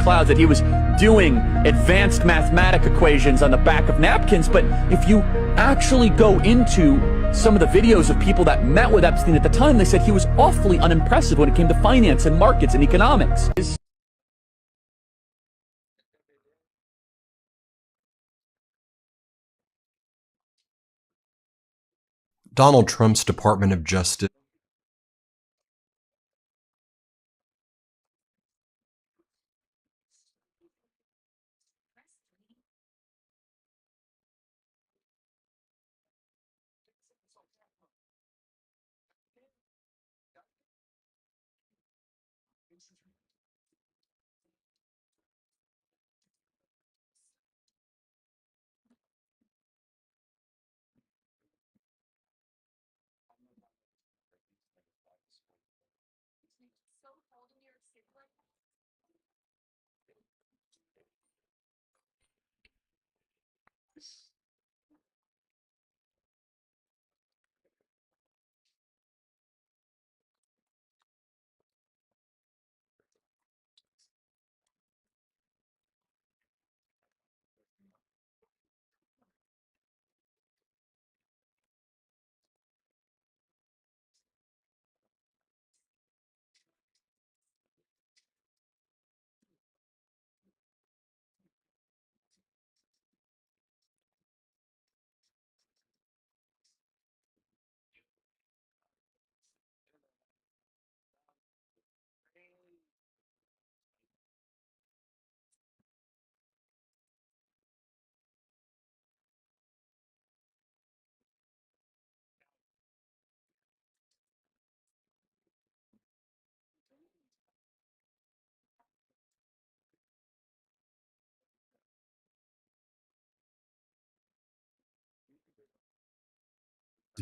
clouds, that he was doing advanced mathematic equations on the back of napkins. But if you actually go into some of the videos of people that met with Epstein at the time, they said he was awfully unimpressive when it came to finance and markets and economics. Donald Trump's Department of Justice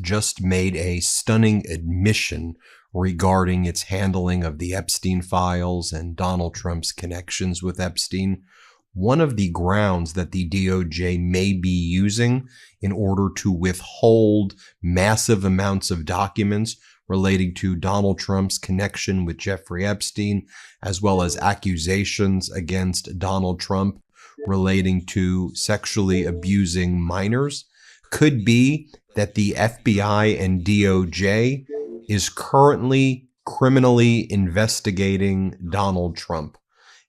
just made a stunning admission regarding its handling of the Epstein files and Donald Trump's connections with Epstein. One of the grounds that the DOJ may be using in order to withhold massive amounts of documents relating to Donald Trump's connection with Jeffrey Epstein, as well as accusations against Donald Trump relating to sexually abusing minors, could be that the FBI and DOJ is currently criminally investigating Donald Trump.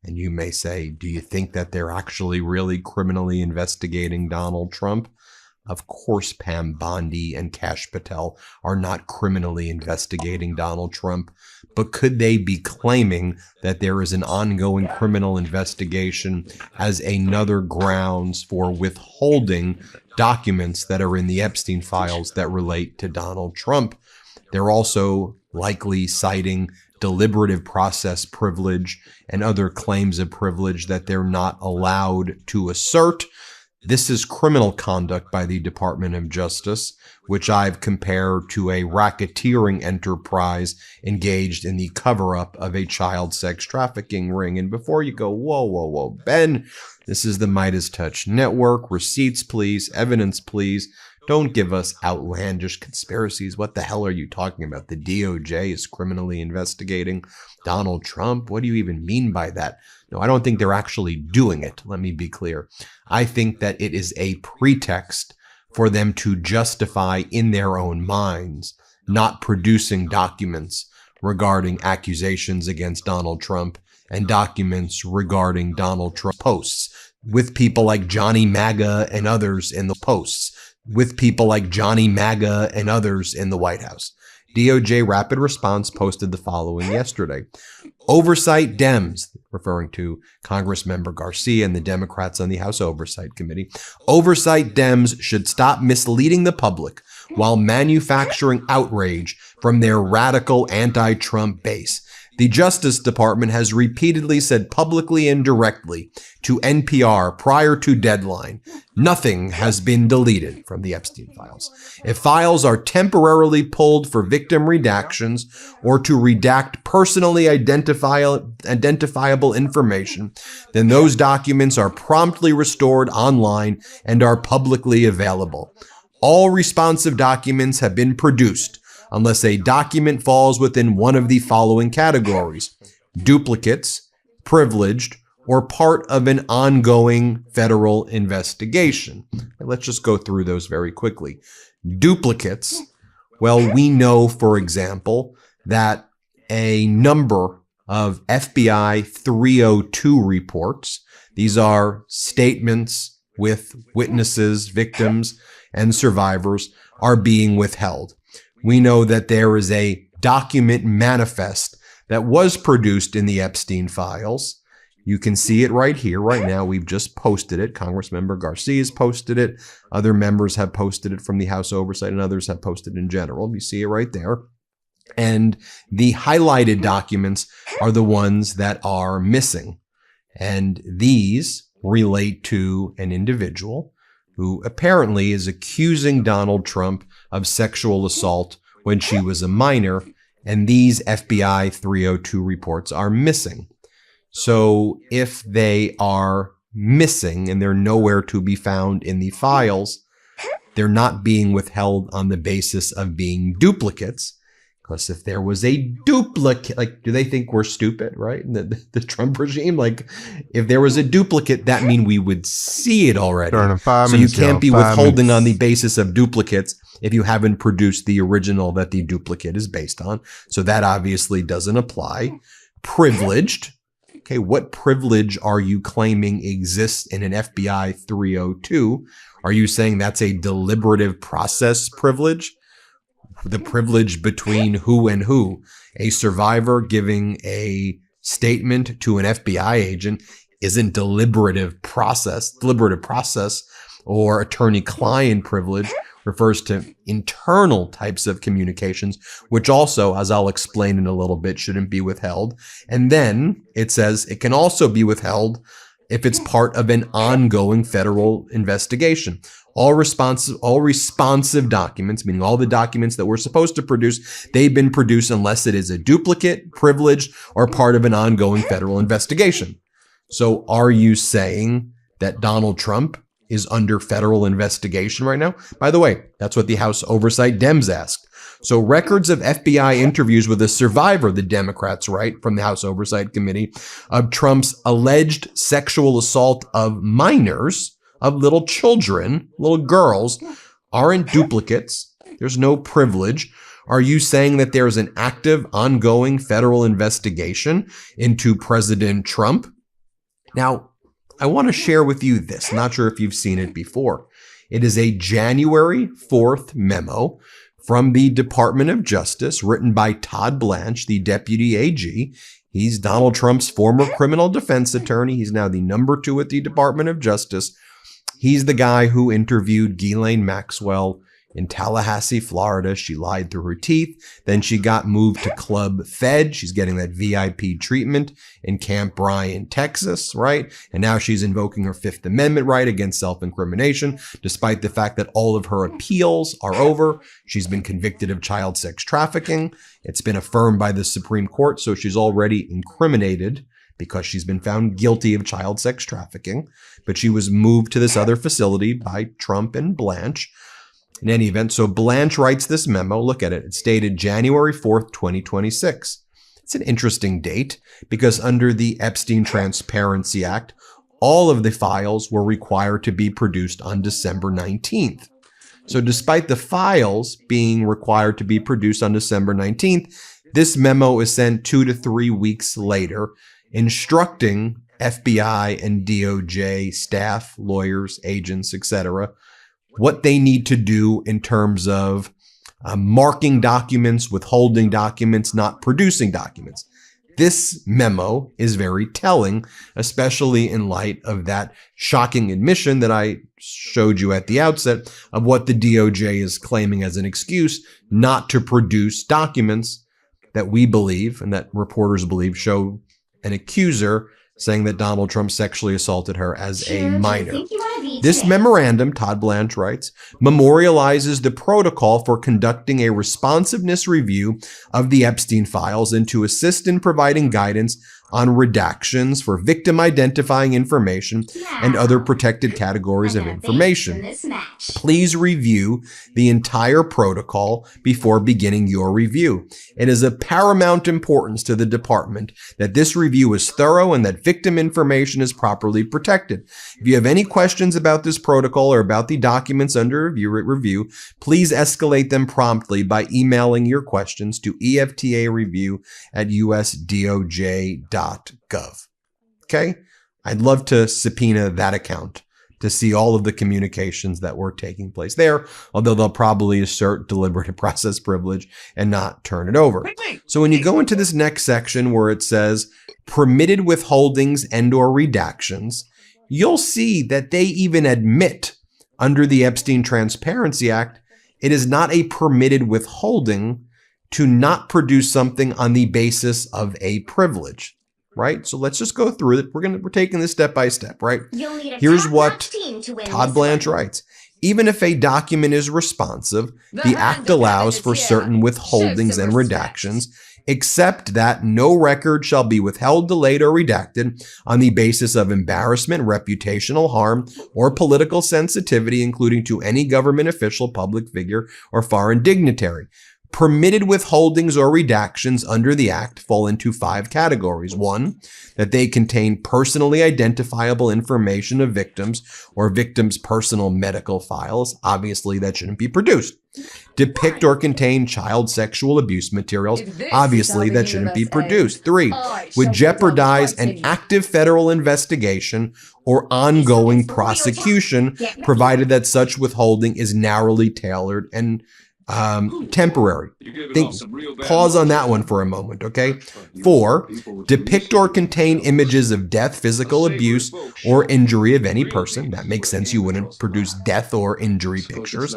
And you may say, do you think that they're actually really criminally investigating Donald Trump? Of course, Pam Bondi and Kash Patel are not criminally investigating Donald Trump, but could they be claiming that there is an ongoing criminal investigation as another grounds for withholding documents that are in the Epstein files that relate to Donald Trump? They're also likely citing deliberative process privilege and other claims of privilege that they're not allowed to assert. This is criminal conduct by the Department of Justice, which I've compared to a racketeering enterprise engaged in the cover-up of a child sex trafficking ring. And before you go, whoa, Ben, this is the Midas Touch Network. Receipts, please. Evidence, please. Don't give us outlandish conspiracies. What the hell are you talking about? The DOJ is criminally investigating Donald Trump? What do you even mean by that? No, I don't think they're actually doing it. Let me be clear. I think that it is a pretext for them to justify in their own minds not producing documents regarding accusations against Donald Trump and documents regarding Donald Trump posts with people like Johnny MAGA and others in the White House. DOJ Rapid Response posted the following yesterday. Oversight Dems, referring to Congressmember Garcia and the Democrats on the House Oversight Committee. Oversight Dems should stop misleading the public while manufacturing outrage from their radical anti-Trump base. The Justice Department has repeatedly said publicly and directly to NPR prior to deadline, nothing has been deleted from the Epstein files. If files are temporarily pulled for victim redactions or to redact personally identifiable information, then those documents are promptly restored online and are publicly available. All responsive documents have been produced unless a document falls within one of the following categories: duplicates, privileged, or part of an ongoing federal investigation. Let's just go through those very quickly. Duplicates. Well, we know, for example, that a number of FBI 302 reports, these are statements with witnesses, victims, and survivors, are being withheld. We know that there is a document manifest that was produced in the Epstein files. You can see it right here, right now. We've just posted it. Congressmember Garcia's posted it. Other members have posted it from the House Oversight, and others have posted in general. You see it right there. And the highlighted documents are the ones that are missing. And these relate to an individual who apparently is accusing Donald Trump of sexual assault when she was a minor. And these FBI 302 reports are missing. So if they are missing and they're nowhere to be found in the files, they're not being withheld on the basis of being duplicates. Because if there was a duplicate, like, do they think we're stupid, right? The Trump regime, like, if there was a duplicate, that means we would see it already. So you can't be withholding on the basis of duplicates if you haven't produced the original that the duplicate is based on. So that obviously doesn't apply. Privileged. Okay, what privilege are you claiming exists in an FBI 302? Are you saying that's a deliberative process privilege? The privilege between who and who? A survivor giving a statement to an FBI agent isn't deliberative process, or attorney-client privilege refers to internal types of communications, which also, as I'll explain in a little bit, shouldn't be withheld. And then it says it can also be withheld if it's part of an ongoing federal investigation. All responsive documents, meaning all the documents that we're supposed to produce, they've been produced unless it is a duplicate, privileged, or part of an ongoing federal investigation. So are you saying that Donald Trump is under federal investigation right now? By the way, that's what the House Oversight Dems asked. So records of FBI interviews with a survivor, the Democrats write from the House Oversight Committee, of Trump's alleged sexual assault of minors, of little children, little girls, aren't duplicates. There's no privilege. Are you saying that there's an active, ongoing federal investigation into President Trump? Now, I want to share with you this. Not sure if you've seen it before. It is a January 4th memo from the Department of Justice written by Todd Blanche, the deputy AG. He's Donald Trump's former criminal defense attorney. He's now the number 2 at the Department of Justice. He's the guy who interviewed Ghislaine Maxwell in Tallahassee, Florida. She lied through her teeth. Then she got moved to Club Fed. She's getting that VIP treatment in Camp Bryan, Texas, right? And now she's invoking her Fifth Amendment right against self-incrimination, despite the fact that all of her appeals are over. She's been convicted of child sex trafficking. It's been affirmed by the Supreme Court, so she's already incriminated because she's been found guilty of child sex trafficking. But she was moved to this other facility by Trump and Blanche. In any event, so Blanche writes this memo. Look at it. It's dated January 4th, 2026. It's an interesting date because under the Epstein Transparency Act, all of the files were required to be produced on December 19th. So despite the files being required to be produced on December 19th, this memo is sent 2 to 3 weeks later, instructing FBI and DOJ staff, lawyers, agents, etc., what they need to do in terms of marking documents, withholding documents, not producing documents. This memo is very telling, especially in light of that shocking admission that I showed you at the outset of what the DOJ is claiming as an excuse not to produce documents that we believe and that reporters believe show an accuser saying that Donald Trump sexually assaulted her as a minor. This memorandum, Todd Blanche writes, memorializes the protocol for conducting a responsiveness review of the Epstein files and to assist in providing guidance on redactions for victim identifying information and other protected categories of information. Please review the entire protocol before beginning your review. It is of paramount importance to the department that this review is thorough and that victim information is properly protected. If you have any questions about this protocol or about the documents under review, please escalate them promptly by emailing your questions to eftareview@usdoj.gov. Okay? I'd love to subpoena that account to see all of the communications that were taking place there, although they'll probably assert deliberative process privilege and not turn it over. So when you go into this next section where it says permitted withholdings and or redactions, you'll see that they even admit under the Epstein Transparency Act, it is not a permitted withholding to not produce something on the basis of a privilege. Right? So let's just go through it. We're taking this step by step, right? Here's what Todd Blanche writes. Even if a document is responsive, the Act allows for certain withholdings and redactions, except that no record shall be withheld, delayed, or redacted on the basis of embarrassment, reputational harm, or political sensitivity, including to any government official, public figure, or foreign dignitary. Permitted withholdings or redactions under the Act fall into 5 categories. 1, that they contain personally identifiable information of victims or victims' personal medical files. Obviously, that shouldn't be produced. Depict or contain child sexual abuse materials. Obviously, that shouldn't be produced. 3, would jeopardize an active federal investigation or ongoing prosecution, provided that such withholding is narrowly tailored and temporary. Pause on that one for a moment, okay? 4, depict or contain images of death, physical abuse, or injury of any person. That makes sense. You wouldn't produce death or injury pictures.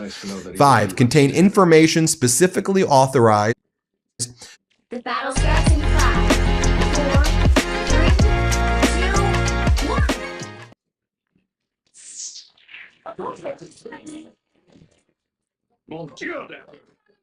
5, contain information specifically authorized. The battle starts in 5, 4, 3, 2, 1.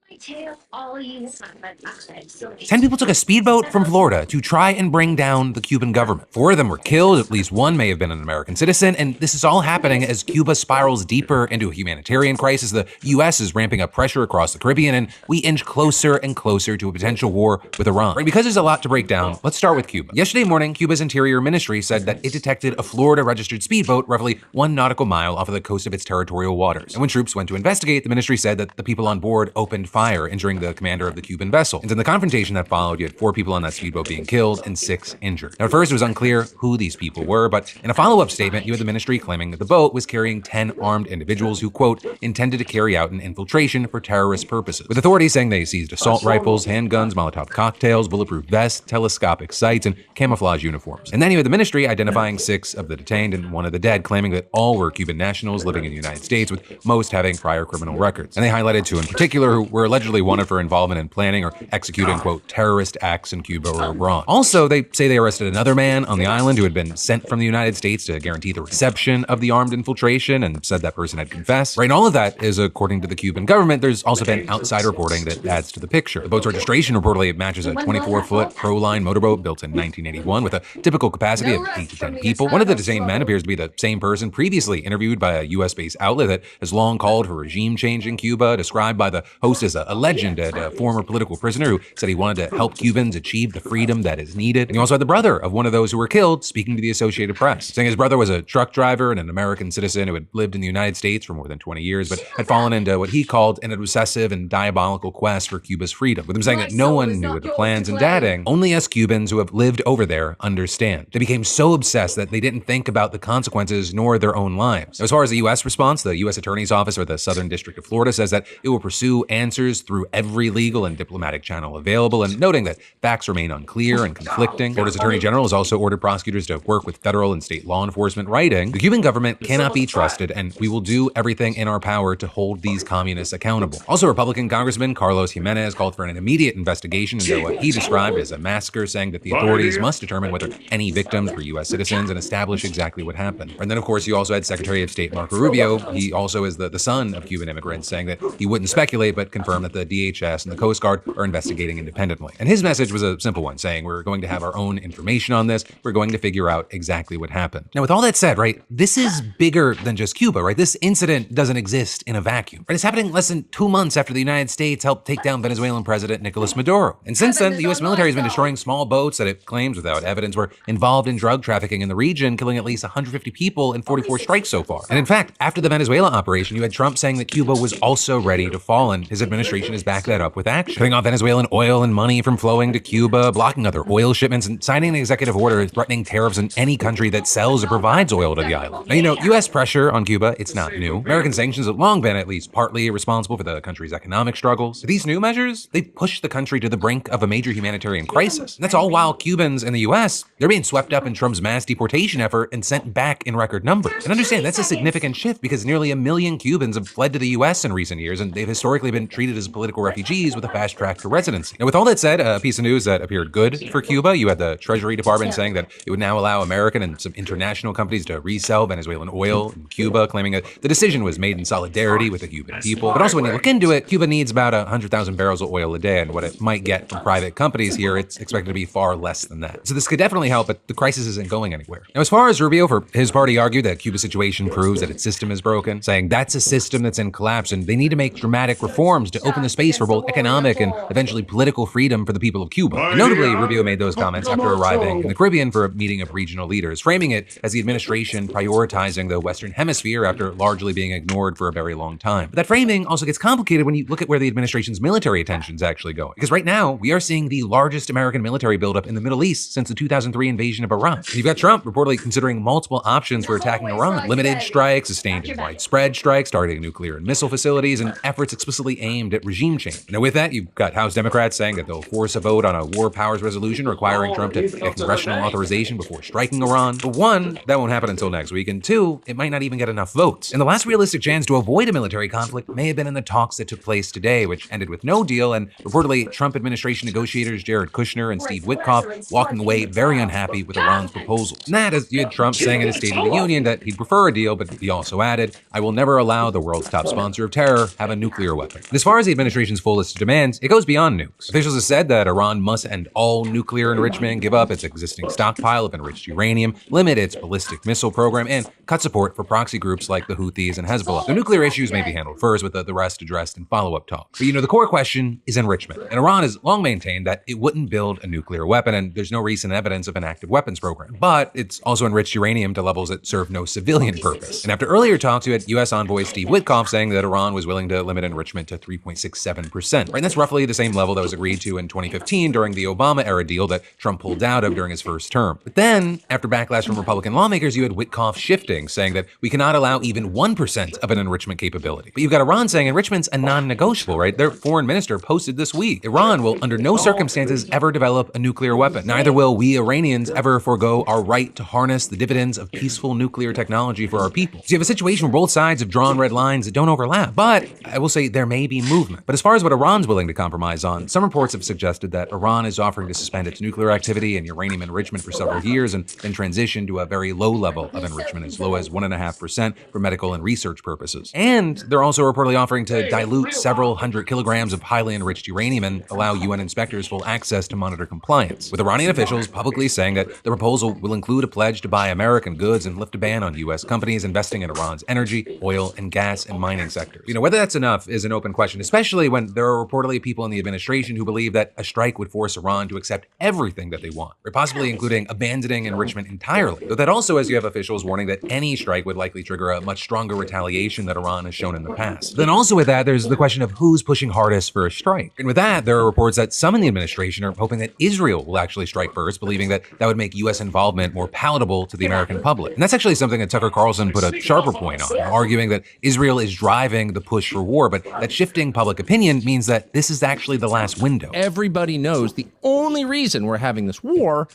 My tail always on my backside. 10 people took a speedboat from Florida to try and bring down the Cuban government. 4 of them were killed, at least 1 may have been an American citizen, and this is all happening as Cuba spirals deeper into a humanitarian crisis. The US is ramping up pressure across the Caribbean, and we inch closer and closer to a potential war with Iran. Right, because there's a lot to break down, let's start with Cuba. Yesterday morning, Cuba's Interior Ministry said that it detected a Florida-registered speedboat roughly 1 nautical mile off of the coast of its territorial waters. And when troops went to investigate, the ministry said that the people on board opened fire, injuring the commander of the Cuban vessel. And in the confrontation that followed, you had 4 people on that speedboat being killed and 6 injured. Now, at first, it was unclear who these people were, but in a follow-up statement, you had the ministry claiming that the boat was carrying 10 armed individuals who, quote, intended to carry out an infiltration for terrorist purposes, with authorities saying they seized assault rifles, handguns, Molotov cocktails, bulletproof vests, telescopic sights, and camouflage uniforms. And then you had the ministry identifying 6 of the detained and 1 of the dead, claiming that all were Cuban nationals living in the United States, with most having prior criminal records. And they highlighted 2 in particular who were allegedly wanted for involvement in planning or executing, quote, terrorist acts in Cuba or abroad. Also, they say they arrested another man on the island who had been sent from the United States to guarantee the reception of the armed infiltration, and said that person had confessed. Right, and all of that is according to the Cuban government. There's also been outside reporting that adds to the picture. The boat's registration reportedly matches a 24-foot Proline motorboat built in 1981 with a typical capacity of 8 to 10 people. One of the detained men appears to be the same person previously interviewed by a US-based outlet that has long called for regime change in Cuba, described by the host as a legend and a former political prisoner who said he wanted to help Cubans achieve the freedom that is needed. And you also had the brother of one of those who were killed speaking to the Associated Press, saying his brother was a truck driver and an American citizen who had lived in the United States for more than 20 years, but had fallen into what he called an obsessive and diabolical quest for Cuba's freedom, with him saying that no one knew of the plans, and adding, only us Cubans who have lived over there understand. They became so obsessed that they didn't think about the consequences nor their own lives. As far as the U.S. response, the U.S. Attorney's Office for the Southern District of Florida says that it will pursue answers through every legal and diplomatic channel available, and noting that facts remain unclear and conflicting. Florida's Attorney General has also ordered prosecutors to work with federal and state law enforcement, writing, the Cuban government cannot be trusted, and we will do everything in our power to hold these communists accountable. Also, Republican Congressman Carlos Jimenez called for an immediate investigation into what he described as a massacre, saying that the authorities must determine whether any victims were U.S. citizens and establish exactly what happened. And then, of course, you also had Secretary of State Marco Rubio. He also is the son of Cuban immigrants, saying that he wouldn't speculate, but confirmed confirm that the DHS and the Coast Guard are investigating independently. And his message was a simple one, saying we're going to have our own information on this. We're going to figure out exactly what happened. Now, with all that said, right, this is bigger than just Cuba, right? This incident doesn't exist in a vacuum. Right? It's happening less than 2 months after the United States helped take down Venezuelan President Nicolas Maduro. And since then, the U.S. military has been destroying small boats that it claims without evidence were involved in drug trafficking in the region, killing at least 150 people in 44 strikes so far. And in fact, after the Venezuela operation, you had Trump saying that Cuba was also ready to fall, and his administration has backed that up with action, cutting off Venezuelan oil and money from flowing to Cuba, blocking other oil shipments, and signing an executive order threatening tariffs in any country that sells or provides oil to the island. Now, U.S. pressure on Cuba, it's not new. American sanctions have long been at least partly responsible for the country's economic struggles. But these new measures, they push the country to the brink of a major humanitarian crisis. And that's all while Cubans in the U.S., they're being swept up in Trump's mass deportation effort and sent back in record numbers. And understand, that's a significant shift because nearly 1 million Cubans have fled to the U.S. in recent years, and they've historically been treated as political refugees with a fast track to residency. Now, with all that said, a piece of news that appeared good for Cuba, you had the Treasury Department saying that it would now allow American and some international companies to resell Venezuelan oil in Cuba, claiming that the decision was made in solidarity with the Cuban people. But also, when you look into it, Cuba needs about 100,000 barrels of oil a day, and what it might get from private companies here, it's expected to be far less than that. So this could definitely help, but the crisis isn't going anywhere. Now, as far as Rubio, for his party, argued that Cuba's situation proves that its system is broken, saying that's a system that's in collapse, and they need to make dramatic reforms to open the space for both economic and eventually political freedom for the people of Cuba. And notably, Rubio made those comments after arriving in the Caribbean for a meeting of regional leaders, framing it as the administration prioritizing the Western Hemisphere after largely being ignored for a very long time. But that framing also gets complicated when you look at where the administration's military attention is actually going. Because right now, we are seeing the largest American military buildup in the Middle East since the 2003 invasion of Iraq. And you've got Trump reportedly considering multiple options for attacking Iran. Limited strikes, sustained and widespread strikes, targeting nuclear and missile facilities, and efforts explicitly aimed at regime change. Now with that, you've got House Democrats saying that they'll force a vote on a war powers resolution requiring Trump to get congressional authorization before striking Iran. But one, that won't happen until next week, and two, it might not even get enough votes. And the last realistic chance to avoid a military conflict may have been in the talks that took place today, which ended with no deal, and reportedly Trump administration negotiators Jared Kushner and Steve Witkoff walking away very unhappy with Iran's proposals. And that is, you had Trump saying in his State of the Union that he'd prefer a deal, but he also added, "I will never allow the world's top sponsor of terror have a nuclear weapon." And as far as the administration's full list of demands, it goes beyond nukes. Officials have said that Iran must end all nuclear enrichment, give up its existing stockpile of enriched uranium, limit its ballistic missile program, and cut support for proxy groups like the Houthis and Hezbollah. The nuclear issues may be handled first, with the rest addressed in follow-up talks. But the core question is enrichment. And Iran has long maintained that it wouldn't build a nuclear weapon, and there's no recent evidence of an active weapons program. But it's also enriched uranium to levels that serve no civilian purpose. And after earlier talks, you had U.S. envoy Steve Witkoff saying that Iran was willing to limit enrichment to 3.67%. Right? And that's roughly the same level that was agreed to in 2015 during the Obama-era deal that Trump pulled out of during his first term. But then, after backlash from Republican lawmakers, you had Witkoff shifting, saying that we cannot allow even 1% of an enrichment capability. But you've got Iran saying enrichment's a non-negotiable, right? Their foreign minister posted this week, Iran will under no circumstances ever develop a nuclear weapon. Neither will we Iranians ever forego our right to harness the dividends of peaceful nuclear technology for our people. So you have a situation where both sides have drawn red lines that don't overlap. But I will say there may be movement. But as far as what Iran's willing to compromise on, some reports have suggested that Iran is offering to suspend its nuclear activity and uranium enrichment for several years and then transition to a very low level of enrichment, as low as 1.5% for medical and research purposes. And they're also reportedly offering to dilute several hundred kilograms of highly enriched uranium and allow UN inspectors full access to monitor compliance, with Iranian officials publicly saying that the proposal will include a pledge to buy American goods and lift a ban on U.S. companies investing in Iran's energy, oil, and gas and mining sectors. Whether that's enough is an open question, especially when there are reportedly people in the administration who believe that a strike would force Iran to accept everything that they want, or possibly including abandoning enrichment entirely. Though that also, as you have officials warning that any strike would likely trigger a much stronger retaliation that Iran has shown in the past. Then also with that, there's the question of who's pushing hardest for a strike. And with that, there are reports that some in the administration are hoping that Israel will actually strike first, believing that that would make U.S. involvement more palatable to the American public. And that's actually something that Tucker Carlson put a sharper point on, arguing that Israel is driving the push for war, but that shifting public opinion means that this is actually the last window. Everybody knows the only reason we're having this war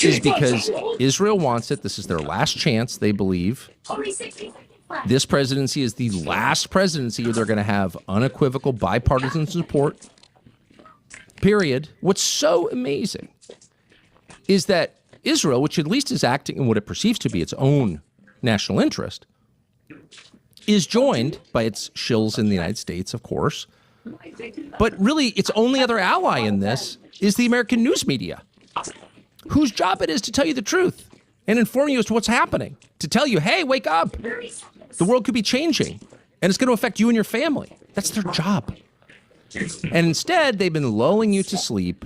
is because Israel wants it. This is their last chance, they believe. This presidency is the last presidency where they're going to have unequivocal bipartisan support, period. What's so amazing is that Israel, which at least is acting in what it perceives to be its own national interest, is joined by its shills in the United States, of course, But really, its only other ally in this is the American news media, whose job it is to tell you the truth and inform you as to what's happening, to tell you, hey, wake up. The world could be changing, and it's going to affect you and your family. That's their job. And instead, they've been lulling you to sleep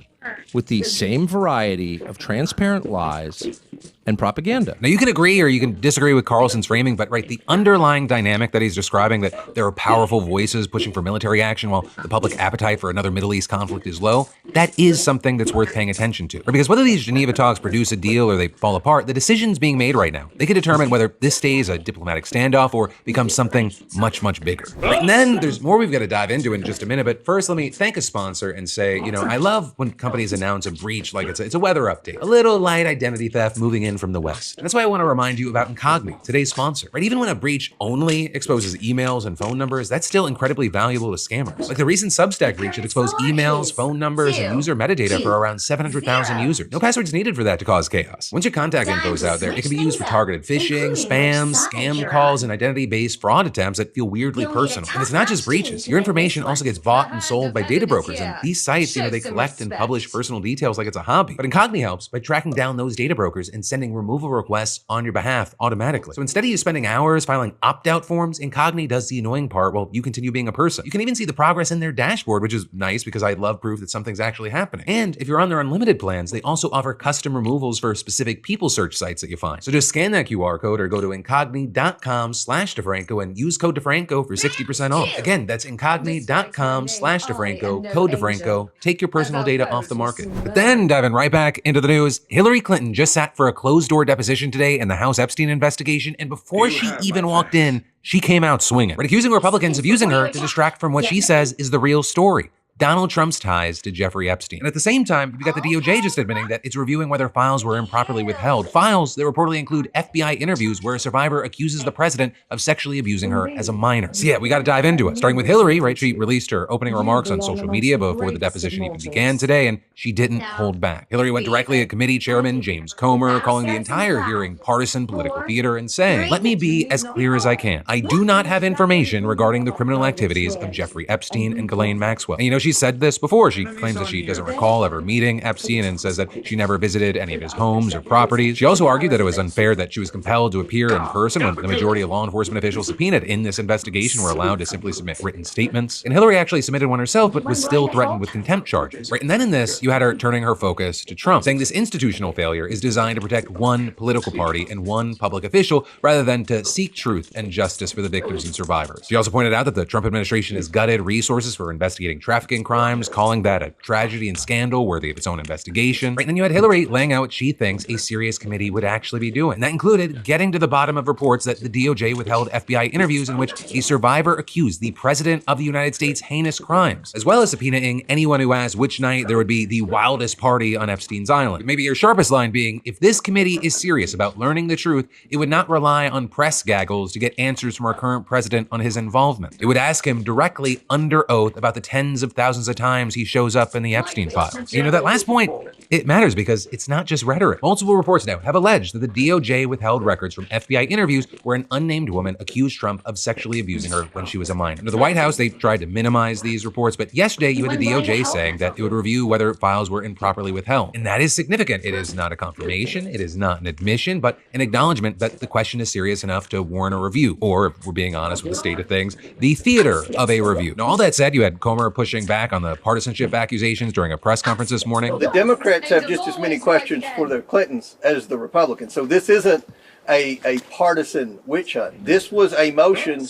with the same variety of transparent lies and propaganda. Now, you can agree or you can disagree with Carlson's framing, but the underlying dynamic that he's describing, that there are powerful voices pushing for military action while the public appetite for another Middle East conflict is low, that is something that's worth paying attention to. Because whether these Geneva talks produce a deal or they fall apart, the decisions being made right now, they can determine whether this stays a diplomatic standoff or becomes something much, much bigger. And then there's more we've got to dive into in just a minute, but first let me thank a sponsor and say, I love when companies announce a breach like it's a weather update, a little light identity theft moving in from the West. And that's why I want to remind you about Incogni, today's sponsor. Even when a breach only exposes emails and phone numbers, that's still incredibly valuable to scammers. Like the recent Substack breach that exposed emails, phone numbers, and user metadata for around 700,000 users. No passwords needed for that to cause chaos. Once your contact info is out there, it can be used for targeted phishing, spam, scam calls, and identity-based fraud attempts that feel weirdly personal. And it's not just breaches. Your information also gets bought and sold by data brokers, and these sites, they collect and publish personal details like it's a hobby. But Incogni helps by tracking down those data brokers and sending removal requests on your behalf automatically. So instead of you spending hours filing opt-out forms, Incogni does the annoying part while you continue being a person. You can even see the progress in their dashboard, which is nice because I love proof that something's actually happening. And if you're on their unlimited plans, they also offer custom removals for specific people search sites that you find. So just scan that QR code or go to incogni.com/DeFranco and use code DeFranco for 60% off. Again, that's incogni.com/DeFranco, code DeFranco. Take your personal data off the market. But then diving right back into the news, Hillary Clinton just sat for a closed-door deposition today in the House Epstein investigation, and before she even walked in, she came out swinging, accusing Republicans of using her to distract from what she says is the real story: Donald Trump's ties to Jeffrey Epstein. And at the same time, you got the DOJ just admitting that it's reviewing whether files were improperly withheld. Files that reportedly include FBI interviews where a survivor accuses the president of sexually abusing her as a minor. So yeah, we got to dive into it. Starting with Hillary, She released her opening remarks on social media before the deposition even began today, and she didn't hold back. Hillary went directly at committee chairman James Comer, calling the entire hearing partisan political theater and saying, "Let me be as clear as I can. I do not have information regarding the criminal activities of Jeffrey Epstein and Ghislaine Maxwell." And she said this before. She claims that she doesn't recall ever meeting Epstein and says that she never visited any of his homes or properties. She also argued that it was unfair that she was compelled to appear in person when the majority of law enforcement officials subpoenaed in this investigation were allowed to simply submit written statements. And Hillary actually submitted one herself, but was still threatened with contempt charges. And then in this, you had her turning her focus to Trump, saying this institutional failure is designed to protect one political party and one public official rather than to seek truth and justice for the victims and survivors. She also pointed out that the Trump administration has gutted resources for investigating trafficking crimes, calling that a tragedy and scandal worthy of its own investigation. And then you had Hillary laying out what she thinks a serious committee would actually be doing. And that included getting to the bottom of reports that the DOJ withheld FBI interviews in which a survivor accused the president of the United States heinous crimes, as well as subpoenaing anyone who asked which night there would be the wildest party on Epstein's island. Maybe your sharpest line being, if this committee is serious about learning the truth, it would not rely on press gaggles to get answers from our current president on his involvement. It would ask him directly under oath about the tens of thousands of times he shows up in the Epstein files. That last point, it matters because it's not just rhetoric. Multiple reports now have alleged that the DOJ withheld records from FBI interviews where an unnamed woman accused Trump of sexually abusing her when she was a minor. Under the White House, they tried to minimize these reports, but yesterday you had the DOJ saying that it would review whether files were improperly withheld. And that is significant. It is not a confirmation, it is not an admission, but an acknowledgement that the question is serious enough to warrant a review, or if we're being honest with the state of things, the theater of a review. Now, all that said, you had Comer pushing back on the partisanship accusations during a press conference this morning. The Democrats have just as many questions for the Clintons as the Republicans. So this isn't a partisan witch hunt. This was a motion,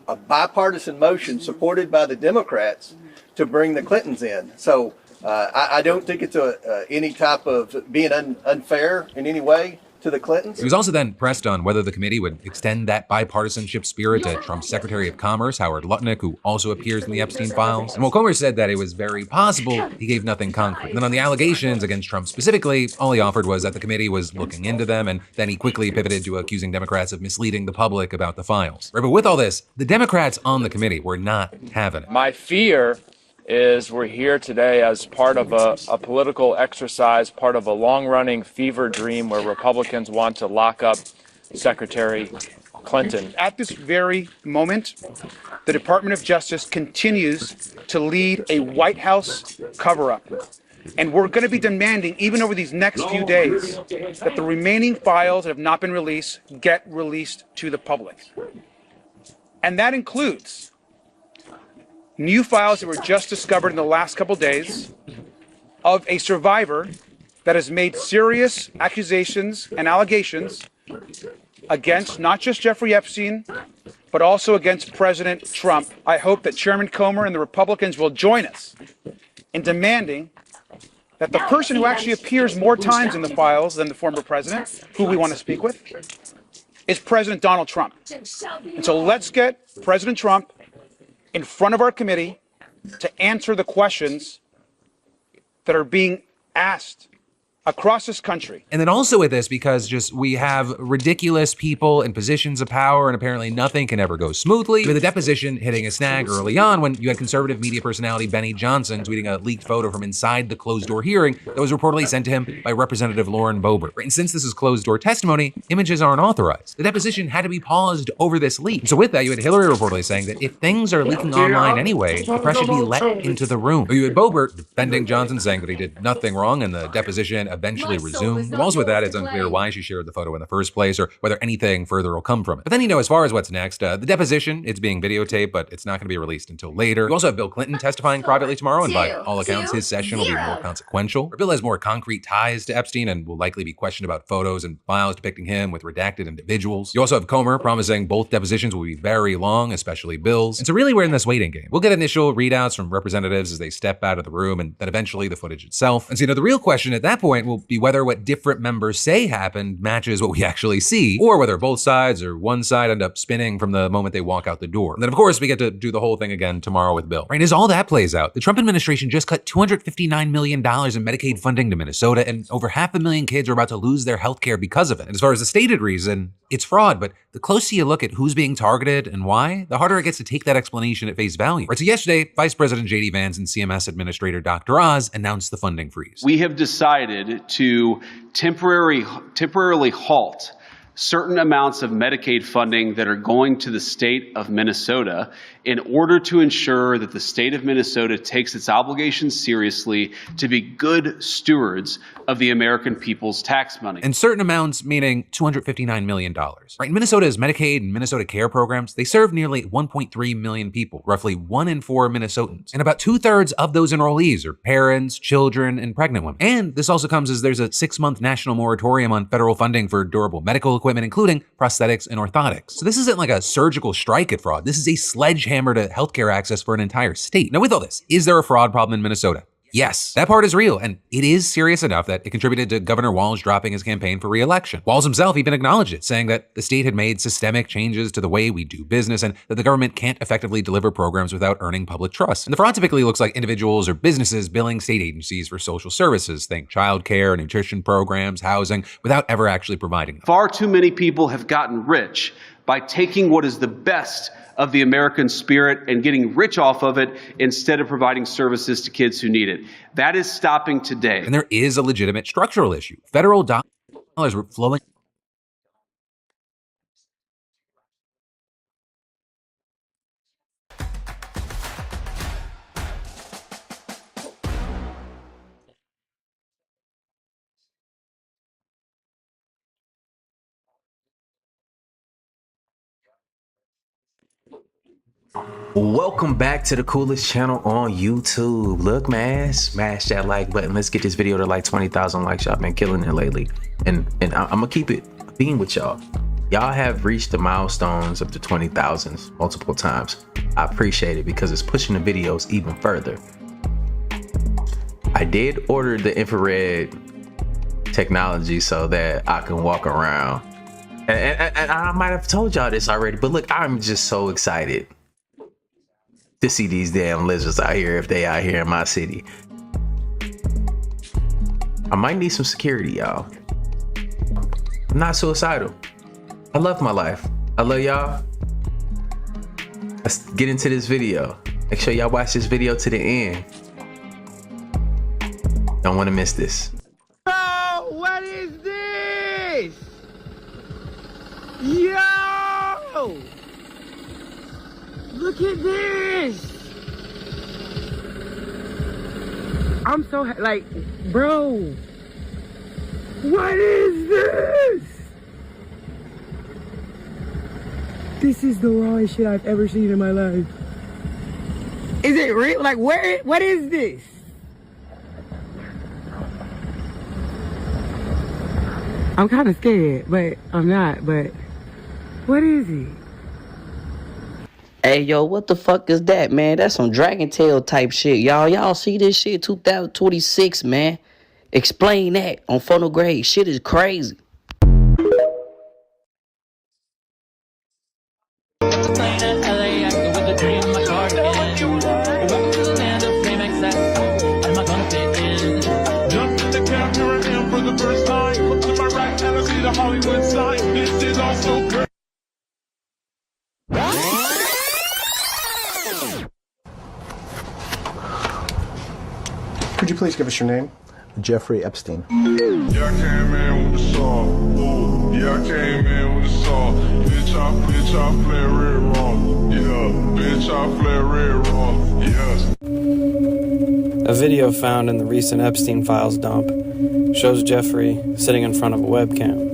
a bipartisan motion supported by the Democrats to bring the Clintons in. So I don't think it's any type of being unfair in any way to the Clintons. He was also then pressed on whether the committee would extend that bipartisanship spirit to Trump's Secretary of Commerce, Howard Lutnick, who also appears in the Epstein files. And while Comer said that it was very possible, he gave nothing concrete. And then on the allegations against Trump specifically, all he offered was that the committee was looking into them, and then he quickly pivoted to accusing Democrats of misleading the public about the files. But with all this, the Democrats on the committee were not having it. My fear is we're here today as part of a political exercise, part of a long-running fever dream where Republicans want to lock up Secretary Clinton. At this very moment, the Department of Justice continues to lead a White House cover-up. And we're going to be demanding, even over these next few days, that the remaining files that have not been released get released to the public. And that includes new files that were just discovered in the last couple days of a survivor that has made serious accusations and allegations against not just Jeffrey Epstein, but also against President Trump. I hope that Chairman Comer and the Republicans will join us in demanding that the person who actually appears more times in the files than the former president, who we want to speak with, is President Donald Trump. And so let's get President Trump in front of our committee to answer the questions that are being asked across this country. And then also with this, because just we have ridiculous people in positions of power and apparently nothing can ever go smoothly, with the deposition hitting a snag early on when you had conservative media personality Benny Johnson tweeting a leaked photo from inside the closed-door hearing that was reportedly sent to him by Representative Lauren Boebert. And since this is closed-door testimony, images aren't authorized. The deposition had to be paused over this leak. And so with that, you had Hillary reportedly saying that if things are leaking online anyway, the press should be let into the room. Or you had Boebert defending Johnson, saying that he did nothing wrong and the deposition eventually resumed. Also with that, it's unclear why she shared the photo in the first place or whether anything further will come from it. But then, as far as what's next, the deposition, it's being videotaped, but it's not going to be released until later. You also have Bill Clinton testifying privately tomorrow, and by all accounts, his session will be more consequential. Bill has more concrete ties to Epstein and will likely be questioned about photos and files depicting him with redacted individuals. You also have Comer promising both depositions will be very long, especially Bill's. And so really, we're in this waiting game. We'll get initial readouts from representatives as they step out of the room, and then eventually the footage itself. And so, the real question at that point will be whether what different members say happened matches what we actually see, or whether both sides or one side end up spinning from the moment they walk out the door. And then, of course, we get to do the whole thing again tomorrow with Bill. Right? As all that plays out, the Trump administration just cut $259 million in Medicaid funding to Minnesota, and over 500,000 kids are about to lose their health care because of it. And as far as the stated reason, it's fraud, but the closer you look at who's being targeted and why, the harder it gets to take that explanation at face value. Right, so yesterday, Vice President J.D. Vance and CMS Administrator Dr. Oz announced the funding freeze. We have decided to temporarily halt certain amounts of Medicaid funding that are going to the state of Minnesota in order to ensure that the state of Minnesota takes its obligations seriously to be good stewards of the American people's tax money. And certain amounts meaning $259 million. Right? Minnesota's Medicaid and Minnesota Care programs, they serve nearly 1.3 million people, roughly 1 in 4 Minnesotans. And about 2/3 of those enrollees are parents, children, and pregnant women. And this also comes as there's a 6-month national moratorium on federal funding for durable medical equipment, including prosthetics and orthotics. So this isn't like a surgical strike at fraud. This is a sledgehammer to healthcare access for an entire state. Now, with all this, is there a fraud problem in Minnesota? Yes, that part is real, and it is serious enough that it contributed to Governor Walz dropping his campaign for re-election. Walz himself even acknowledged it, saying that the state had made systemic changes to the way we do business and that the government can't effectively deliver programs without earning public trust. And the fraud typically looks like individuals or businesses billing state agencies for social services, think childcare, nutrition programs, housing, without ever actually providing them. Far too many people have gotten rich by taking what is the best of the American spirit and getting rich off of it instead of providing services to kids who need it. That is stopping today. And there is a legitimate structural issue. Federal dollars were flowing. Welcome back to the coolest channel on YouTube. Look, man, smash that like button. Let's get this video to like 20,000 likes. Y'all been killing it lately, and I'm gonna keep it being with y'all. Y'all have reached the milestones of the 20,000s multiple times. I appreciate it because it's pushing the videos even further. I did order the infrared technology so that I can walk around, and I might have told y'all this already, but look, I'm just so excited to see these damn lizards out here if they out here in my city. I might need some security, y'all. I'm not suicidal. I love my life. I love y'all. Let's get into this video. Make sure y'all watch this video to the end. Don't want to miss this. Oh, what is this? Yo! Bro! Look at this! I'm so like, bro! What is this? This is the rawest shit I've ever seen in my life. Is it real? Like, what is this? I'm kind of scared, but I'm not, but what is it? Hey, yo, what the fuck is that, man? That's some Dragon Tail type shit, y'all. Y'all see this shit? 2026, man. Explain that on Phonograde. Shit is crazy. Hollywood sign. This is also great. Could you please give us your name? Jeffrey Epstein. Yeah, I came in with the saw. Ooh, yeah, I came in with the saw. Bitch, I play red raw. Yeah, bitch, I play red raw. Yeah. A video found in the recent Epstein Files dump shows Jeffrey sitting in front of a webcam.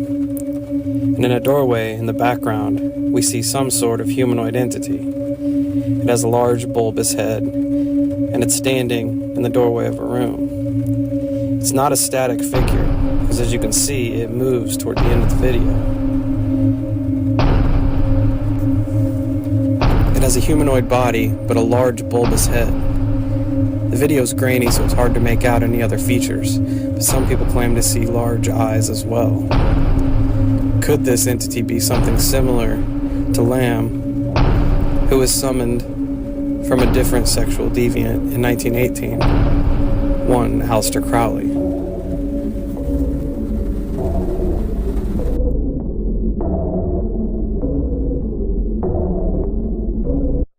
And in a doorway in the background, we see some sort of humanoid entity. It has a large bulbous head, and it's standing in the doorway of a room. It's not a static figure, because as you can see, it moves toward the end of the video. It has a humanoid body, but a large bulbous head. The video's grainy, so it's hard to make out any other features, but some people claim to see large eyes as well. Could this entity be something similar to Lamb, who was summoned from a different sexual deviant in 1918, one Aleister Crowley?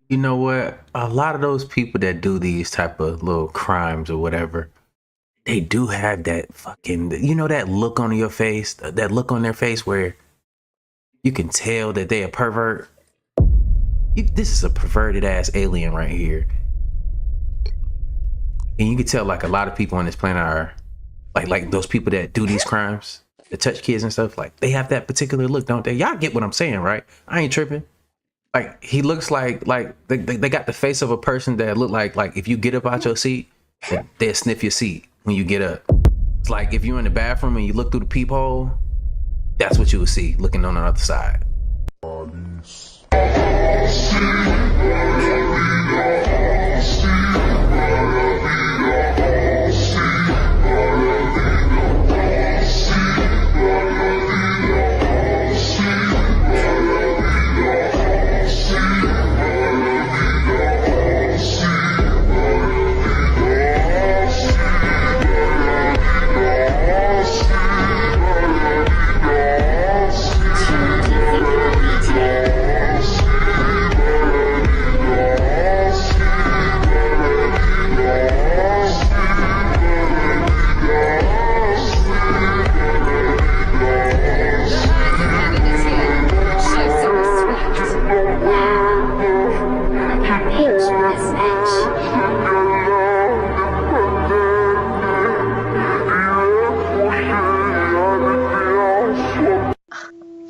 You know what? A lot of those people that do these type of little crimes or whatever, they do have that fucking, you know, that look on your face, that look on their face where you can tell that they a pervert. This is a perverted ass alien right here. And you can tell like a lot of people on this planet are like those people that do these crimes, that touch kids and stuff, like they have that particular look, don't they? Y'all get what I'm saying, right? I ain't tripping. Like he looks like they got the face of a person that look like if you get up out your seat, they'll sniff your seat when you get up. It's like if you're in the bathroom and you look through the peephole, that's what you would see looking on the other side.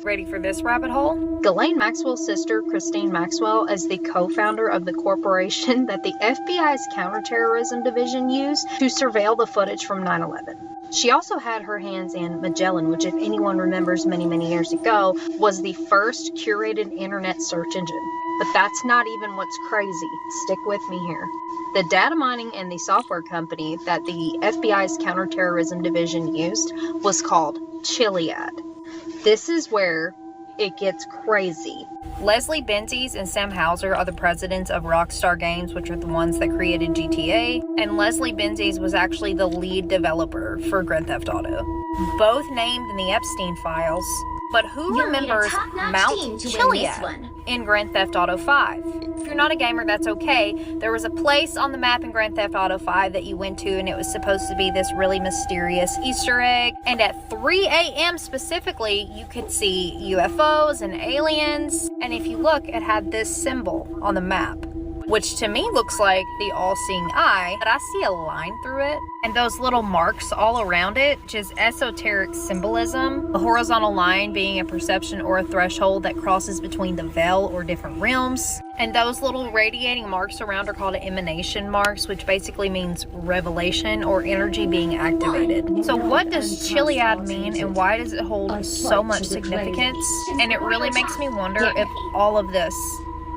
Ready for this rabbit hole? Ghislaine Maxwell's sister, Christine Maxwell, is the co-founder of the corporation that the FBI's counterterrorism division used to surveil the footage from 9/11. She also had her hands in Magellan, which, if anyone remembers many, many years ago, was the first curated internet search engine. But that's not even what's crazy. Stick with me here. The data mining and the software company that the FBI's counterterrorism division used was called Chiliad. This is where it gets crazy. Leslie Benzies and Sam Houser are the presidents of Rockstar Games, which are the ones that created GTA, and Leslie Benzies was actually the lead developer for Grand Theft Auto. Both named in the Epstein Files, but who remembers Mount Chiliad? in Grand Theft Auto 5. If you're not a gamer, that's okay. There was a place on the map in Grand Theft Auto 5 that you went to, and it was supposed to be this really mysterious Easter egg. And at 3 a.m. specifically, you could see UFOs and aliens. And if you look, it had this symbol on the map, which to me looks like the all-seeing eye, but I see a line through it. And those little marks all around it, which is esoteric symbolism. The horizontal line being a perception or a threshold that crosses between the veil or different realms. And those little radiating marks around are called emanation marks, which basically means revelation or energy being activated. So what does Chiliad mean, and why does it hold so much significance? And it really makes me wonder if all of this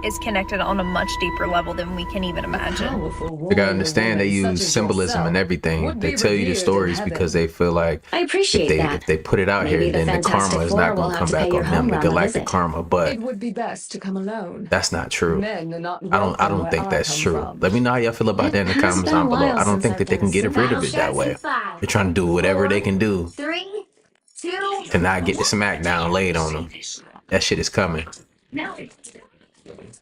is connected on a much deeper level than we can even imagine. You gotta understand, they use symbolism and everything. They tell you the stories because they feel like if they put it out here, then the karma is not gonna come back on them, the galactic karma. But it would be best to come alone. That's not true. Men are not I don't think that's true. Let me know how y'all feel about that in the comments down below. I don't think that they can get rid of it that way. They're trying to do whatever they can do 3, 2, to not get the smackdown laid on them. That shit is coming. no.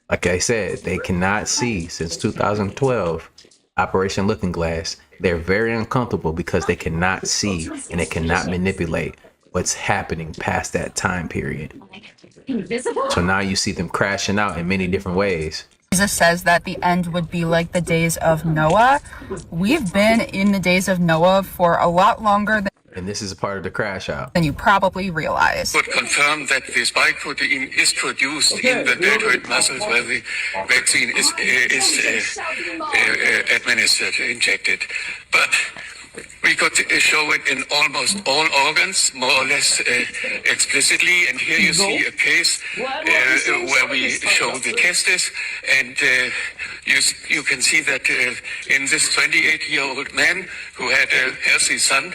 Like I said, they cannot see since 2012, Operation Looking Glass. They're very uncomfortable because they cannot see and they cannot manipulate what's happening past that time period. So now you see them crashing out in many different ways. Jesus says that the end would be like the days of Noah. We've been in the days of Noah for a lot longer and this is a part of the crash out than you probably realize. Could confirm that the spike protein is produced in the deltoid muscles where the vaccine is administered, injected. But we could show it in almost all organs, more or less explicitly. And here you see a case where we show the testes, and you can see that in this 28-year-old man who had a healthy son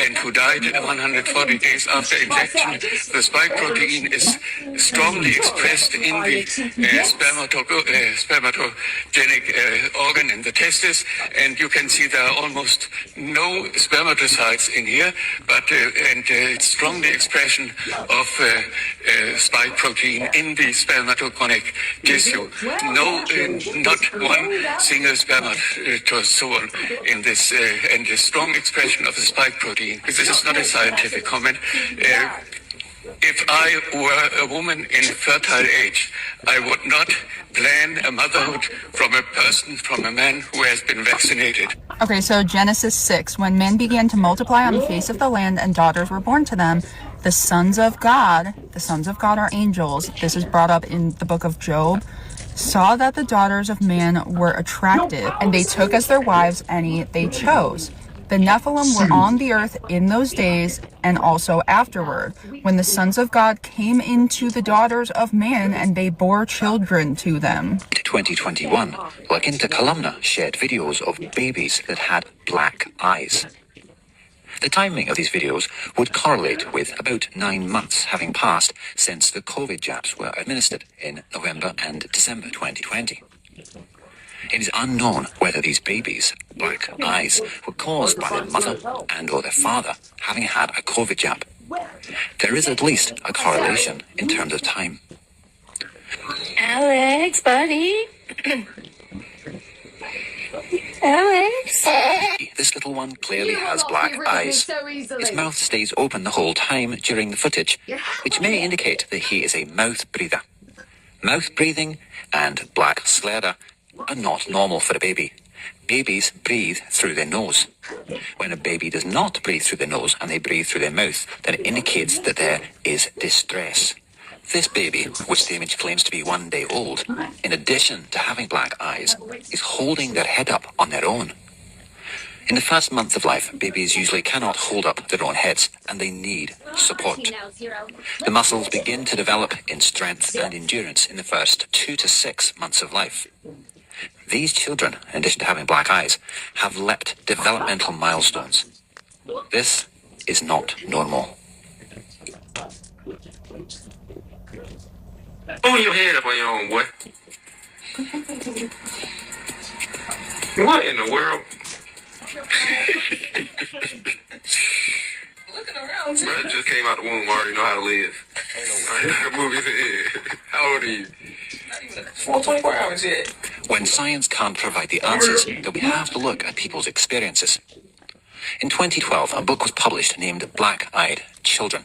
and who died 140 days after injection, the spike protein is strongly expressed in the spermatogenic organ in the testes, and you can see there are almost no spermatocytes in here, but and strongly expression of spike protein in the spermatogonic tissue. No, not one single spermatozoon in this, and a strong expression of the spike protein. This is not a scientific comment. If I were a woman in fertile age, I would not plan a motherhood from a man who has been vaccinated. Okay, so Genesis 6, when men began to multiply on the face of the land and daughters were born to them, the sons of God are angels, this is brought up in the book of Job, saw that the daughters of man were attractive, and they took as their wives any they chose. The Nephilim were on the earth in those days and also afterward, when the sons of God came into the daughters of man and they bore children to them. 2021, La Quinta Columna shared videos of babies that had black eyes. The timing of these videos would correlate with about 9 months having passed since the COVID jabs were administered in November and December 2020. It is unknown whether these babies' black eyes were caused by their mother and or their father having had a COVID jab. There is at least a correlation in terms of time. Alex, buddy. Alex. This little one clearly has black eyes. His mouth stays open the whole time during the footage, which may indicate that he is a mouth breather. Mouth breathing and black slather are not normal for a baby. Babies breathe through their nose. When a baby does not breathe through their nose and they breathe through their mouth, then it indicates that there is distress. This baby, which the image claims to be 1 day old, in addition to having black eyes, is holding their head up on their own. In the first month of life, babies usually cannot hold up their own heads and they need support. The muscles begin to develop in strength and endurance in the first 2 to 6 months of life. These children, in addition to having black eyes, have leapt developmental milestones. This is not normal. Hold your head up on your own, boy. What in the world? Looking around. Bro, just came out the womb, already know how to live. How old are you? 24 hours yet. When science can't provide the answers, then we have to look at people's experiences. In 2012, a book was published named Black-Eyed Children,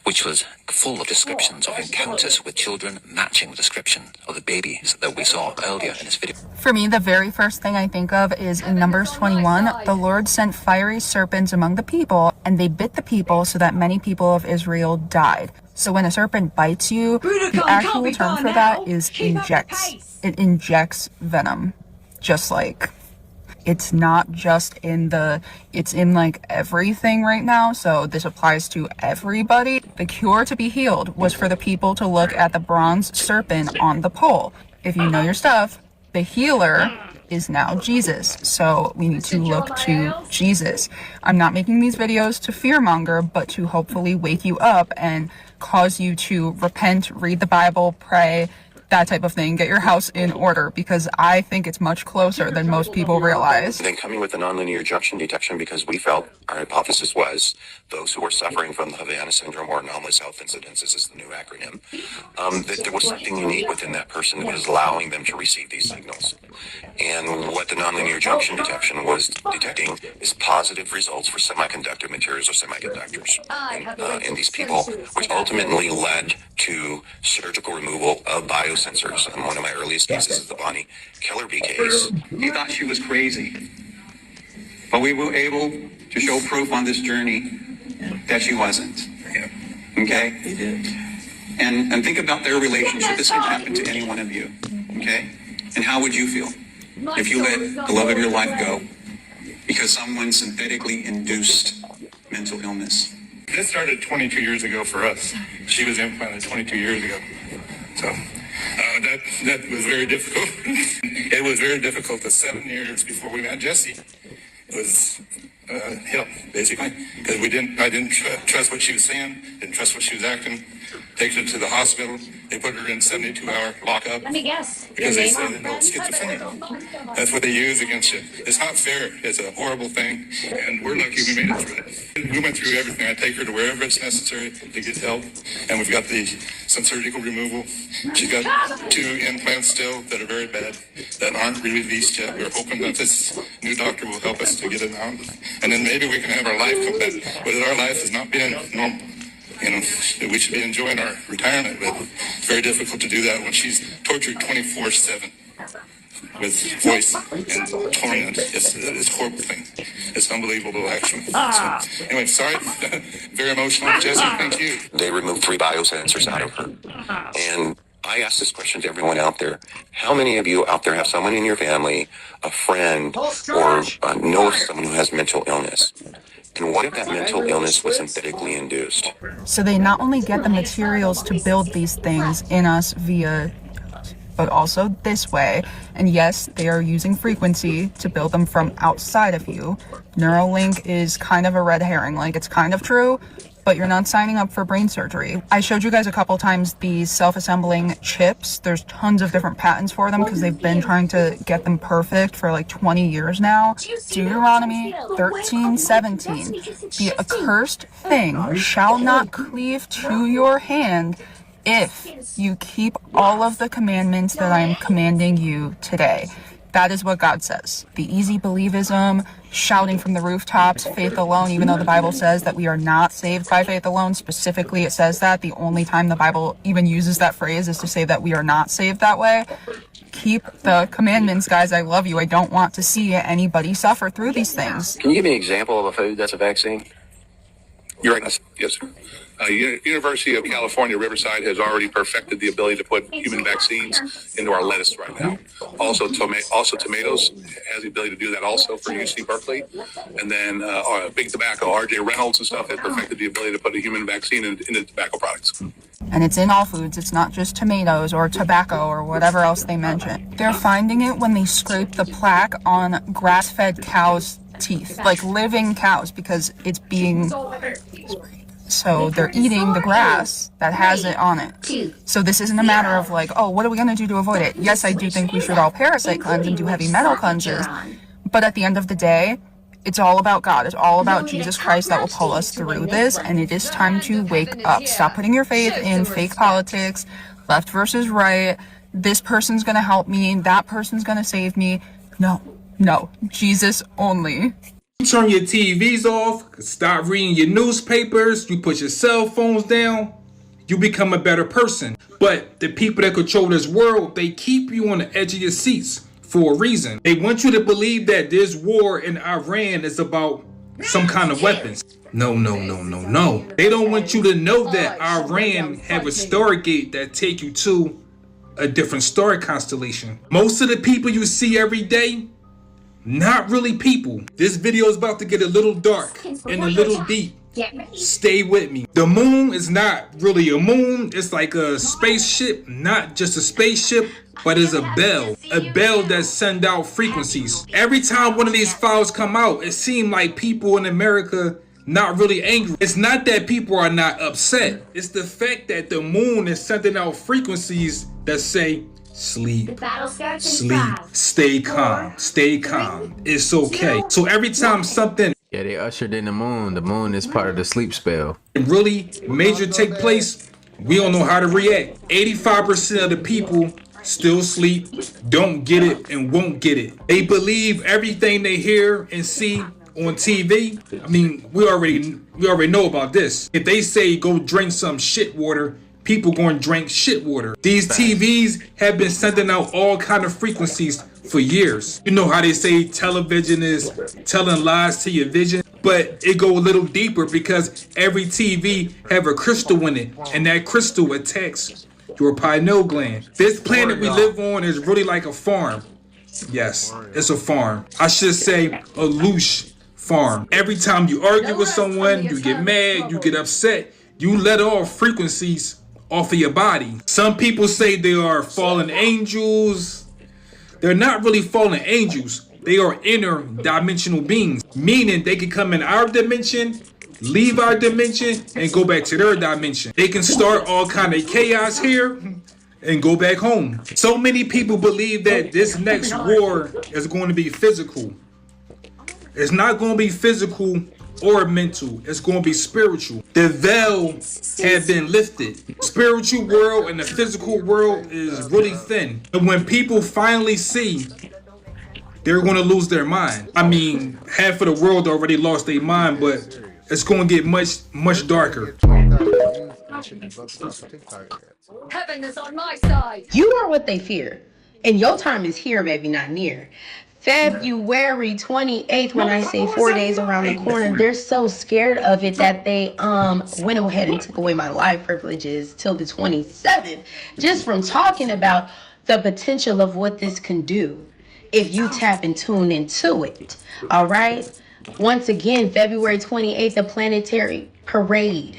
which was full of descriptions of encounters with children matching the description of the babies that we saw earlier in this video. For me, the very first thing I think of is in Numbers 21, the Lord sent fiery serpents among the people, and they bit the people so that many people of Israel died. So when a serpent bites you, the actual term for that is injects. It injects venom. Just like, it's not just it's in like everything right now. So this applies to everybody. The cure to be healed was for the people to look at the bronze serpent on the pole. If you know your stuff, the healer is now Jesus. So we need to look to Jesus. I'm not making these videos to fearmonger, but to hopefully wake you up and cause you to repent, read the Bible, pray, that type of thing. Get your house in order, because I think it's much closer than most people realize. Then coming with the nonlinear junction detection, because we felt our hypothesis was those who were suffering from the Havana syndrome, or anomalous health incidences is the new acronym, that there was something unique within that person that was allowing them to receive these signals. And what the nonlinear junction detection was detecting is positive results for semiconductor materials or semiconductors in these people, which ultimately led to surgical removal of biosensors. And one of my earliest cases is the Bonnie Kellerby case. He thought she was crazy, but we were able to show proof on this journey that she wasn't. Okay? He did. And think about their relationship. This can happen to any one of you. Okay? And how would you feel if you let the love of your life go because someone synthetically induced mental illness? This started 22 years ago for us. She was implanted 22 years ago. So that was very difficult. It was very difficult. The 7 years before we met Jesse, it was hell, basically, because I didn't trust what she was saying, didn't trust what she was acting. Takes her to the hospital. They put her in 72-hour lockup. Let me guess. Because they say that no, it's schizophrenia. That's what they use against you. It's not fair. It's a horrible thing, and we're lucky we made it through it. We went through everything. I take her to wherever it's necessary to get help, and we've got some surgical removal. She's got 2 implants still that are very bad, that aren't released yet. We're hoping that this new doctor will help us to get it out, and then maybe we can have our life come back. But our life has not been normal. You know, we should be enjoying our retirement, but it's very difficult to do that when she's tortured 24/7 with voice and torment. It's a horrible thing. It's unbelievable, actually. So, anyway, sorry. Very emotional. Jesse, thank you. They removed 3 biosensors out of her. And I ask this question to everyone out there. How many of you out there have someone in your family, a friend, or know of someone who has mental illness? And what if that mental illness was synthetically induced? So they not only get the materials to build these things in us via, but also this way. And yes, they are using frequency to build them from outside of you. Neuralink is kind of a red herring. Like, it's kind of true, but you're not signing up for brain surgery. I showed you guys a couple times these self-assembling chips. There's tons of different patents for them because they've been trying to get them perfect for like 20 years now. Deuteronomy 13:17. The accursed thing shall not cleave to your hand if you keep all of the commandments that I am commanding you today. That is what God says. The easy believism, shouting from the rooftops, faith alone, even though the Bible says that we are not saved by faith alone. Specifically, it says that. The only time the Bible even uses that phrase is to say that we are not saved that way. Keep the commandments, guys. I love you. I don't want to see anybody suffer through these things. Can you give me an example of a food that's a vaccine? You're right. Yes, sir. University of California, Riverside has already perfected the ability to put human vaccines into our lettuce right now. Also, tomatoes has the ability to do that also for UC Berkeley. And then Big Tobacco, RJ Reynolds and stuff has perfected the ability to put a human vaccine into tobacco products. And it's in all foods. It's not just tomatoes or tobacco or whatever else they mention. They're finding it when they scrape the plaque on grass-fed cows' teeth, like living cows, because it's being... So they're eating the grass that has it on it. So this isn't a matter of like, oh, what are we going to do to avoid it? Yes, I do think we should all parasite cleanse and do heavy metal cleanses. But at the end of the day, It's all about God. It's all about Jesus Christ that will pull us through this, and it is time to wake up. Stop putting your faith in fake politics, left versus right. This person's gonna help me, that person's gonna save me. No, Jesus only. You turn your TVs off, stop reading your newspapers, you put your cell phones down, you become a better person. But the people that control this world, they keep you on the edge of your seats for a reason. They want you to believe that this war in Iran is about some kind of weapons. No. They don't want you to know that Iran have a Stargate that take you to a different star constellation. Most of the people you see every day, not really people. This video is about to get a little dark and a little deep. Stay with me. The moon is not really a moon. It's like a spaceship, not just a spaceship, but it's a bell that sends out frequencies. Every time one of these files come out, it seems like people in America not really angry. It's not that people are not upset. It's the fact that the moon is sending out frequencies that say, sleep, stay calm, it's okay. So every time something they ushered in the moon is part of the sleep spell. Really major take place, we don't know how to react. 85% of the people still sleep, don't get it, and won't get it. They believe everything they hear and see on TV. I mean, we already know about this. If they say go drink some shit water, people going to drink shit water. These TVs have been sending out all kind of frequencies for years. You know how they say television is telling lies to your vision, but it go a little deeper because every TV have a crystal in it, and that crystal attacks your pineal gland. This planet we live on is really like a farm. Yes, it's a farm. I should say a loosh farm. Every time you argue with someone, you get mad, you get upset, you let off frequencies off of your body. Some people say they are fallen angels. They're not really fallen angels. They are interdimensional beings, meaning they can come in our dimension, leave our dimension, and go back to their dimension. They can start all kind of chaos here and go back home. So many people believe that this next war is going to be physical. It's not going to be physical or mental. It's going to be spiritual. The veil has been lifted. Spiritual world and the physical world is really thin. And when people finally see, they're going to lose their mind. I mean, half of the world already lost their mind, but it's going to get much darker. Heaven is on my side. You are what they fear, and your time is here, maybe not near. February 28th, when I say 4 days around the corner, they're so scared of it that they went ahead and took away my life privileges till the 27th, just from talking about the potential of what this can do if you tap and tune into it. All right. Once again, February 28th, the planetary parade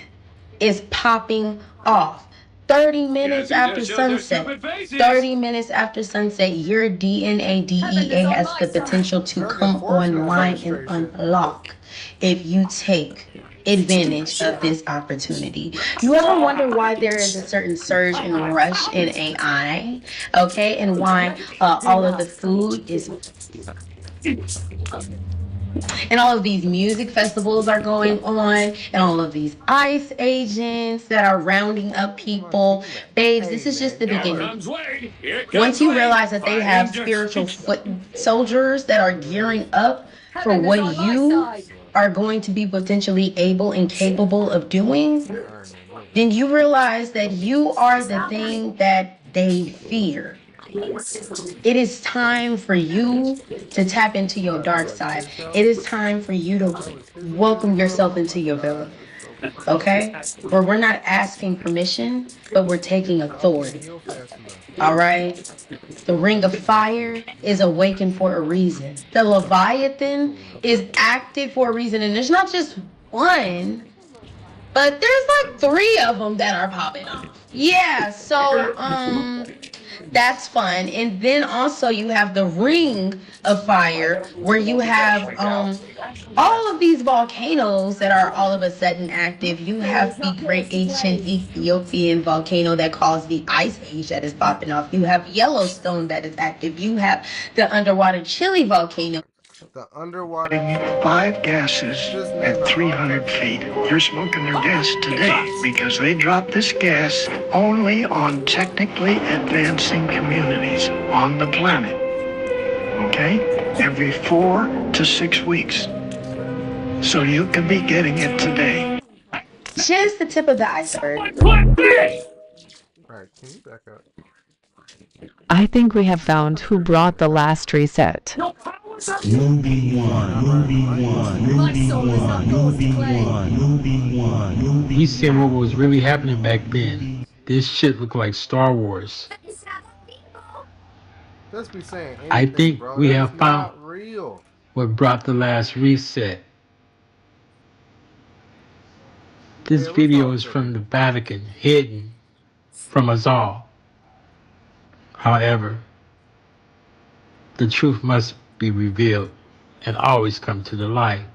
is popping off. 30 minutes after sunset, 30 minutes after sunset, your DNA DEA has the potential to come online and unlock if you take advantage of this opportunity. You ever wonder why there is a certain surge and rush in AI, okay, and why all of the food is... And all of these music festivals are going on, and all of these ICE agents that are rounding up people. Babes, this is just the beginning. Once you realize that they have spiritual foot soldiers that are gearing up for what you are going to be potentially able and capable of doing, then you realize that you are the thing that they fear. It is time for you to tap into your dark side. It is time for you to welcome yourself into your villain. Okay? Where we're not asking permission, but we're taking authority. All right? The ring of fire is awakened for a reason. The Leviathan is active for a reason. And there's not just one, but there's like 3 of them that are popping off. Yeah, so, that's fun. And then also you have the ring of fire where you have all of these volcanoes that are all of a sudden active. You have the great ancient Ethiopian volcano that caused the ice age that is popping off. You have Yellowstone that is active. You have the underwater Chile volcano. The underwater 5 gases at 300 feet. You're smoking their gas today because they dropped this gas only on technically advancing communities on the planet. Okay? Every 4 to 6 weeks. So you could be getting it today. Just the tip of the iceberg. Alright, can you back up? I think we have found who brought the last reset. We seen what was really happening back then. This shit looked like Star Wars. Just be saying anything, I think bro. we That's have found not real. what brought the last reset. This video is from the Vatican, hidden from us all. However, the truth must be revealed and always come to the light.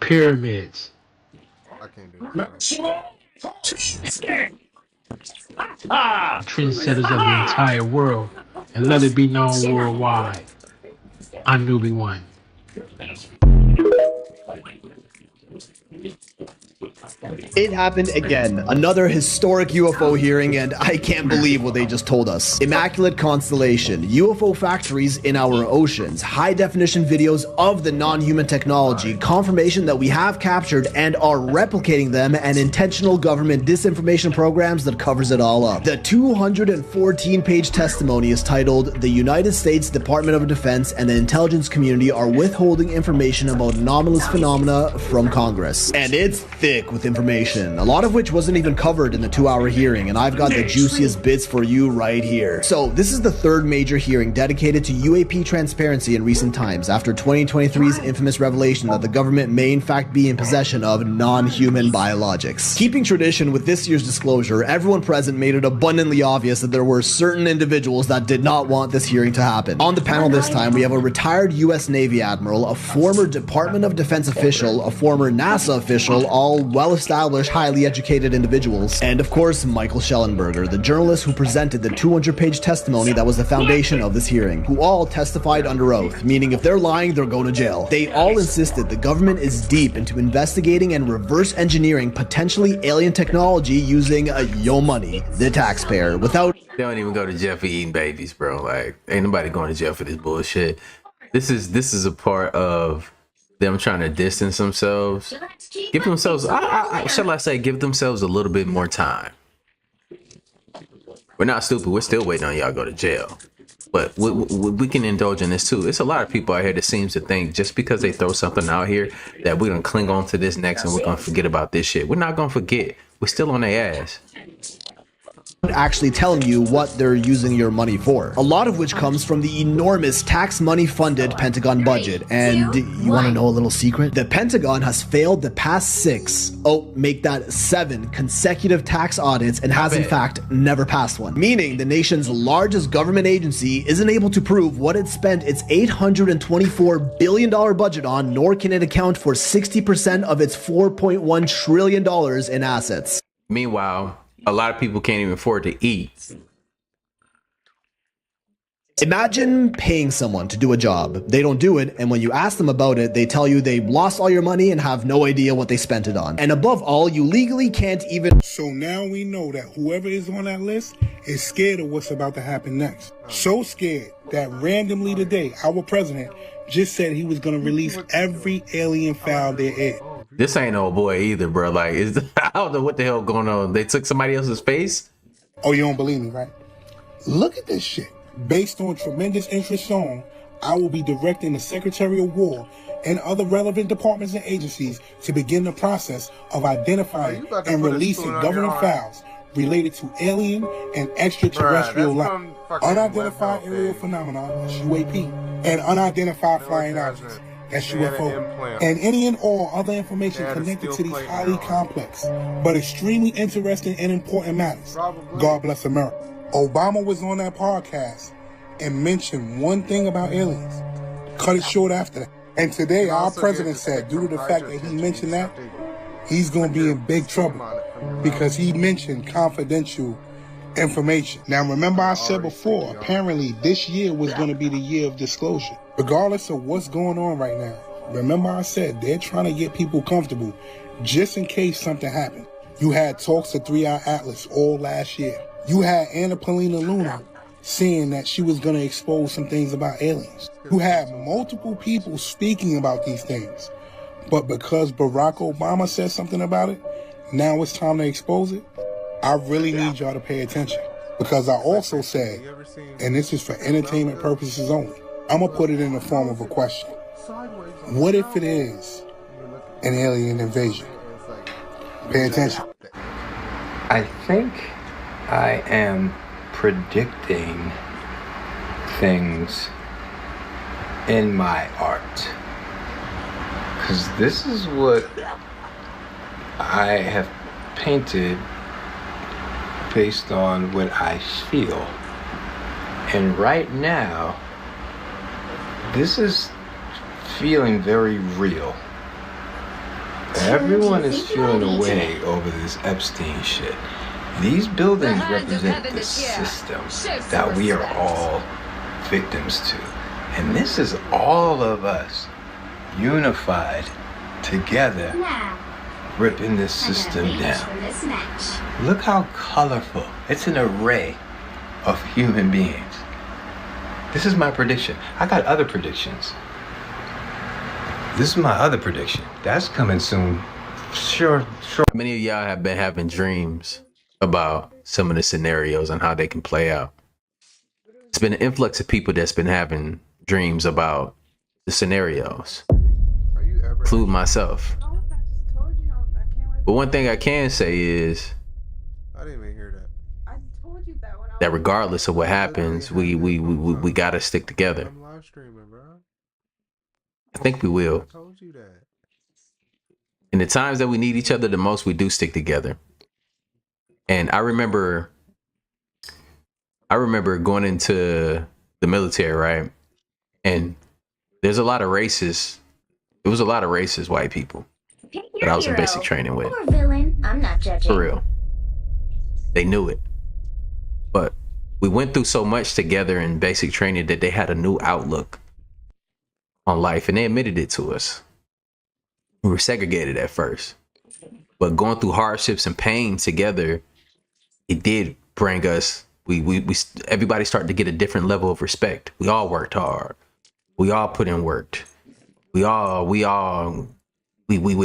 Pyramids. I can't do it. Trendsetters of the entire world, and let it be known worldwide. I'm Newbie One. It happened again. Another historic UFO hearing, and I can't believe what they just told us. Immaculate Constellation, UFO factories in our oceans, high-definition videos of the non-human technology, confirmation that we have captured and are replicating them, and intentional government disinformation programs that covers it all up. The 214-page testimony is titled, "The United States Department of Defense and the intelligence community are withholding information about anomalous phenomena from Congress." And it's thick with information, a lot of which wasn't even covered in the 2-hour hearing, and I've got the juiciest bits for you right here. So this is the third major hearing dedicated to UAP transparency in recent times, after 2023's infamous revelation that the government may in fact be in possession of non-human biologics. Keeping tradition with this year's disclosure, everyone present made it abundantly obvious that there were certain individuals that did not want this hearing to happen. On the panel this time, we have a retired US Navy admiral, a former Department of Defense official, a former NASA official, all well-established, highly educated individuals, and of course, Michael Schellenberger, the journalist who presented the 200-page testimony that was the foundation of this hearing, who all testified under oath, meaning if they're lying, they're going to jail. They all insisted the government is deep into investigating and reverse engineering potentially alien technology using yo money, the taxpayer, without... They don't even go to jail for eating babies, bro. Like, ain't nobody going to jail for this bullshit. This is a part of them trying to distance themselves, give themselves, shall I say, give themselves a little bit more time. We're not stupid. We're still waiting on y'all to go to jail. But we can indulge in this too. It's a lot of people out here that seems to think just because they throw something out here that we're going to cling on to this next and we're going to forget about this shit. We're not going to forget. We're still on their ass. Actually telling you what they're using your money for. A lot of which comes from the enormous tax money funded Pentagon budget. And you want to know a little secret? The Pentagon has failed the past 7 consecutive tax audits and has in fact never passed one. Meaning the nation's largest government agency isn't able to prove what it spent its $824 billion budget on, nor can it account for 60% of its $4.1 trillion in assets. Meanwhile, a lot of people can't even afford to eat. Imagine paying someone to do a job. They don't do it, and when you ask them about it, they tell you they lost all your money and have no idea what they spent it on. And above all, you legally can't even... So now we know that whoever is on that list is scared of what's about to happen next. So scared that randomly today, our president just said he was going to release every alien file there is. This ain't no boy either, bro. Like, I don't know what the hell going on. They took somebody else's face? Oh, you don't believe me, right? Look at this shit. Based on tremendous interest shown, I will be directing the Secretary of War and other relevant departments and agencies to begin the process of identifying and releasing government files related to alien and extraterrestrial life, unidentified aerial phenomena, that's UAP, and unidentified flying objects, that's UFO, and any and all other information connected to these highly complex but extremely interesting and important matters. God bless America. Obama was on that podcast and mentioned one thing about aliens. Cut it short after that. And today our president said, due to the fact that he mentioned that, he's going to be in big trouble because he mentioned confidential information. Now remember I said before, apparently this year was going to be the year of disclosure. Regardless of what's going on right now, remember I said they're trying to get people comfortable just in case something happens. You had talks of 3 Eye Atlas all last year. You had Anna Paulina Luna saying that she was going to expose some things about aliens. You had multiple people speaking about these things. But because Barack Obama said something about it, now it's time to expose it. I really need y'all to pay attention. Because I also said, and this is for entertainment purposes only, I'm going to put it in the form of a question. What if it is an alien invasion? Pay attention. I think I am predicting things in my art. Because this is what I have painted based on what I feel. And right now, this is feeling very real. Everyone is feeling away over this Epstein shit. These buildings represent the system that we are all victims to. And this is all of us unified together, ripping this system down. Look how colorful. It's an array of human beings. This is my prediction. I got other predictions. This is my other prediction. That's coming soon. Sure. Many of y'all have been having dreams about some of the scenarios and how they can play out. It's been an influx of people that's been having dreams about the scenarios, including myself. But one thing I can say is I didn't even hear that. that regardless of what happens, we gotta stick together. I'm live streaming, bro. I think we will. I told you that. In the times that we need each other the most, we do stick together. And I remember going into the military, right? And there's a lot of racist. It was a lot of racist white people that I was in basic training with. Or villain. I'm not judging. For real. They knew it. But we went through so much together in basic training that they had a new outlook on life, and they admitted it to us. We were segregated at first, but going through hardships and pain together, it did bring us, everybody started to get a different level of respect. We all worked hard. We all put in work. We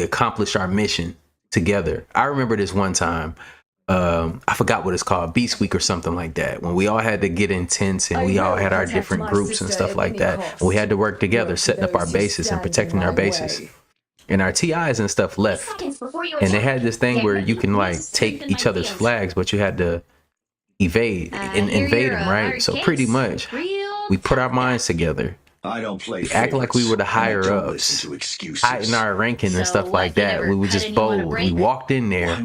accomplished our mission together. I remember this one time, I forgot what it's called, Beast Week or something like that, when we all had to get intense and we all had our different groups and stuff like that. And we had to work together, setting up our bases and protecting our bases. And our TIs and stuff left. And they had this thing where you can like take each other's flags, but you had to invade them, right? So pretty much we put our minds together. We act like we were the higher ups, hiding our ranking and stuff like that. We were just bold. We walked in there,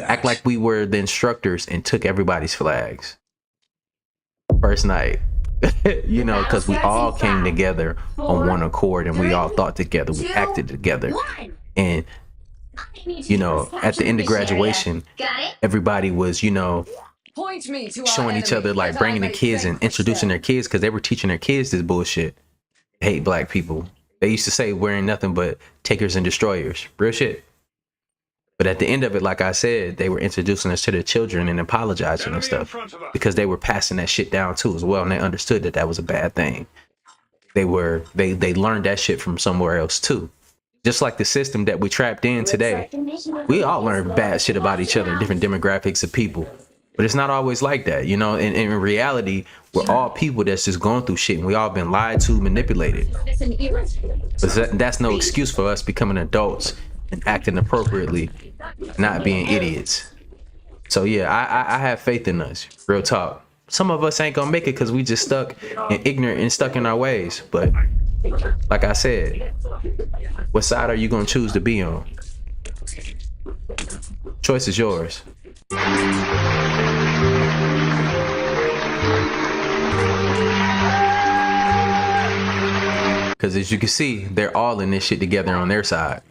act like we were the instructors, and took everybody's flags. First night, you know, because we all came together on one accord and we all thought together, we acted together. And, you know, at the end of graduation, everybody was, you know, showing each other, like bringing the kids and introducing their kids, because they were teaching their kids this bullshit. Hate black people. They used to say we're nothing but takers and destroyers. Real shit. But at the end of it, like I said, they were introducing us to their children and apologizing and stuff, because they were passing that shit down too as well, and they understood that that was a bad thing. They learned that shit from somewhere else too. Just like the system that we trapped in today, we all learned bad shit about each other, different demographics of people. But it's not always like that, you know. And in reality, we're all people that's just going through shit, and we all been lied to, manipulated. But that's no excuse for us becoming adults and acting appropriately, not being idiots. So yeah, I have faith in us. Real talk. Some of us ain't gonna make it because we just stuck and ignorant and stuck in our ways. But like I said, what side are you gonna choose to be on? Choice is yours. Because as you can see, they're all in this shit together on their side.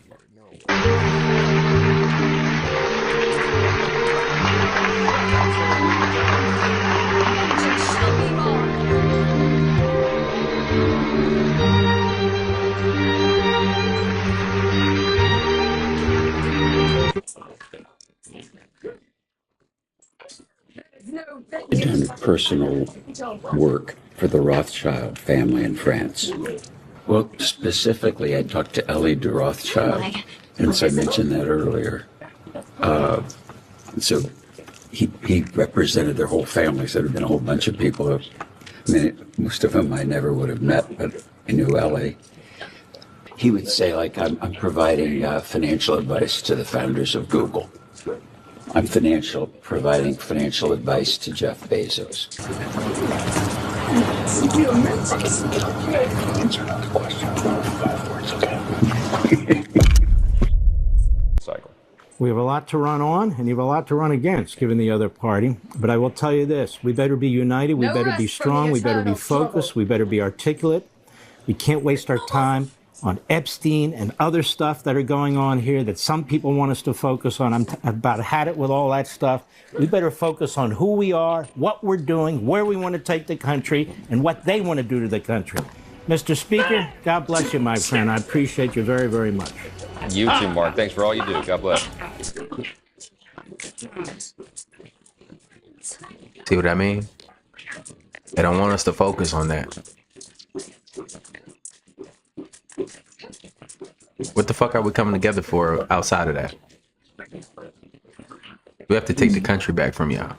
done personal work for the Rothschild family in France. Well, specifically, I talked to Ellie de Rothschild, and so I mentioned that earlier. So he represented their whole family, so there have been a whole bunch of people. I mean, most of them I never would have met, but I knew Ellie. He would say, like, I'm providing financial advice to the founders of Google. I'm providing financial advice to Jeff Bezos. We have a lot to run on, and you have a lot to run against, given the other party. But I will tell you this, we better be united, we better be strong, we better be focused, we better be articulate. We can't waste our time on Epstein and other stuff that are going on here that some people want us to focus on. I've about had it with all that stuff. We better focus on who we are, what we're doing, where we want to take the country, and what they want to do to the country. Mr. Speaker, God bless you, my friend. I appreciate you very, very much. You too, Mark. Thanks for all you do. God bless. See what I mean? They don't want us to focus on that. What the fuck are we coming together for outside of that? We have to take the country back from y'all.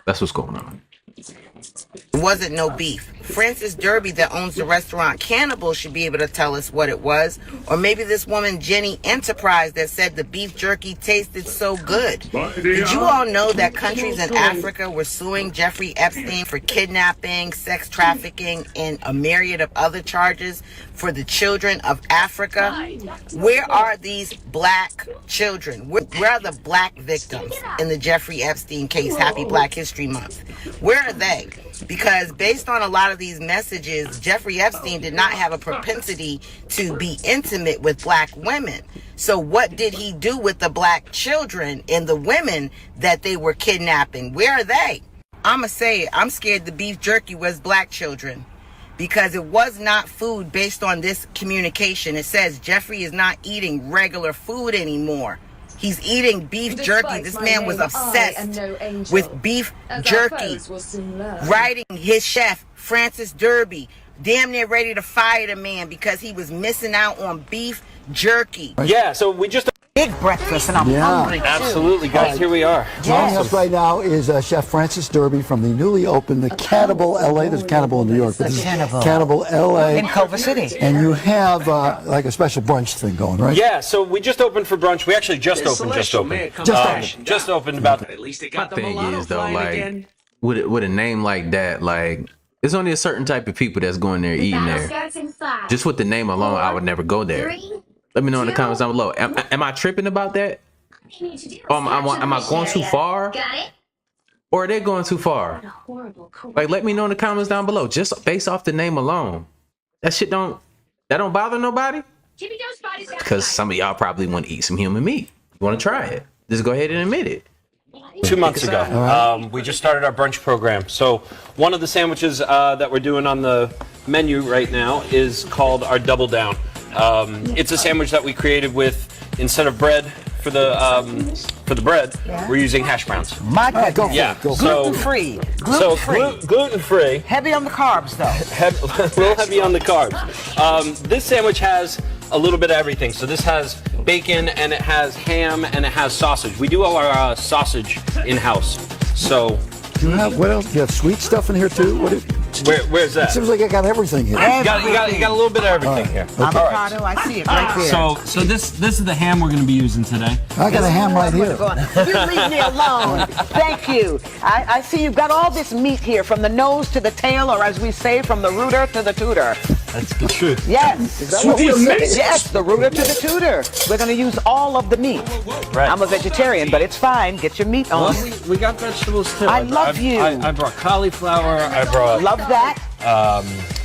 That's what's going on. It wasn't no beef. Francis Derby, that owns the restaurant Cannibal, should be able to tell us what it was. Or maybe this woman, Jenny Enterprise, that said the beef jerky tasted so good. Did you all know that countries in Africa were suing Jeffrey Epstein for kidnapping, sex trafficking, and a myriad of other charges for the children of Africa? Where are these black children? Where are the black victims in the Jeffrey Epstein case? Happy Black History Month. Where are they? Because based on a lot of these messages, Jeffrey Epstein did not have a propensity to be intimate with black women. So what did he do with the black children and the women that they were kidnapping? Where are they? I'ma say it, I'm scared the beef jerky was black children, because it was not food based on this communication. It says Jeffrey is not eating regular food anymore. He's eating beef jerky. This man was obsessed with beef jerky. Writing his chef, Francis Derby, damn near ready to fire the man because he was missing out on beef jerky. Yeah, so we just... Big breakfast, and I'm hungry too. Absolutely, guys. Here we are. Joining us right now is Chef Francis Derby from the newly opened the Cannibal LA. There's Cannibal in New York, but this is Cannibal LA in Culver City. And you have like a special brunch thing going, right? Yeah, so we just opened for brunch. We actually just opened. Just opened about. At least it got the thing is though, like with a name like that, like there's only a certain type of people that's going there eating there. Just with the name alone, I would never go there. Let me know in the comments down below. Am I tripping about that? Am I going too far? Or are they going too far? Like, let me know in the comments down below. Just based off the name alone. That don't bother nobody? Because some of y'all probably want to eat some human meat. You want to try it? Just go ahead and admit it. 2 months ago, we just started our brunch program. So one of the sandwiches that we're doing on the menu right now is called our Double Down. It's a sandwich that we created with, instead of bread for the bread, we're using hash browns. My goodness. Yeah. Gluten-free. Gluten-free. Heavy on the carbs, though. A little heavy on the carbs. This sandwich has a little bit of everything. So this has bacon, and it has ham, and it has sausage. We do all our sausage in-house. So. Do you have, what else? Do you have sweet stuff in here, too? Where's that? It seems like I got everything here. You got a little bit of everything here. Avocado, I see it right there. So this is the ham we're going to be using today. I got a ham right here. You leave me alone. Thank you. I see you've got all this meat here, from the nose to the tail, or as we say, from the rooter to the tutor. That's the truth. Yes. Is that what we're saying? Yes, the rooter to the tutor. We're going to use all of the meat. Right. I'm a vegetarian, but it's fine. Get your meat on. Well, we got vegetables too. I love you. I brought cauliflower. I brought that.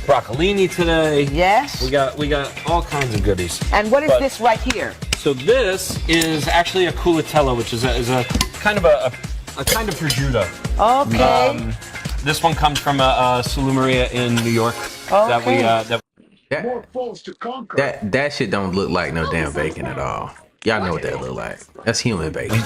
Broccolini today. Yes. We got all kinds of goodies. And what is this right here? So this is actually a culatello, which is a kind of a kind of prosciutto. Okay. This one comes from a Salumeria in New York. Okay. That shit don't look like no damn bacon at all. Y'all know what that look like. That's human bacon.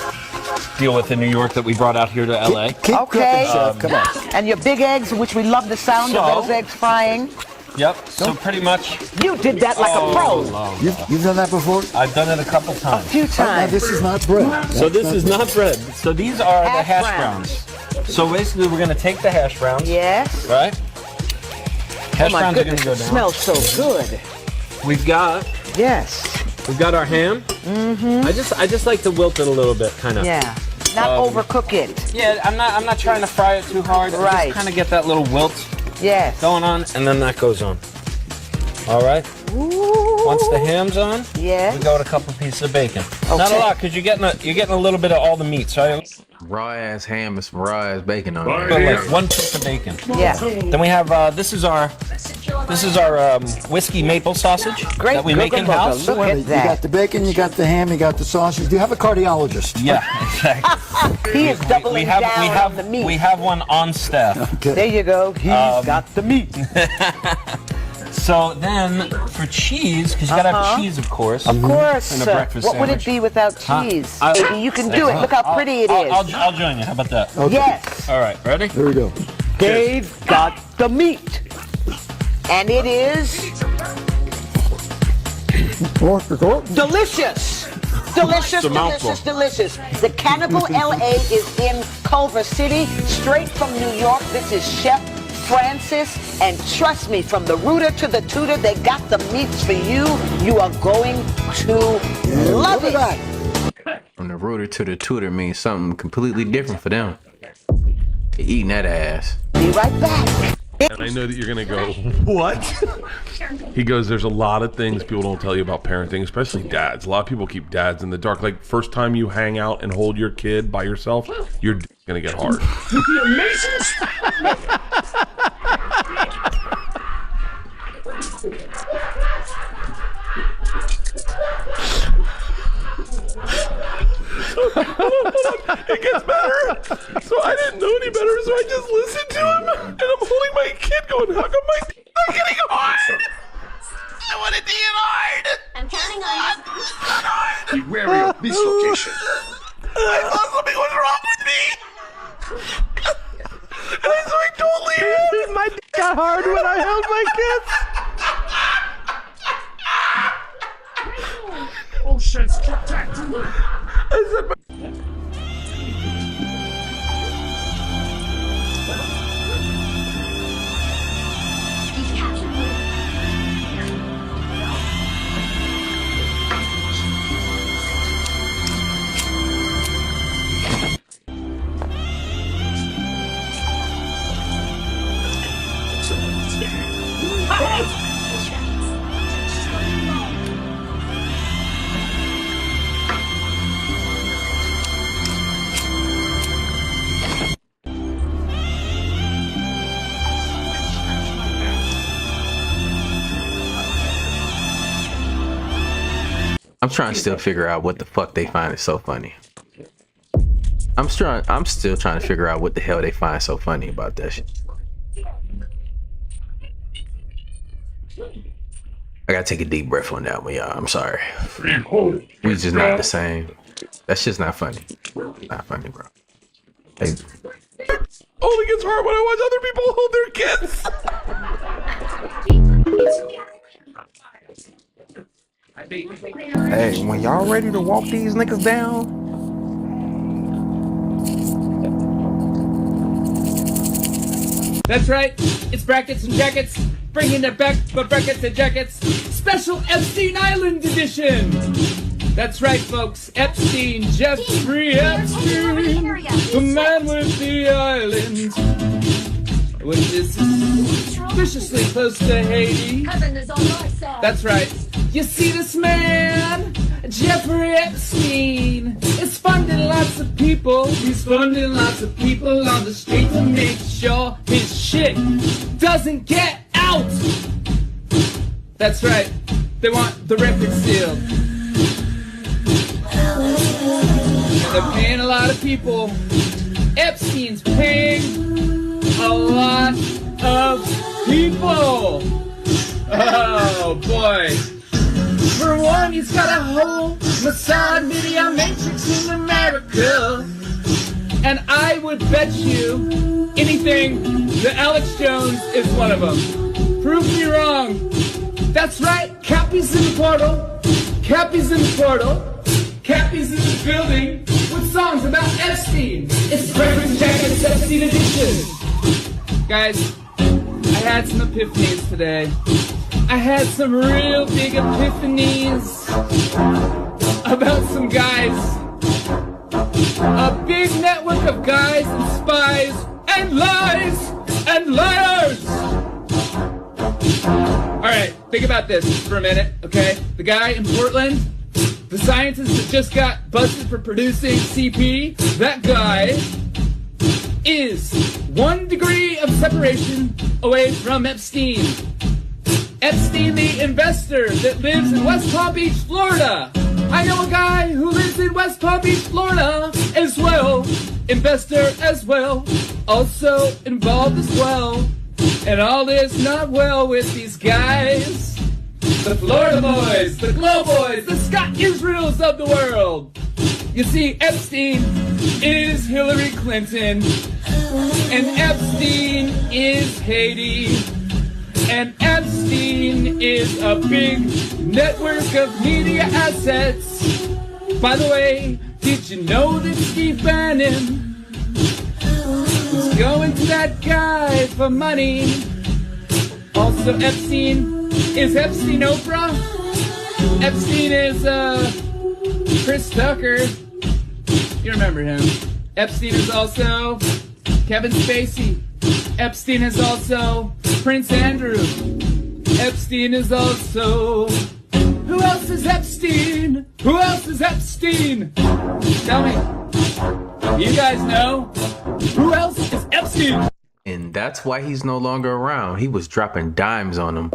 Deal with in New York that we brought out here to LA. Okay. Come on. And your big eggs, which we love the sound of those eggs frying. Yep. So pretty much. You did that like a pro. You've done that before? I've done it a couple times. A few Now, times. this is not bread. So this is not bread. So these are the hash browns. So basically, we're gonna take the hash browns. Yes. Right. Hash Oh my browns goodness, are gonna it go down. smells so good. We've got our ham. Mm-hmm. I just like to wilt it a little bit, kind of. Yeah. Not overcook it. Yeah, I'm not trying to fry it too hard. Right. Just kind of get that little wilt going on, and then that goes on. All right. Once the ham's on, we go with a couple pieces of bacon. Not a lot, because you're getting a little bit of all the meats, right? Raw ass ham and some raw ass bacon on But there. like 1 piece of bacon. Yeah. Then we have this is our whiskey maple sausage that we make in house. Wait a minute, you got the bacon, you got the ham, you got the sausage. Do you have a cardiologist? Yeah, exactly. He is doubling down on the meat. We have one on staff. Okay. There you go. He's got the meat. So then, for cheese, because you gotta have cheese, of course. Of course. And a breakfast What would sandwich. it be without cheese? Baby, you can do it. Look how pretty it is. I'll join you. How about that? Okay. Yes. All right, ready? There we go. They've got the meat. And it is delicious. Delicious, It's a mouthful. delicious. The Cannibal LA is in Culver City, straight from New York. This is Chef Francis, and trust me, from the rooter to the tutor, they got the meats for you. You are going to love it. From the rooter to the tutor means something completely different for them. They eating that ass. Be right back. And I know that you're gonna go, what? He goes, there's a lot of things people don't tell you about parenting, especially dads. A lot of people keep dads in the dark. Like, first time you hang out and hold your kid by yourself, you're gonna get hard. It gets better. So I didn't know any better, so I just listened to him. And I'm holding my kid going, how come my kid's not getting hard? I want it to get hard. I'm counting on you. Be wary of dislocation. I thought something was wrong with me. And so I totally am. My dick got hard when I held my kids. Oh shit, spectacular. I said, I'm trying to still figure out what the fuck they find it so funny. I'm still trying to figure out what the hell they find so funny about that shit. I gotta take a deep breath on that one, y'all. I'm sorry. We just not the same. That shit's not funny. Not funny, bro. Hey. only gets hard when I watch other people hold their kids. Hey, when y'all ready to walk these niggas down, that's right, it's Brackets and Jackets, bringing it back for Brackets and Jackets, special Epstein Island edition. That's right, folks, Epstein, Jeffrey Epstein, the man with the island, which is suspiciously close to Haiti. That's right. You see this man, Jeffrey Epstein, is funding lots of people. He's funding lots of people on the street to make sure his shit doesn't get out. That's right. They want the record sealed. They're paying a lot of people. Epstein's paying a lot of people. Oh boy. For one, he's got a whole Mossad Media Matrix in America. And I would bet you anything that Alex Jones is one of them. Prove me wrong. That's right, Cappy's in the portal. Cappy's in the portal. Cappy's in the building with songs about Epstein. It's Breakfast and Jackets Epstein edition. Guys, I had some epiphanies today. I had some real big epiphanies about some guys. A big network of guys and spies and lies and liars. Alright, think about this for a minute, okay? The guy in Portland, the scientist that just got busted for producing CP, that guy is 1 degree of separation away from Epstein. Epstein, the investor that lives in West Palm Beach, Florida. I know a guy who lives in West Palm Beach, Florida as well. Investor as well. Also involved as well. And all is not well with these guys. The Florida boys, the Glow boys, the Scott Israels of the world. You see, Epstein is Hillary Clinton. And Epstein is Haiti. And Epstein is a big network of media assets. By the way, did you know that Steve Bannon was going to that guy for money? Also, Epstein is Epstein Oprah. Epstein is Chris Tucker. You remember him. Epstein is also Kevin Spacey. Epstein is also Prince Andrew. Epstein is also... Who else is Epstein? Who else is Epstein? Tell me. You guys know? Who else is Epstein? And that's why he's no longer around. He was dropping dimes on him.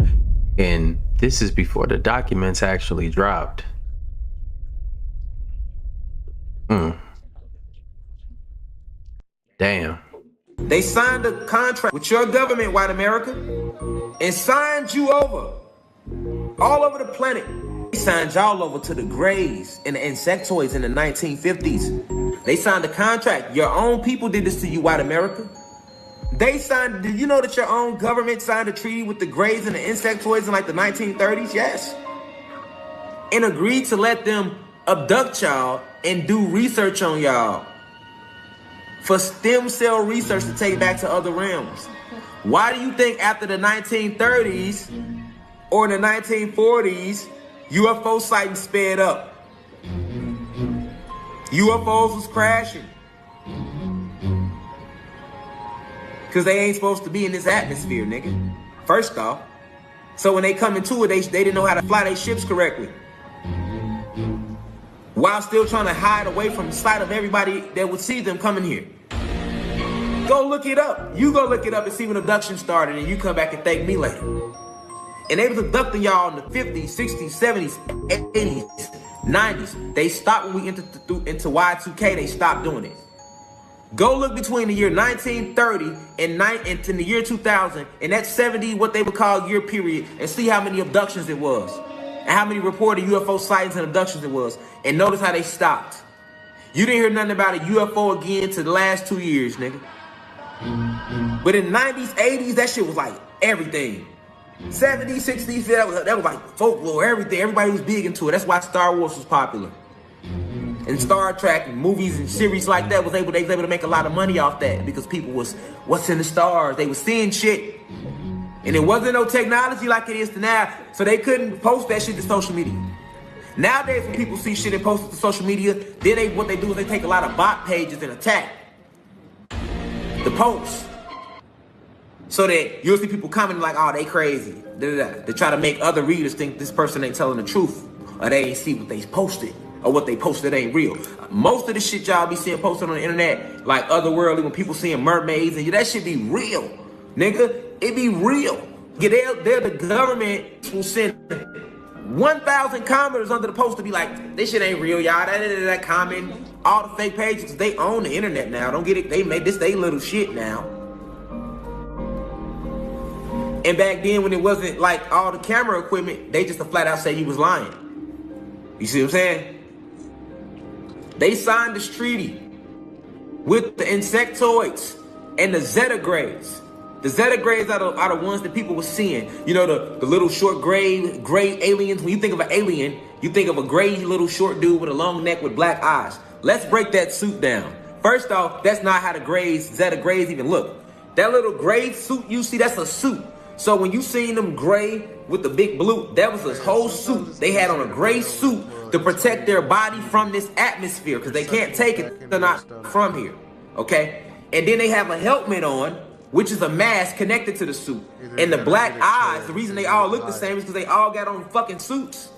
And this is before the documents actually dropped. Damn. They signed a contract with your government, white America, and signed you over all over the planet. They signed y'all over to the Greys and the insectoids in the 1950s. They signed a contract. Your own people did this to you, white America. They signed, did you know that your own government signed a treaty with the Greys and the insectoids in like the 1930s? Yes. And agreed to let them abduct y'all and do research on y'all for stem cell research to take back to other realms. Why do you think after the 1930s or the 1940s, UFO sightings sped up? UFOs was crashing. Because they ain't supposed to be in this atmosphere, nigga. First off. So when they come into it, they didn't know how to fly their ships correctly. While still trying to hide away from the sight of everybody that would see them coming here. Go look it up. You go look it up and see when abduction started, and you come back and thank me later. And they was abducting y'all in the 50s, 60s, 70s, 80s, 90s. They stopped when we entered into Y2K. They stopped doing it. Go look between the year 1930 and the year 2000, and that 70, what they would call year period, and see how many abductions it was. And how many reported UFO sightings and abductions it was. And notice how they stopped. You didn't hear nothing about a UFO again to the last 2 years, nigga. But in the 90s, 80s, that shit was like everything. 70s, 60s, that was like folklore, everything. Everybody was big into it. That's why Star Wars was popular. And Star Trek and movies and series like that they was able to make a lot of money off that because people was, what's in the stars? They was seeing shit. And it wasn't no technology like it is now, so they couldn't post that shit to social media. Nowadays, when people see shit and post it to social media, then what they do is they take a lot of bot pages and attack the posts. So that you'll see people commenting like, oh, they crazy. They try to make other readers think this person ain't telling the truth, or they ain't see what they posted, or what they posted ain't real. Most of the shit y'all be seeing posted on the internet, like otherworldly, when people seeing mermaids, and that shit be real, nigga. It be real. Yeah, they're the government will send 1,000 commenters under the post to be like, this shit ain't real, y'all. That comment, all the fake pages, they own the internet now. Don't get it. They made this they little shit now. And back then, when it wasn't like all the camera equipment, they just flat out say you was lying. You see what I'm saying? They signed this treaty with the insectoids and the Zetagrays. The Zetagrays are the ones that people were seeing. You know, the little short gray aliens. When you think of an alien, you think of a gray little short dude with a long neck with black eyes. Let's break that suit down. First off, that's not how the Zetagrays even look. That little gray suit you see, that's a suit. So when you seen them gray with the big blue, that was a whole suit. They had on a gray suit to protect their body from this atmosphere because they can't take it. They're not from here. Okay? And then they have a helmet on, which is a mask connected to the suit. And the black eyes, the reason they all look the same is because they all got on fucking suits.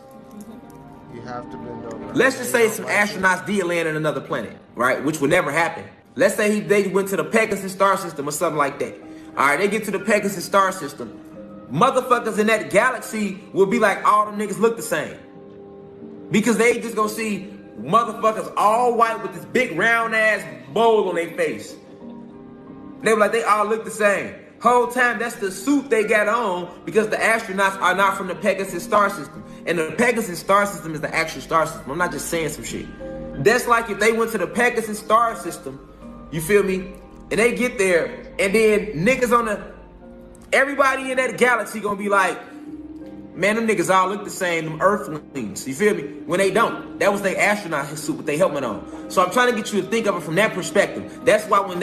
You have to bend over. Let's just say some astronauts did land on another planet, right? Which would never happen. Let's say they went to the Pegasus star system or something like that. All right, they get to the Pegasus star system. Motherfuckers in that galaxy will be like, all them niggas look the same. Because they just gonna see motherfuckers all white with this big round ass bowl on their face. They were like, they all look the same. Whole time, that's the suit they got on because the astronauts are not from the Pegasus star system. And the Pegasus star system is the actual star system. I'm not just saying some shit. That's like if they went to the Pegasus star system, you feel me? And they get there, and then niggas everybody in that galaxy gonna be like, man, them niggas all look the same, them earthlings, you feel me? When they don't. That was their astronaut suit with their helmet on. So I'm trying to get you to think of it from that perspective. That's why when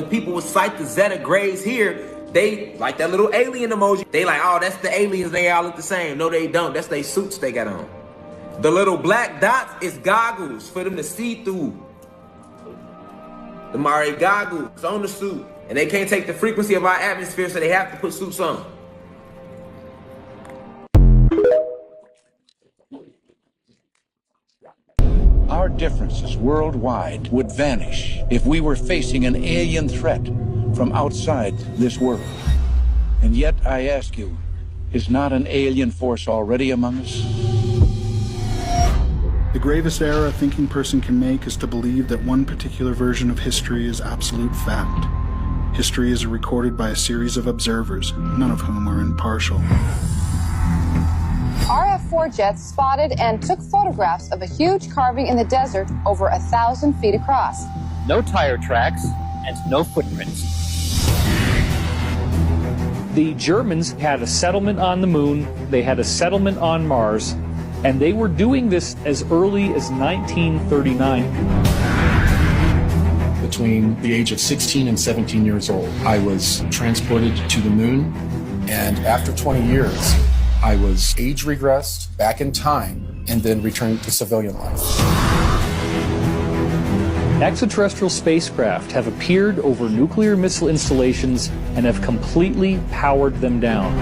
people would cite the Zetagrays here, they, like that little alien emoji, they like, oh, that's the aliens, they all look the same. No, they don't. That's their suits they got on. The little black dots is goggles for them to see through. The Mare goggles on the suit. And they can't take the frequency of our atmosphere, so they have to put suits on. Our differences worldwide would vanish if we were facing an alien threat from outside this world. And yet, I ask you, is not an alien force already among us? The gravest error a thinking person can make is to believe that one particular version of history is absolute fact. History is recorded by a series of observers, none of whom are impartial. RF-4 jets spotted and took photographs of a huge carving in the desert over 1,000 feet across. No tire tracks and no footprints. The Germans had a settlement on the moon, they had a settlement on Mars, and they were doing this as early as 1939. Between the age of 16 and 17 years old, I was transported to the moon, and after 20 years, I was age regressed back in time and then returned to civilian life. Extraterrestrial spacecraft have appeared over nuclear missile installations and have completely powered them down.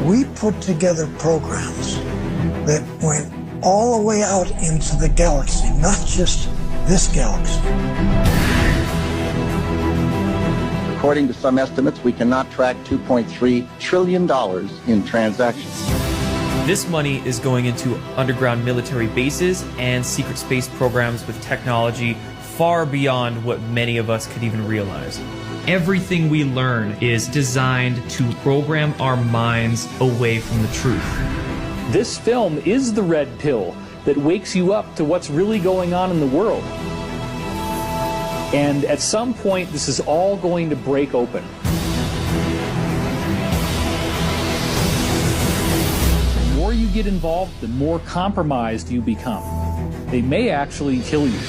We put together programs that went all the way out into the galaxy, not just this galaxy. According to some estimates, we cannot track $2.3 trillion in transactions. This money is going into underground military bases and secret space programs with technology far beyond what many of us could even realize. Everything we learn is designed to program our minds away from the truth. This film is the red pill that wakes you up to what's really going on in the world. And at some point, this is all going to break open. The more you get involved, the more compromised you become. They may actually kill you.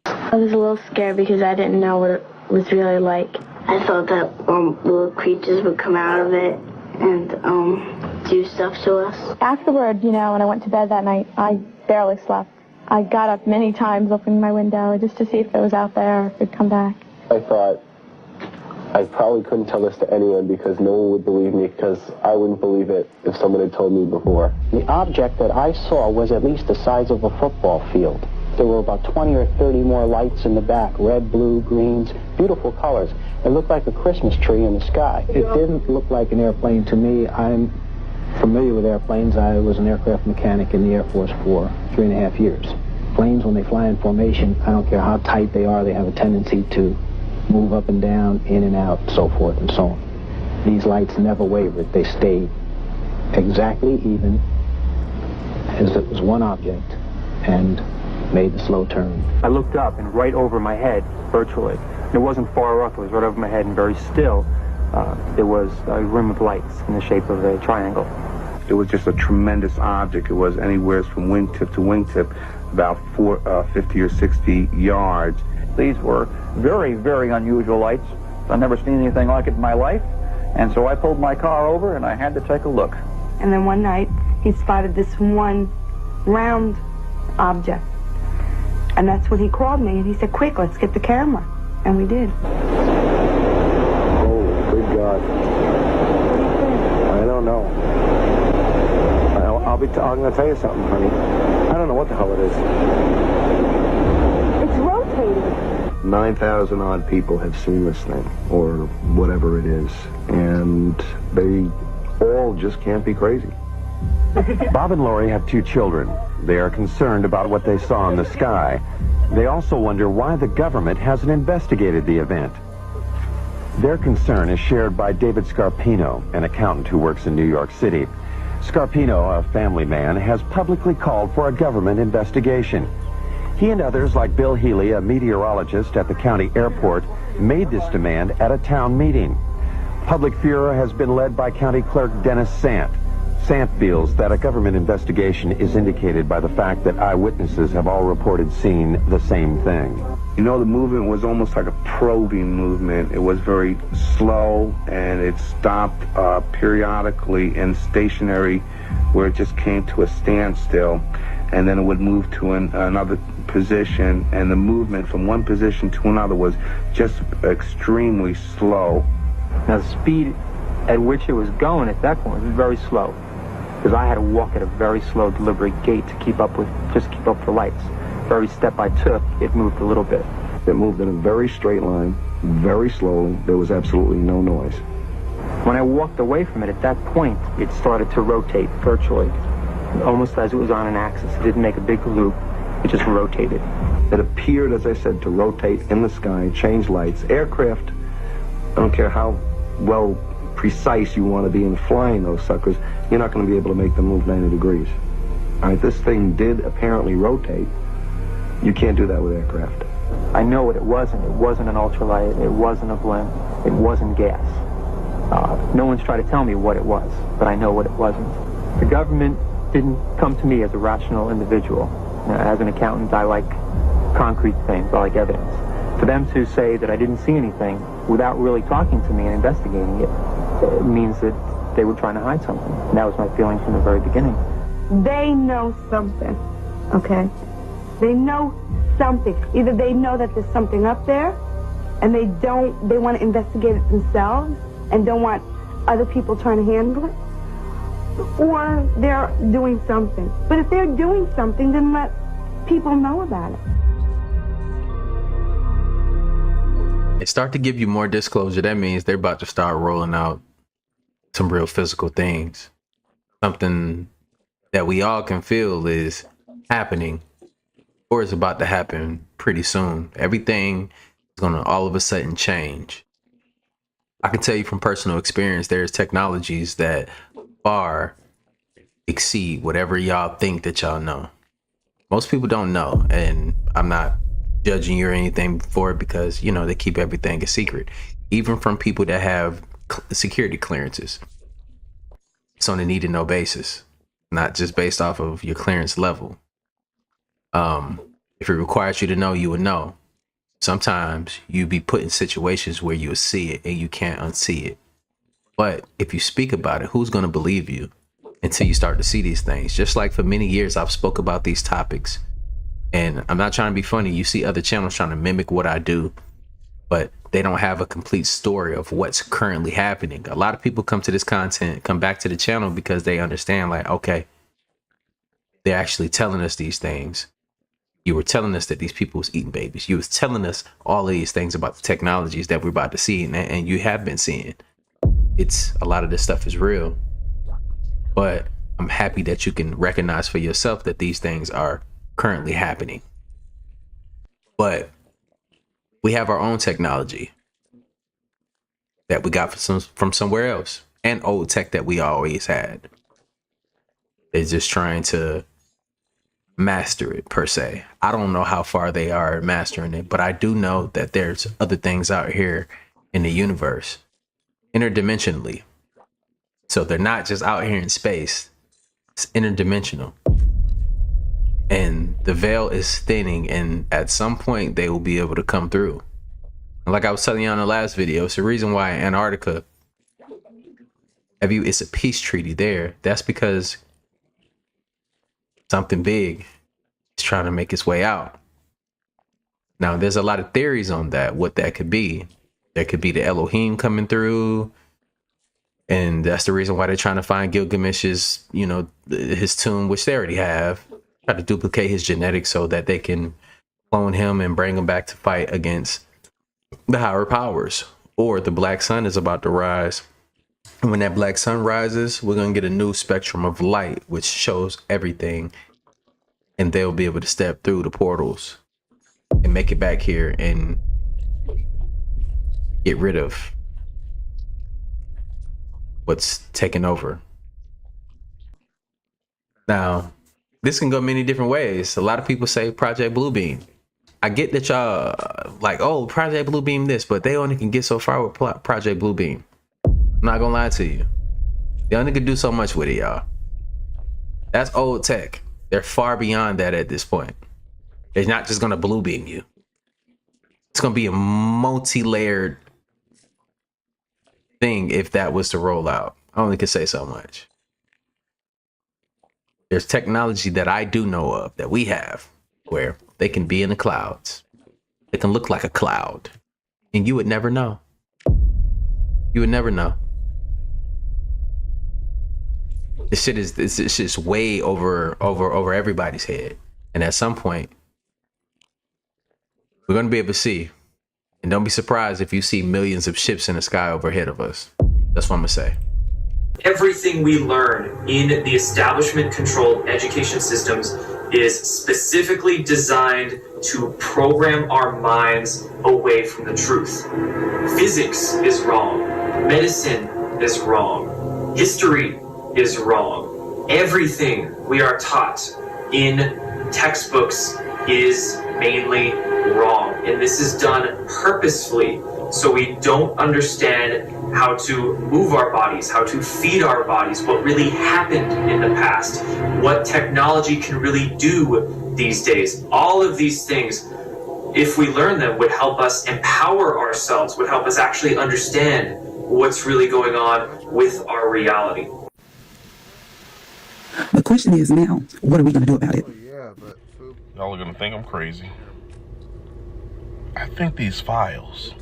I was a little scared because I didn't know what it was really like. I thought that little creatures would come out of it and do stuff to us. Afterward, when I went to bed that night, I barely slept. I got up many times, opening my window just to see if it was out there or if it'd come back. I thought I probably couldn't tell this to anyone because no one would believe me, because I wouldn't believe it if someone had told me before. The object that I saw was at least the size of a football field. There were about 20 or 30 more lights in the back, red, blue, greens, beautiful colors. It looked like a Christmas tree in the sky. It didn't look like an airplane to me. I'm familiar with airplanes. I was an aircraft mechanic in the Air Force for 3.5 years. Planes, when they fly in formation, I don't care how tight they are, they have a tendency to move up and down, in and out, so forth and so on. These lights never wavered. They stayed exactly even as it was one object and made the slow turn. I looked up, and right over my head, virtually, it wasn't far off, it was right over my head and very still, there was a rim of lights in the shape of a triangle. It was just a tremendous object. It was anywhere from wingtip to wingtip, about 50 or 60 yards. These were very, very unusual lights. I've never seen anything like it in my life, and so I pulled my car over and I had to take a look. And then one night, he spotted this one round object. And that's when he called me, and he said, quick, let's get the camera. And we did. Oh, good God. I don't know. I'm going to tell you something, honey. I don't know what the hell it is. It's rotating. 9,000 odd people have seen this thing, or whatever it is, and they all just can't be crazy. Bob and Lori have 2 children. They are concerned about what they saw in the sky. They also wonder why the government hasn't investigated the event. Their concern is shared by David Scarpino, an accountant who works in New York City. Scarpino, a family man, has publicly called for a government investigation. He and others, like Bill Healy, a meteorologist at the county airport, made this demand at a town meeting. Public furor has been led by County Clerk Dennis Sant. Sant feels that a government investigation is indicated by the fact that eyewitnesses have all reported seeing the same thing. You know, the movement was almost like a probing movement. It was very slow, and it stopped periodically and stationary, where it just came to a standstill, and then it would move to another position, and the movement from one position to another was just extremely slow. Now, the speed at which it was going at that point was very slow, because I had to walk at a very slow, deliberate gait to keep up with the lights. Every step I took, it moved a little bit. It moved in a very straight line, very slowly. There was absolutely no noise. When I walked away from it, at that point, it started to rotate virtually, almost as it was on an axis. It didn't make a big loop. It just rotated. It appeared, as I said, to rotate in the sky, change lights. Aircraft, I don't care how well precise you want to be in flying those suckers, you're not going to be able to make them move 90 degrees. All right, this thing did apparently rotate. You can't do that with aircraft. I know what it wasn't. It wasn't an ultralight. It wasn't a blimp. It wasn't gas. No one's tried to tell me what it was, but I know what it wasn't. The government didn't come to me as a rational individual. As an accountant, I like concrete things. I like evidence. For them to say that I didn't see anything without really talking to me and investigating it means that they were trying to hide something. And that was my feeling from the very beginning. They know something, okay? They know something. Either they know that there's something up there, and they want to investigate it themselves and don't want other people trying to handle it, or they're doing something. But if they're doing something, then let people know about it. They start to give you more disclosure. That means they're about to start rolling out some real physical things. Something that we all can feel is happening, or is about to happen pretty soon. Everything is going to all of a sudden change. I can tell you from personal experience, there's technologies that far exceed whatever y'all think that y'all know. Most people don't know, and I'm not judging you or anything for it, because, you know, they keep everything a secret, even from people that have security clearances. It's on a need to know basis, not just based off of your clearance level. If it requires you to know, you would know. Sometimes you be put in situations where you'll see it and you can't unsee it. But if you speak about it, who's going to believe you until you start to see these things? Just like for many years, I've spoke about these topics, and I'm not trying to be funny. You see other channels trying to mimic what I do, but they don't have a complete story of what's currently happening. A lot of people come to this content, come back to the channel because they understand, like, okay, they're actually telling us these things. You were telling us that these people was eating babies. You was telling us all of these things about the technologies that we're about to see, and you have been seeing. It's a lot of this stuff is real, but I'm happy that you can recognize for yourself that these things are currently happening. But we have our own technology. that we got from somewhere else, and old tech that we always had. They're just trying to master it, per se. I don't know how far they are at mastering it, but I do know that there's other things out here in the universe, interdimensionally. So they're not just out here in space, it's interdimensional. And the veil is thinning, and at some point they will be able to come through. And like I was telling you on the last video, it's the reason why Antarctica, it's a peace treaty there. That's because something big is trying to make its way out. Now, there's a lot of theories on that, what that could be. There could be the Elohim coming through, and that's the reason why they're trying to find Gilgamesh's, his tomb, which they already have. Try to duplicate his genetics so that they can clone him and bring him back to fight against the higher powers. Or the black sun is about to rise. And when that black sun rises, we're going to get a new spectrum of light, which shows everything. And they'll be able to step through the portals and make it back here and get rid of what's taken over. Now, this can go many different ways. A lot of people say Project Bluebeam. I get that y'all like, oh, Project Bluebeam this, but they only can get so far with Project Bluebeam. I'm not gonna lie to you. They only can do so much with it, y'all. That's old tech. They're far beyond that at this point. They're not just gonna blue beam you. It's gonna be a multi-layered thing if that was to roll out. I only can say so much. There's technology that I do know of that we have where they can be in the clouds. They can look like a cloud, and you would never know. You would never know. This shit is way over everybody's head, and at some point, we're gonna be able to see. And don't be surprised if you see millions of ships in the sky overhead of us. That's what I'm gonna say. Everything we learn in the establishment-controlled education systems is specifically designed to program our minds away from the truth. Physics is wrong. Medicine is wrong. History is wrong. Everything we are taught in textbooks is mainly wrong. And this is done purposefully so we don't understand how to move our bodies, how to feed our bodies, what really happened in the past, what technology can really do these days. All of these things, if we learn them, would help us empower ourselves, would help us actually understand what's really going on with our reality. The question is now, what are we going to do about it? Y'all are going to think I'm crazy. I think these files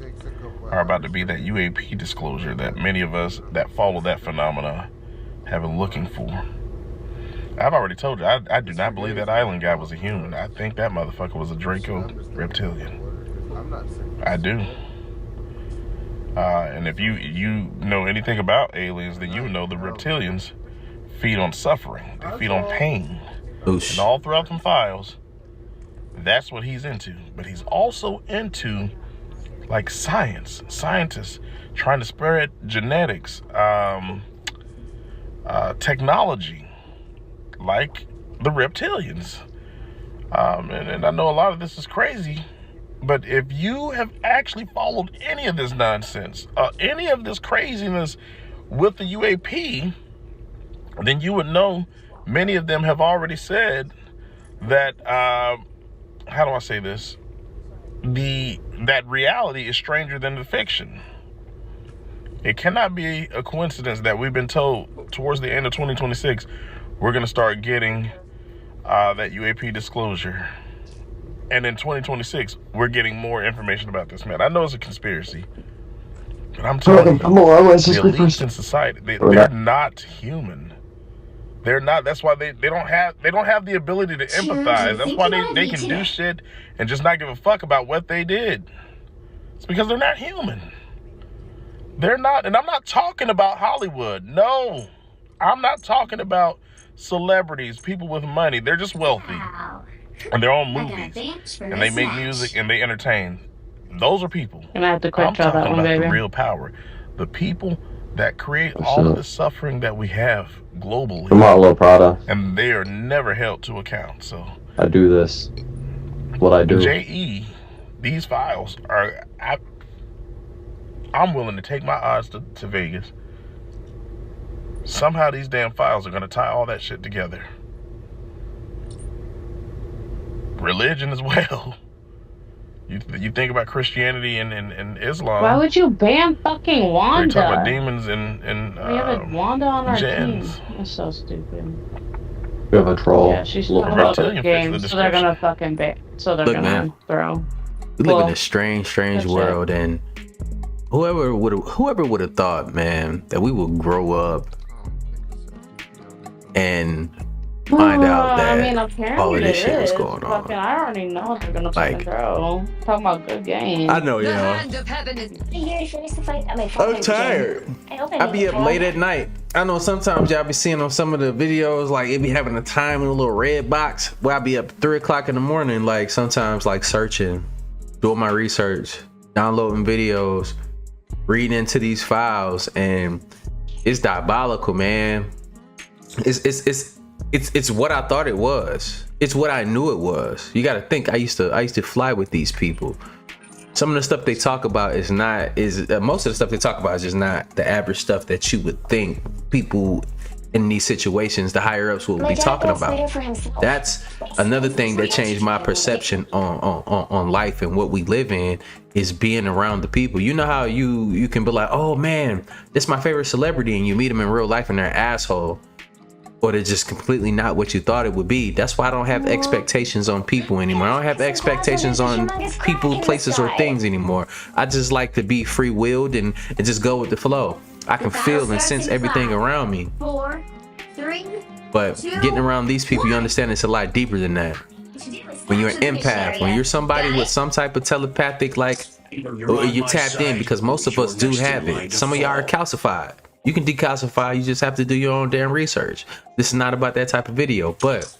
are about to be that UAP disclosure that many of us that follow that phenomena have been looking for. I've already told you, I do not believe that island guy was a human. I think that motherfucker was a Draco reptilian. I do. And if you know anything about aliens, then you know the reptilians feed on suffering. They feed on pain. Oosh. And all throughout them files, that's what he's into. But he's also into like science, scientists trying to spread genetics, technology, like the reptilians. And I know a lot of this is crazy, but if you have actually followed any of this nonsense, any of this craziness with the UAP, then you would know many of them have already said that, how do I say this? That reality is stranger than the fiction. It cannot be a coincidence that we've been told towards the end of 2026 we're going to start getting that UAP disclosure, and in 2026 we're getting more information about this man. I know it's a conspiracy, but I'm telling you, the elites in society, they're not human. They're not. That's why they don't have the ability to empathize. That's why they can do shit and just not give a fuck about what they did. It's because they're not human. They're not. And I'm not talking about Hollywood. No, I'm not talking about celebrities, people with money. They're just wealthy and they're on movies and they make music and they entertain. Those are people. And I have to I'm cut y'all that talking one, about baby. the real power. the people that create all of the suffering that we have globally. I'm Marlo Prada. And they are never held to account. So I do this. What I do. JE, these files are, I'm willing to take my odds to Vegas. Somehow these damn files are going to tie all that shit together. Religion as well. You think about Christianity and Islam. Why would you ban fucking Wanda? We talk about demons and we have Wanda on our gens. team. That's so stupid. We have a troll. Yeah, she's talking about the game, so they're gonna fucking ban. So they're gonna throw. We live in a strange world, and whoever would have thought, man, that we would grow up and find out that all of this shit was going on. Fucking, I already know what they're gonna fucking throw. Talking about good games. I know, yeah. I'm tired. I be up late at night. I know sometimes y'all be seeing on some of the videos, like it be having a time in a little red box where I be up 3 o'clock in the morning, like sometimes like searching, doing my research, downloading videos, reading into these files, and it's diabolical, man. It's what I thought it was. It's what I knew it was. You got to think. I used to fly with these people. Some of the stuff they talk about most of the stuff they talk about is just not the average stuff that you would think people in these situations, the higher ups, will be talking about. That's another thing that changed my perception on life and what we live in, is being around the people. You know how you can be like, oh man, this is my favorite celebrity, and you meet them in real life and they're an asshole, or they're just completely not what you thought it would be. That's why I don't have expectations on people anymore. I don't have expectations on people, places, or things anymore. I just like to be free-willed and just go with the flow. I can feel and sense everything around me. 4, 3, but getting around these people, you understand it's a lot deeper than that. When you're an empath, when you're somebody with some type of telepathic, like, you're tapped in, because most of us do have it. Some of y'all are calcified. You can decalcify, you just have to do your own damn research. This is not about that type of video, but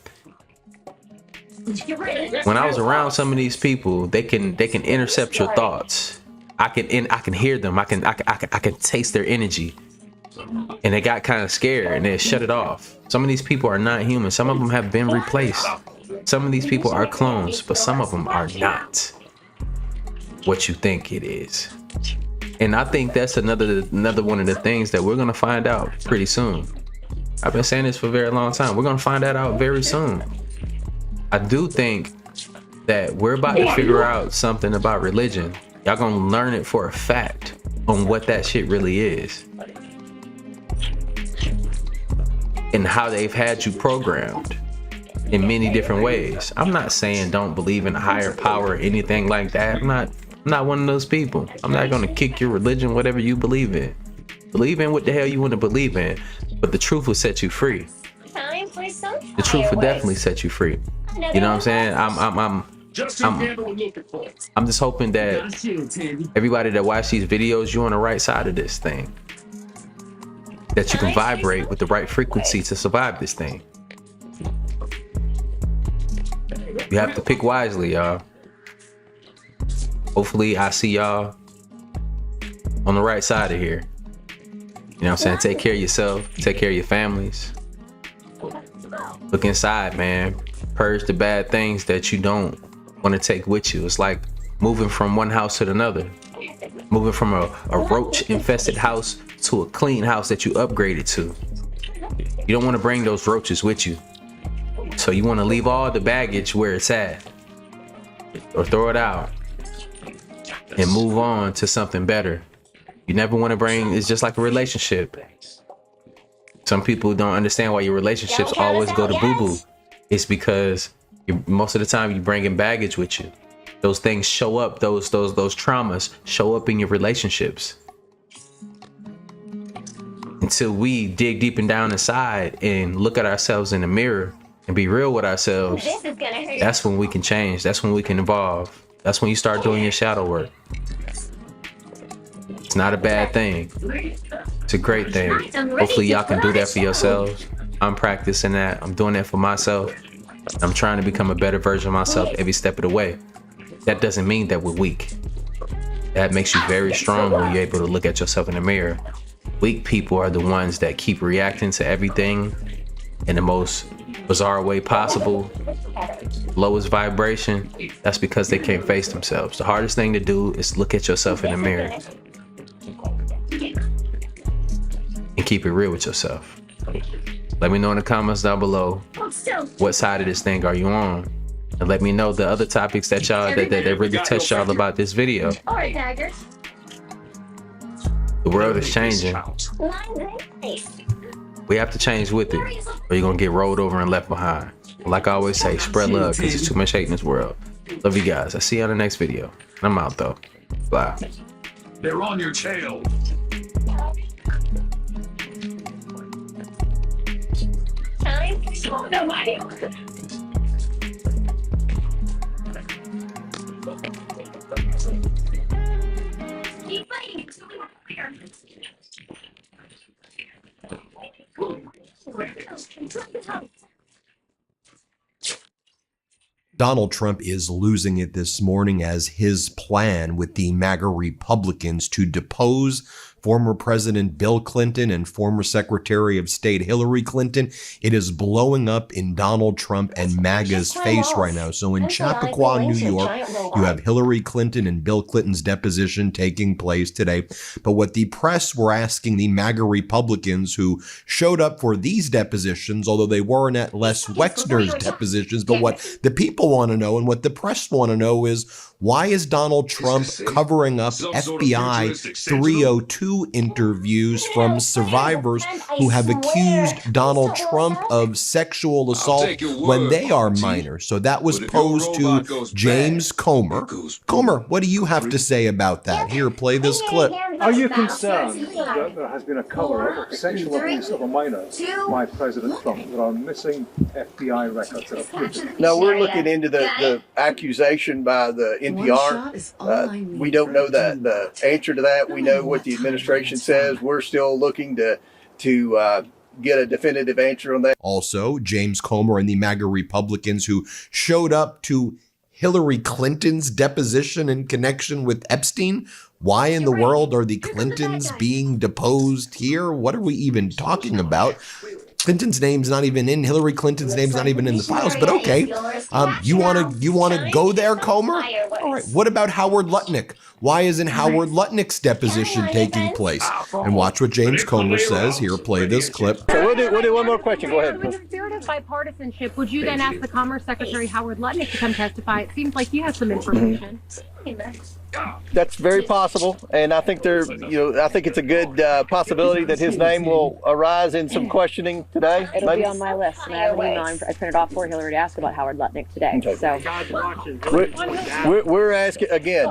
when I was around some of these people, they can intercept your thoughts. I can hear them. I can taste their energy. And they got kind of scared and they shut it off. Some of these people are not human. Some of them have been replaced. Some of these people are clones, but some of them are not what you think it is. And I think that's another one of the things that we're gonna find out pretty soon. I've been saying this for a very long time. We're gonna find that out very soon. I do think that we're about to figure out something about religion. Y'all gonna learn it for a fact on what that shit really is. And how they've had you programmed in many different ways. I'm not saying don't believe in a higher power or anything like that. I'm not one of those people. I'm not gonna kick your religion, whatever you believe in. Believe in what the hell you want to believe in, but the truth will set you free. The truth will definitely set you free. You know what I'm saying? I'm just hoping that everybody that watch these videos, you're on the right side of this thing. That you can vibrate with the right frequency to survive this thing. You have to pick wisely, y'all. Hopefully I see y'all on the right side of here. You know what I'm saying? Take care of yourself. Take care of your families. Look inside, man. Purge the bad things that you don't want to take with you. It's like moving from one house to another. Moving from a roach-infested house to a clean house that you upgraded to. You don't want to bring those roaches with you. So you want to leave all the baggage where it's at. Or throw it out. And move on to something better. You never want to bring, it's just like a relationship. Some people don't understand why your relationships always go to boo-boo. It's because most of the time you're bringing baggage with you. Those things show up, those traumas show up in your relationships. Until we dig deep and down inside and look at ourselves in the mirror and be real with ourselves, that's when we can change. That's when we can evolve. That's when you start doing your shadow work. It's not a bad thing. It's a great thing. Hopefully y'all can do that for yourselves. I'm practicing that. I'm doing that for myself. I'm trying to become a better version of myself every step of the way. That doesn't mean that we're weak. That makes you very strong when you're able to look at yourself in the mirror. Weak people are the ones that keep reacting to everything in the most bizarre way possible, lowest vibration. That's because they can't face themselves. The hardest thing to do is look at yourself in the mirror and keep it real with yourself. Let me know in the comments down below, what side of this thing are you on? And let me know the other topics that y'all that really touched y'all about this video. The world is changing. We have to change with it, or you're gonna get rolled over and left behind. Like I always say, spread love, because there's too much hate in this world. Love you guys. I'll see you on the next video. I'm out though. Bye. They're on your tail. Nobody. Keep fighting. Donald Trump is losing it this morning as his plan with the MAGA Republicans to depose former President Bill Clinton and former Secretary of State Hillary Clinton, it is blowing up in Donald Trump and MAGA's face right now. So in Chappaqua, New York, you have Hillary Clinton and Bill Clinton's deposition taking place today. But what the press were asking the MAGA Republicans who showed up for these depositions, although they weren't at Les Wexner's depositions, but what the people want to know and what the press want to know is, why is Donald Trump covering up FBI 302 interviews from survivors who have accused Donald Trump of sexual assault when they are minors? So that was posed to James Comer. Comer, what do you have to say about that? Here, play this clip. Are you concerned that there has been a cover of sexual abuse of a minor by President Trump? There are missing FBI records. No, we're looking into the accusation by the NPR. We don't know the answer to that. We know what the administration says. We're still looking to get a definitive answer on that. Also, James Comer and the MAGA Republicans who showed up to Hillary Clinton's deposition in connection with Epstein. Why in the world are the Clintons being deposed here? What are we even talking about? Clinton's name's not even in, Hillary Clinton's name's not even in the files, but okay. You wanna go there, Comer? All right, what about Howard Lutnick? Why isn't Howard Lutnick's deposition taking place? And watch what James Comer says. Here, play this clip. So we'll do one more question, go ahead. In the spirit of bipartisanship, would you then ask the Commerce Secretary Howard Lutnick to come testify? It seems like he has some information. That's very possible, and I think I think it's a good possibility that his name will arise in some questioning today. It'll be on my list, and I have an email I printed off for Hillary to ask about Howard Lutnick today. Okay. So we're asking again,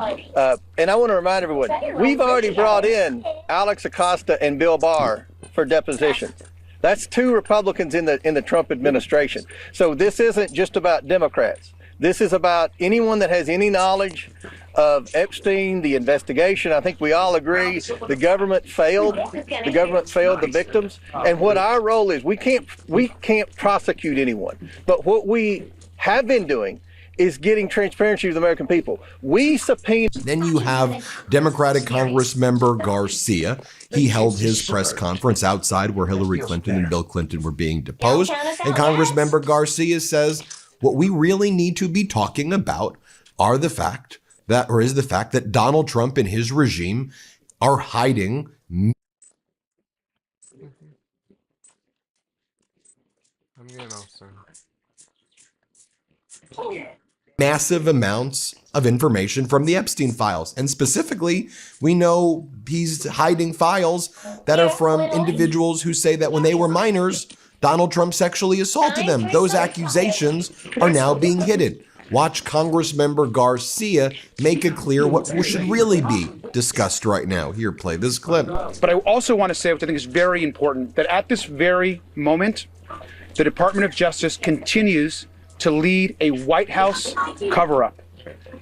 and I want to remind everyone, we've already brought in Alex Acosta and Bill Barr for deposition. That's two Republicans in the Trump administration. So this isn't just about Democrats. This is about anyone that has any knowledge of Epstein, the investigation. I think we all agree the government failed. The government failed the victims. And what our role is, we can't prosecute anyone. But what we have been doing is getting transparency to the American people. We subpoena. Then you have Democratic Congress member Garcia. He held his press conference outside where Hillary Clinton and Bill Clinton were being deposed. And Congress member Garcia says, what we really need to be talking about is the fact that Donald Trump and his regime are hiding massive amounts of information from the Epstein files. And specifically, we know he's hiding files that are from individuals who say that when they were minors, Donald Trump sexually assaulted them. Those accusations are now being hidden. Watch Congressmember Garcia make it clear what should really be discussed right now. Here, play this clip. But I also want to say, which I think is very important, that at this very moment, the Department of Justice continues to lead a White House cover-up.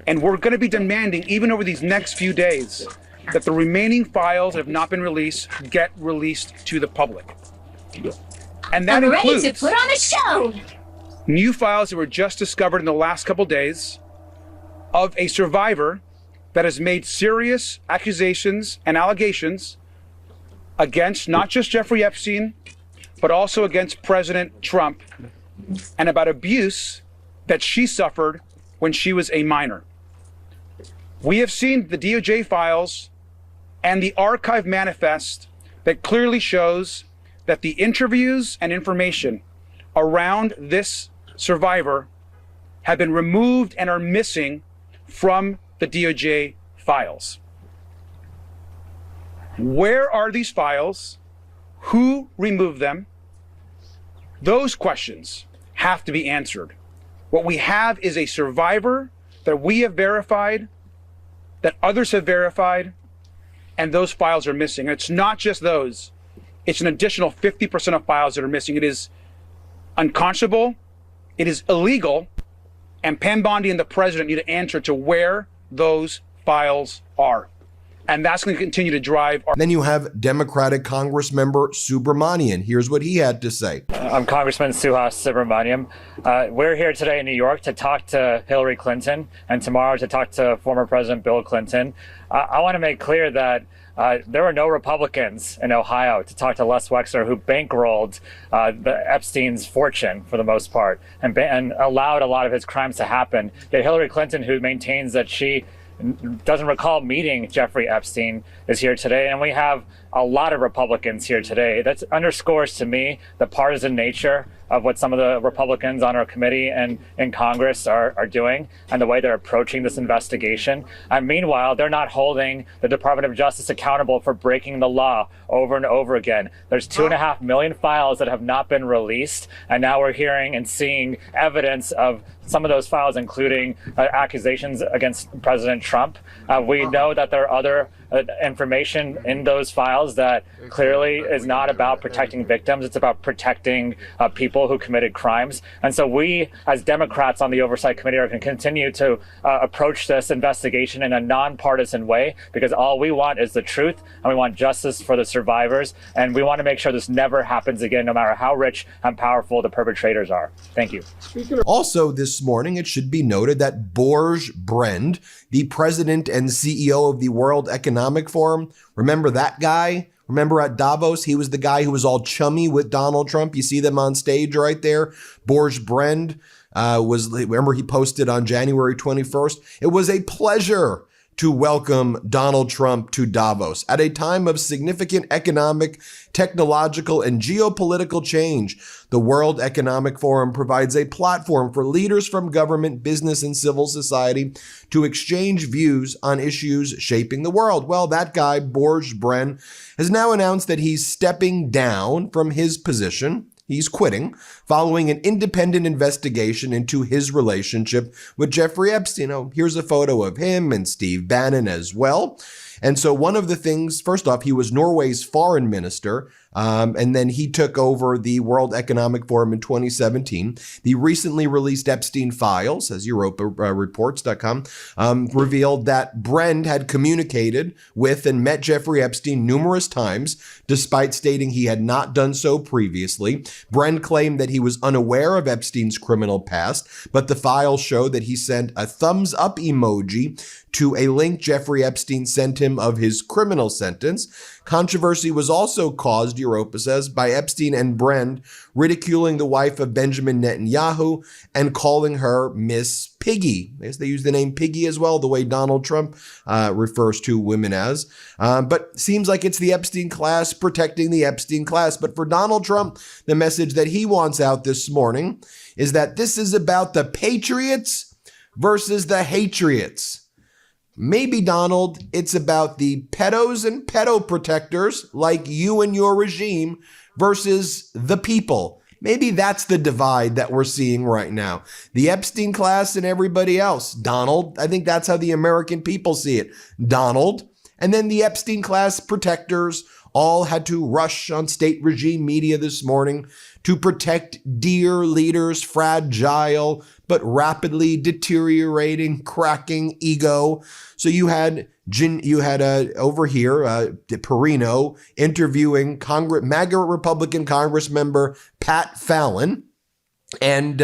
And we're going to be demanding, even over these next few days, that the remaining files that have not been released get released to the public. And that includes ready to put on a show. New files that were just discovered in the last couple days of a survivor that has made serious accusations and allegations against not just Jeffrey Epstein, but also against President Trump, and about abuse that she suffered when she was a minor. We have seen the DOJ files and the archive manifest that clearly shows that the interviews and information around this survivor have been removed and are missing from the DOJ files. Where are these files? Who removed them? Those questions have to be answered. What we have is a survivor that we have verified, that others have verified, and those files are missing. And it's not just those. It's an additional 50% of files that are missing. It is unconscionable, it is illegal, and Pam Bondi and the president need to answer to where those files are. And that's going to continue to drive our— Then you have Democratic Congress member Subramanian. Here's what he had to say. I'm Congressman Suhas Subramanian. We're here today in New York to talk to Hillary Clinton and tomorrow to talk to former President Bill Clinton. I want to make clear that there were no Republicans in Ohio to talk to Les Wexner, who bankrolled the Epstein's fortune for the most part and allowed a lot of his crimes to happen. Yet Hillary Clinton, who maintains that she doesn't recall meeting Jeffrey Epstein, is here today, and we have a lot of Republicans here today. That underscores to me the partisan nature of what some of the Republicans on our committee and in Congress are doing and the way they're approaching this investigation. And meanwhile, they're not holding the Department of Justice accountable for breaking the law over and over again. There's 2.5 million files that have not been released, and now we're hearing and seeing evidence of some of those files, including accusations against President Trump. We know that there are other information in those files that clearly is not about protecting victims. It's about protecting people who committed crimes. And so we, as Democrats on the Oversight Committee, are going to continue to approach this investigation in a nonpartisan way, because all we want is the truth, and we want justice for the survivors, and we want to make sure this never happens again, no matter how rich and powerful the perpetrators are. Thank you. Also this morning, it should be noted that Borge Brend, the president and CEO of the World Economic Forum, remember that guy? Remember at Davos, he was the guy who was all chummy with Donald Trump. You see them on stage right there. Borge Brend remember he posted on January 21st, "It was a pleasure to welcome Donald Trump to Davos at a time of significant economic, technological, and geopolitical change. The World Economic Forum provides a platform for leaders from government, business, and civil society to exchange views on issues shaping the world." Well, that guy, Borge Brend, has now announced that he's stepping down from his position. He's quitting following an independent investigation into his relationship with Jeffrey Epstein. Oh, here's a photo of him and Steve Bannon as well. And so one of the things, first off, he was Norway's foreign minister, and then he took over the World Economic Forum in 2017. The recently released Epstein files, as EuropaReports.com, revealed that Brend had communicated with and met Jeffrey Epstein numerous times, despite stating he had not done so previously. Brend claimed that he was unaware of Epstein's criminal past, but the files show that he sent a thumbs up emoji to a link Jeffrey Epstein sent him of his criminal sentence. Controversy was also caused, Europa says, by Epstein and Brend ridiculing the wife of Benjamin Netanyahu and calling her Miss Piggy. I guess they use the name Piggy as well, the way Donald Trump refers to women as. But seems like it's the Epstein class protecting the Epstein class. But for Donald Trump, the message that he wants out this morning is that this is about the patriots versus the hatriots. Maybe, Donald, it's about the pedos and pedo protectors like you and your regime versus the people. Maybe that's the divide that we're seeing right now. The Epstein class and everybody else. Donald, I think that's how the American people see it. Donald, and then the Epstein class protectors all had to rush on state regime media this morning to protect dear leaders' fragile but rapidly deteriorating, cracking ego. So you had over here, Perino interviewing MAGA Republican Congress member Pat Fallon. And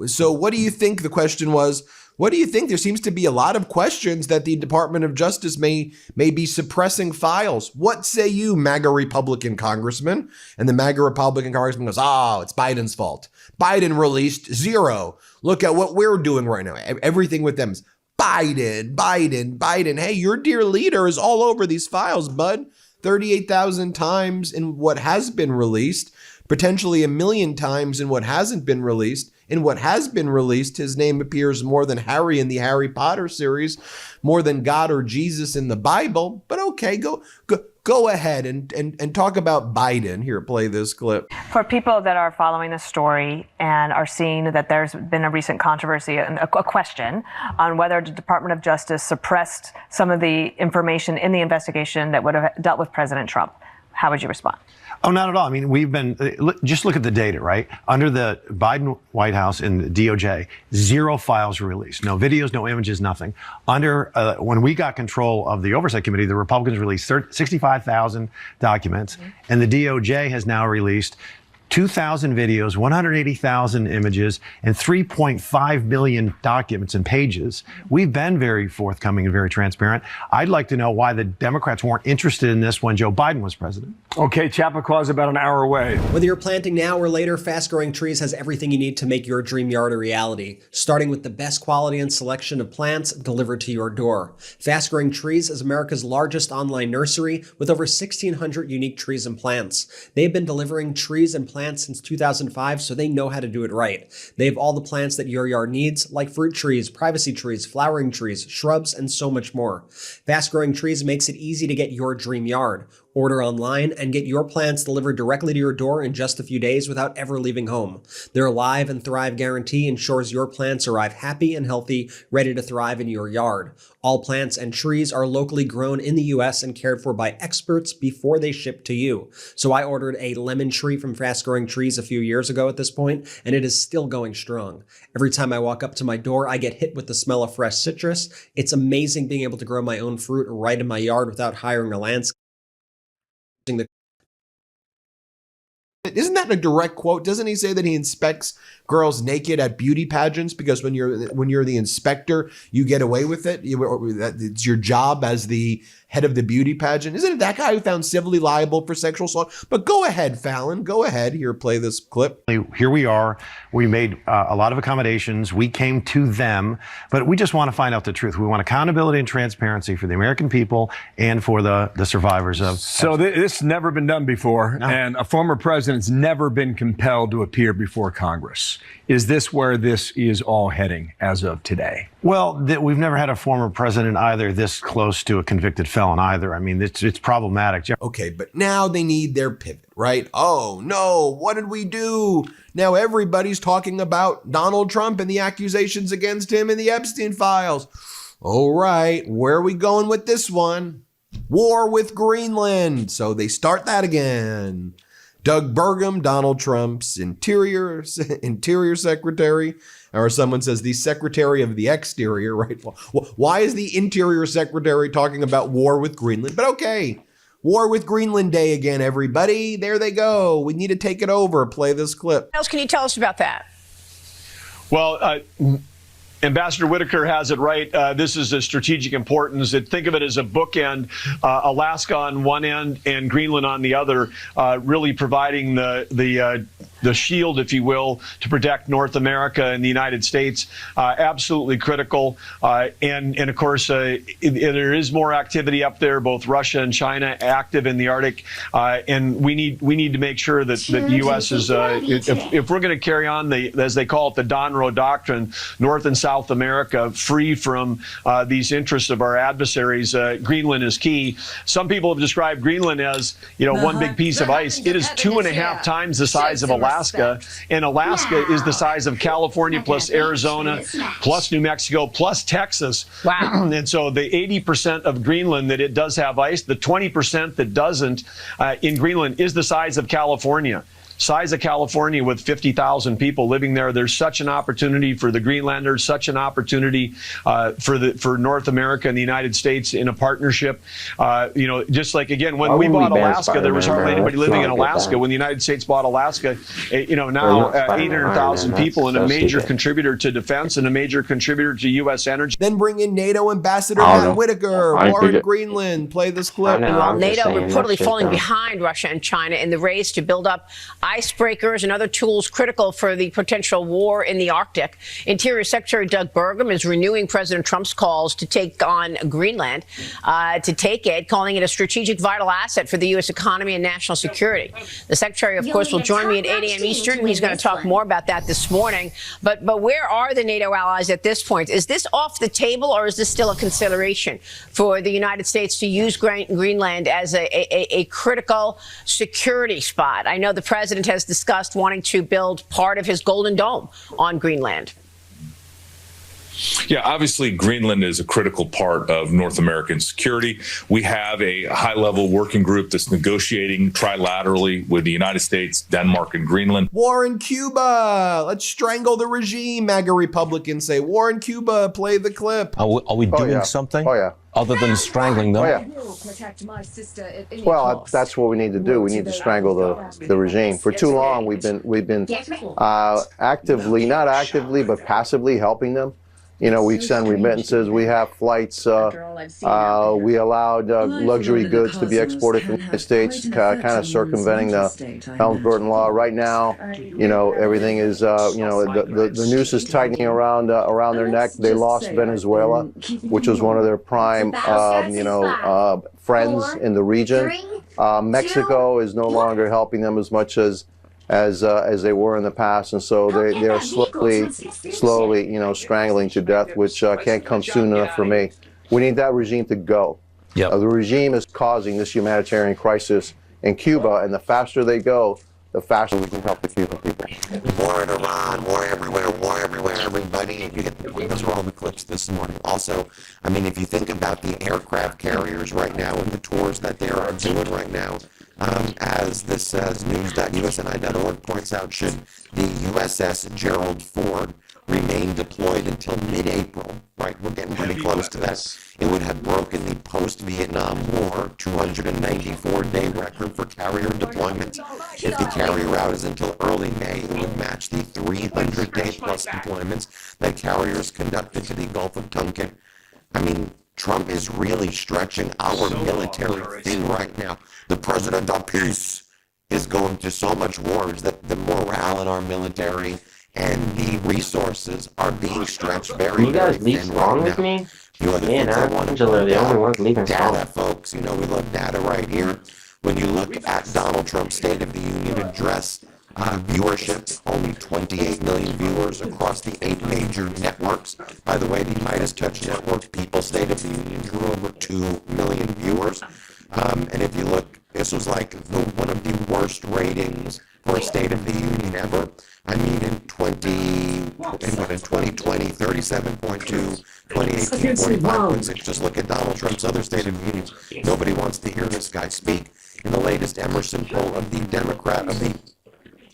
so what do you think? The question was, What do you think? There seems to be a lot of questions that the Department of Justice may be suppressing files. What say you, MAGA Republican congressman? And the MAGA Republican congressman goes, oh, it's Biden's fault. Biden released 0. Look at what we're doing right now. Everything with them is Biden, Biden, Biden. Hey, your dear leader is all over these files, bud. 38,000 times in what has been released, potentially 1 million times in what hasn't been released. In what has been released, his name appears more than Harry in the Harry Potter series, more than God or Jesus in the Bible. But okay, go ahead and talk about Biden. Here, play this clip. For people that are following the story and are seeing that there's been a recent controversy and a question on whether the Department of Justice suppressed some of the information in the investigation that would have dealt with President Trump, how would you respond? Oh, not at all. I mean, we've been, just look at the data, right? Under the Biden White House and the DOJ, 0 files were released. No videos, no images, nothing. Under, when we got control of the Oversight Committee, the Republicans released 65,000 documents, and the DOJ has now released 2,000 videos, 180,000 images, and 3.5 million documents and pages. We've been very forthcoming and very transparent. I'd like to know why the Democrats weren't interested in this when Joe Biden was president. Okay, Chappaqua is about an hour away. Whether you're planting now or later, Fast Growing Trees has everything you need to make your dream yard a reality, starting with the best quality and selection of plants delivered to your door. Fast Growing Trees is America's largest online nursery with over 1,600 unique trees and plants. They've been delivering trees and plants since 2005, so they know how to do it right. They have all the plants that your yard needs, like fruit trees, privacy trees, flowering trees, shrubs, and so much more. Fast Growing Trees makes it easy to get your dream yard. Order online and get your plants delivered directly to your door in just a few days without ever leaving home. Their Alive and Thrive guarantee ensures your plants arrive happy and healthy, ready to thrive in your yard. All plants and trees are locally grown in the U.S. and cared for by experts before they ship to you. So I ordered a lemon tree from Fast Growing Trees a few years ago at this point, and it is still going strong. Every time I walk up to my door, I get hit with the smell of fresh citrus. It's amazing being able to grow my own fruit right in my yard without hiring a landscaper. Isn't that a direct quote? Doesn't he say that he inspects girls naked at beauty pageants because when you're the inspector, you get away with it? It's your job as the head of the beauty pageant. Isn't it that guy who found civilly liable for sexual assault? But go ahead, Fallon. Go ahead. Here, play this clip. Here we are. We made a lot of accommodations. We came to them, but we just want to find out the truth. We want accountability and transparency for the American people and for the survivors of. So this has never been done before, and a former president's never been compelled to appear before Congress. Is this where this is all heading as of today? Well, we've never had a former president either this close to a convicted felon either. I mean, it's problematic. Okay, but now they need their pivot, right? Oh, no, what did we do? Now everybody's talking about Donald Trump and the accusations against him in the Epstein files. All right, where are we going with this one? War with Greenland. So they start that again. Doug Burgum, Donald Trump's interior secretary, or someone says the secretary of the exterior, right? Why is the interior secretary talking about war with Greenland? But okay, War with Greenland Day again, everybody. There they go. We need to take it over. Play this clip. What else can you tell us about that? Well, Ambassador Whitaker has it right. This is a strategic importance. Think of it as a bookend, Alaska on one end and Greenland on the other, really providing the shield, if you will, to protect North America and the United States. Absolutely critical. And of course, there is more activity up there, both Russia and China active in the Arctic. And we need to make sure that the U.S. is, if we're going to carry on as they call it, the Donroe Doctrine, North and South America, free from these interests of our adversaries, Greenland is key. Some people have described Greenland as, one big piece of ice. It is 2.5 times the size of Alaska, and Alaska is the size of California plus Arizona plus New Mexico plus Texas. Wow. And so the 80% of Greenland that it does have ice, the 20% that doesn't in Greenland is the size of California. size of California with 50,000 people living there. There's such an opportunity for the Greenlanders, such an opportunity for North America and the United States in a partnership. You know, just like, again, when we bought Alaska, there was hardly anybody living in Alaska. When the United States bought Alaska, you know, now 800,000 people, and a major contributor to defense and a major contributor to U.S. energy. Then bring in NATO Ambassador Matt Whitaker, war in Greenland. Play this clip. NATO reportedly falling behind Russia and China in the race to build up icebreakers and other tools critical for the potential war in the Arctic. Interior Secretary Doug Burgum is renewing President Trump's calls to take on Greenland, calling it a strategic vital asset for the U.S. economy and national security. The Secretary, of course, will join me at 8 a.m. Eastern. He's going to talk more about that this morning. But where are the NATO allies at this point? Is this off the table, or is this still a consideration for the United States to use Greenland as a critical security spot? I know the president has discussed wanting to build part of his Golden Dome on Greenland. Yeah, obviously, Greenland is a critical part of North American security. We have a high-level working group that's negotiating trilaterally with the United States, Denmark, and Greenland. War in Cuba. Let's strangle the regime, MAGA Republicans say. War in Cuba. Play the clip. Are we doing something? Other than strangling them? Well, that's what we need to do. We need to strangle the regime. For too long, we've been actively, not actively, but passively helping them. You know, we send remittances, we have flights, we allowed luxury goods to be exported from the United States, kind of circumventing the Helms-Burton law. Right now, you know, everything is, you know, the noose is tightening around their neck. They lost Venezuela, which was one of their prime, you know, friends in the region. Mexico is no longer helping them as much as they were in the past, and so they are slowly, you know, strangling to death, which can't come soon enough for me. We need that regime to go. The regime is causing this humanitarian crisis in Cuba, and the faster they go, the faster we can help the Cuban people. War in Iran, war everywhere, everybody. And those are all the clips this morning. Also, I mean, if you think about the aircraft carriers right now and the tours that they are doing right now, as this says, news.usni.org points out, should the USS Gerald Ford remain deployed until mid-April, right? We're getting pretty close to that. It would have broken the post-Vietnam War 294-day record for carrier deployment. If the carrier route is until early May, it would match the 300-day plus deployments that carriers conducted to the Gulf of Tonkin. I mean, Trump is really stretching our military thin right now. The president of peace is going to so much wars that the morale in our military and the resources are being stretched very, very thin right now. Me? You other things I want to point out. Data, folks. You know, we love data right here. When you look at Donald Trump's State of the Union address, viewership, only 28 million viewers across the 8 major networks. By the way, the Midas Touch Network, People's State of the Union, drew over 2 million viewers. And if you look, this was like one of the worst ratings for a State of the Union ever. I mean, in 2020, 37.2, 2018, 45.6. Just look at Donald Trump's other State of the Unions. Nobody wants to hear this guy speak. In the latest Emerson poll of the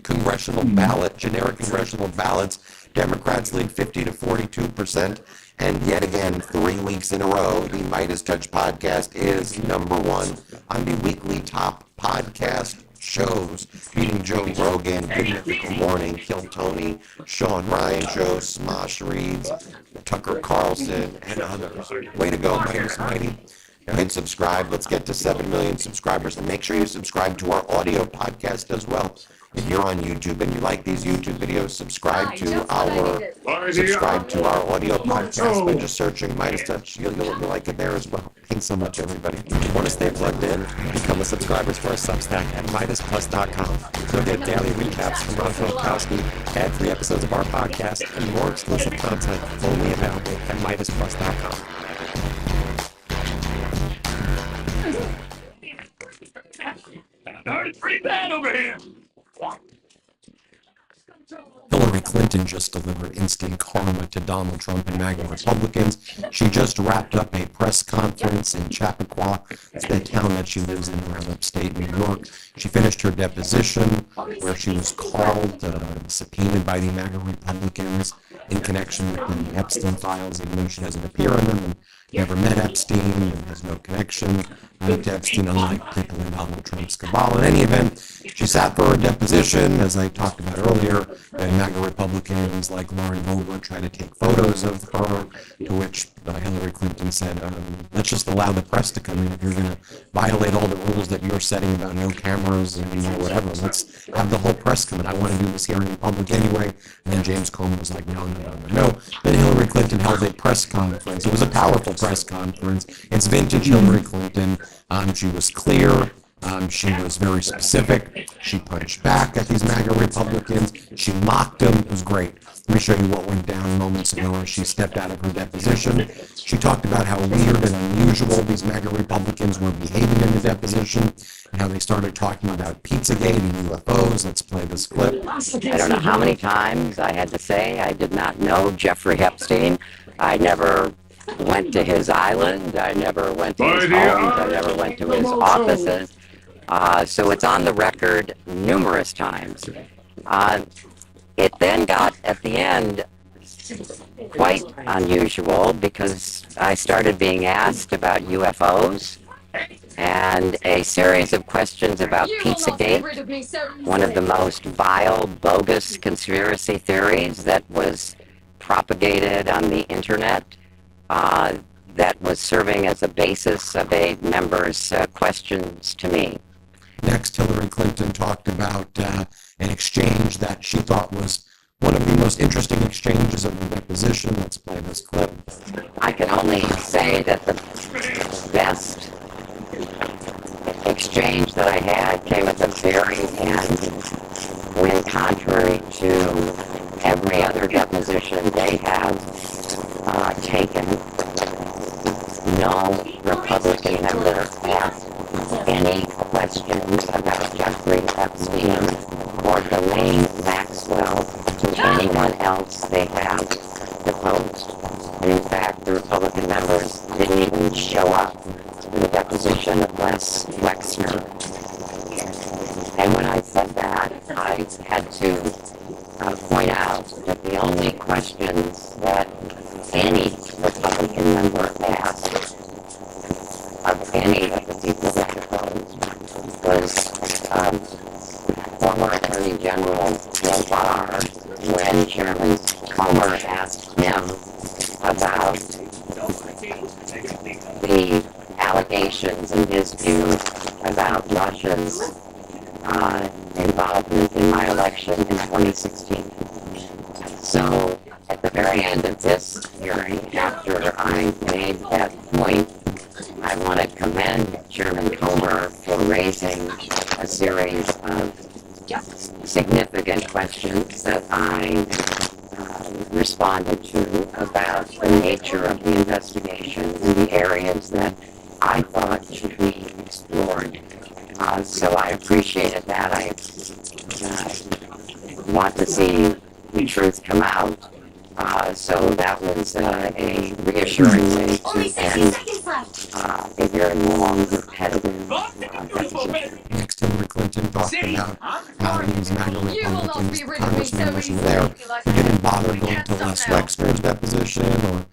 congressional ballot, generic congressional ballots, Democrats lead 50 to 42%. And yet again, 3 weeks in a row, the Midas Touch podcast is #1 on the weekly top podcast shows, beating Joe Rogan, Good Mythical Morning, Kill Tony, Sean Ryan Show, Smosh Reads, Tucker Carlson, and others. Way to go, Midas Mighty. And subscribe. Let's get to 7 million subscribers. And make sure you subscribe to our audio podcast as well. If you're on YouTube and you like these YouTube videos, subscribe to our audio podcast by just searching Midas Touch. You'll like it there as well. Thanks so much, everybody. If you want to stay plugged in, become a subscriber to our Substack at MidasPlus.com. You'll get daily recaps from Ron Filipkowski, ad-free episodes of our podcast, and more exclusive content only available at MidasPlus.com. It's pretty bad over here. Hillary Clinton just delivered instant karma to Donald Trump and MAGA Republicans. She just wrapped up a press conference in Chappaqua. It's the town that she lives in around upstate New York. She finished her deposition where she was called, subpoenaed by the MAGA Republicans in connection with the Epstein files, even though she doesn't appear in them and never met Epstein and has no connection to Epstein, unlike people in Donald Trump's cabal. In any event, she sat for her deposition, as I talked about earlier, and MAGA Republicans like Lauren Boebert tried to take photos of her, to which Hillary Clinton said, let's just allow the press to come in. If you're going to violate all the rules that you're setting about no cameras and whatever, let's have the whole press come in. I want to do this hearing in public anyway. And then James Comey was like, no. Then Hillary Clinton held a press conference. It was a powerful press conference. It's vintage Hillary Clinton. She was clear. She was very specific. She punched back at these MAGA Republicans. She mocked them. It was great. Let me show you what went down moments ago as she stepped out of her deposition. She talked about how weird and unusual these MAGA Republicans were behaving in the deposition and how they started talking about Pizzagate and UFOs. Let's play this clip. I don't know how many times I had to say I did not know Jeffrey Epstein. I never went to his island. I never went to his homes. I never went to his offices. So it's on the record numerous times. It then got, at the end, quite unusual because I started being asked about UFOs and a series of questions about Pizzagate, one of the most vile, bogus conspiracy theories that was propagated on the internet, that was serving as a basis of a member's questions to me. Next, Hillary Clinton talked about an exchange that she thought was one of the most interesting exchanges of the deposition. Let's play this clip. I can only say that the best exchange that I had came at the very end, when, contrary to every other deposition they have taken, no Republican member asked any questions about Jeffrey Epstein or Ghislaine Maxwell to anyone else they have deposed. And in fact, the Republican members didn't even show up to the deposition of Les Wexner. And when I said that, I had to point out that the only questions that any Republican member asked of any of the people that deposed was former Attorney General Bill Barr, when Chairman Comer asked him about the allegations in his view about Russia's involvement in my election in 2016. So at the very end of this hearing, after I made that point, I want to commend Chairman Comer for raising a series of significant questions that I responded to about the nature of the investigation and the areas that I thought should be explored. So I appreciated that. I want to see the truth come out. So that was a reassuring way to end a very long, repetitive deposition. Next, Hillary Clinton talked about how these MAGA Republicans, Congress members were there who didn't bother going to Les Wexner's deposition or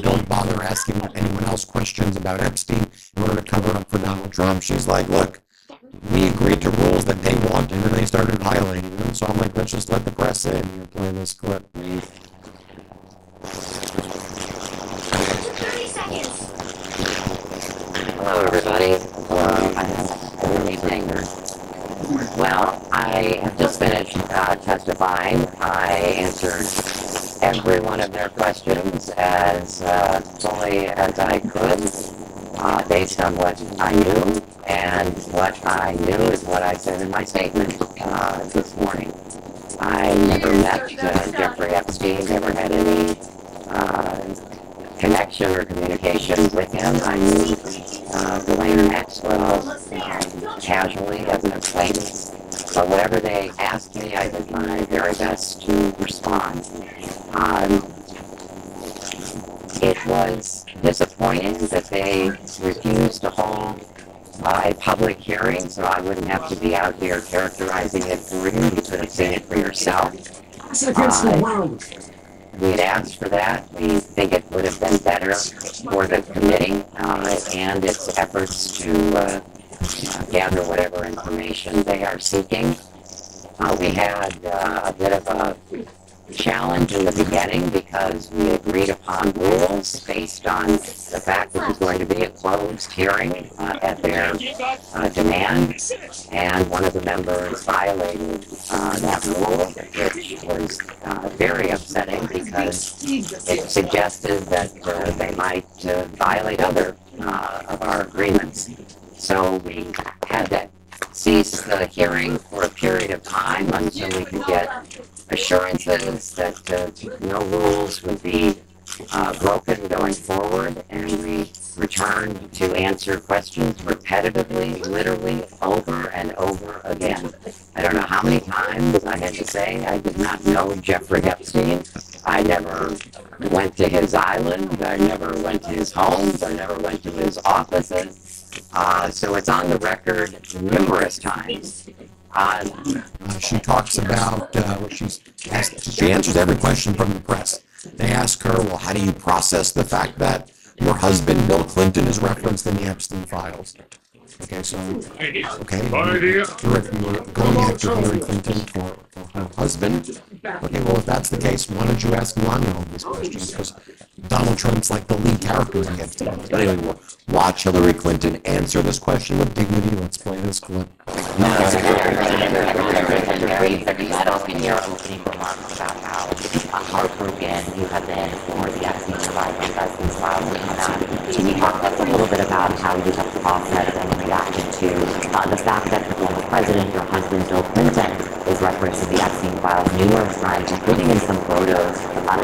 don't bother asking anyone else questions about Epstein in order to cover up for Donald Trump. She's like, look, we agreed to rules that they wanted and they started violating them. So I'm like, let's just let the press in. You're playing this clip. Hello, everybody. Good evening. Well, I have just finished testifying. I answered every one of their questions as fully as I could, based on what I knew. And what I knew is what I said in my statement this morning. I never met Jeffrey Epstein, never had any connection or communication with him. I knew Ghislaine Maxwell casually as an acquaintance. So whatever they asked me, I did my very best to respond. It was disappointing that they refused to hold a public hearing, so I wouldn't have to be out here characterizing it for you. You could have seen it for yourself. We had asked for that. We think it would have been better for the committee and its efforts to gather whatever information they are seeking. We had a bit of a challenge in the beginning because we agreed upon rules based on the fact that it was going to be a closed hearing at their demand, and one of the members violated that rule, which was very upsetting because it suggested that they might violate other of our agreements. So we had to cease the hearing for a period of time until we could get assurances that no rules would be broken going forward, and we returned to answer questions repetitively, literally over and over again. I don't know how many times I had to say I did not know Jeffrey Epstein. I never went to his island. I never went to his homes. I never went to his offices. So it's on the record numerous times. She talks about she answers every question from the press. They ask her, well, how do you process the fact that your husband, Bill Clinton, is referenced in the Epstein files? Okay, so, okay, you're going after Hillary Clinton for her husband. Okay, well, if that's the case, why don't you ask Melania all these questions? Because Donald Trump's like the lead character in the Epstein. But anyway, we'll watch Hillary Clinton answer this question with dignity. Let's play this clip. Heartbroken you have been for the Epstein files. Can you talk a little bit about how you have processed and reacted to the fact that the former president, your husband, Bill Clinton, is referenced in the Epstein files numerous times, including in some photos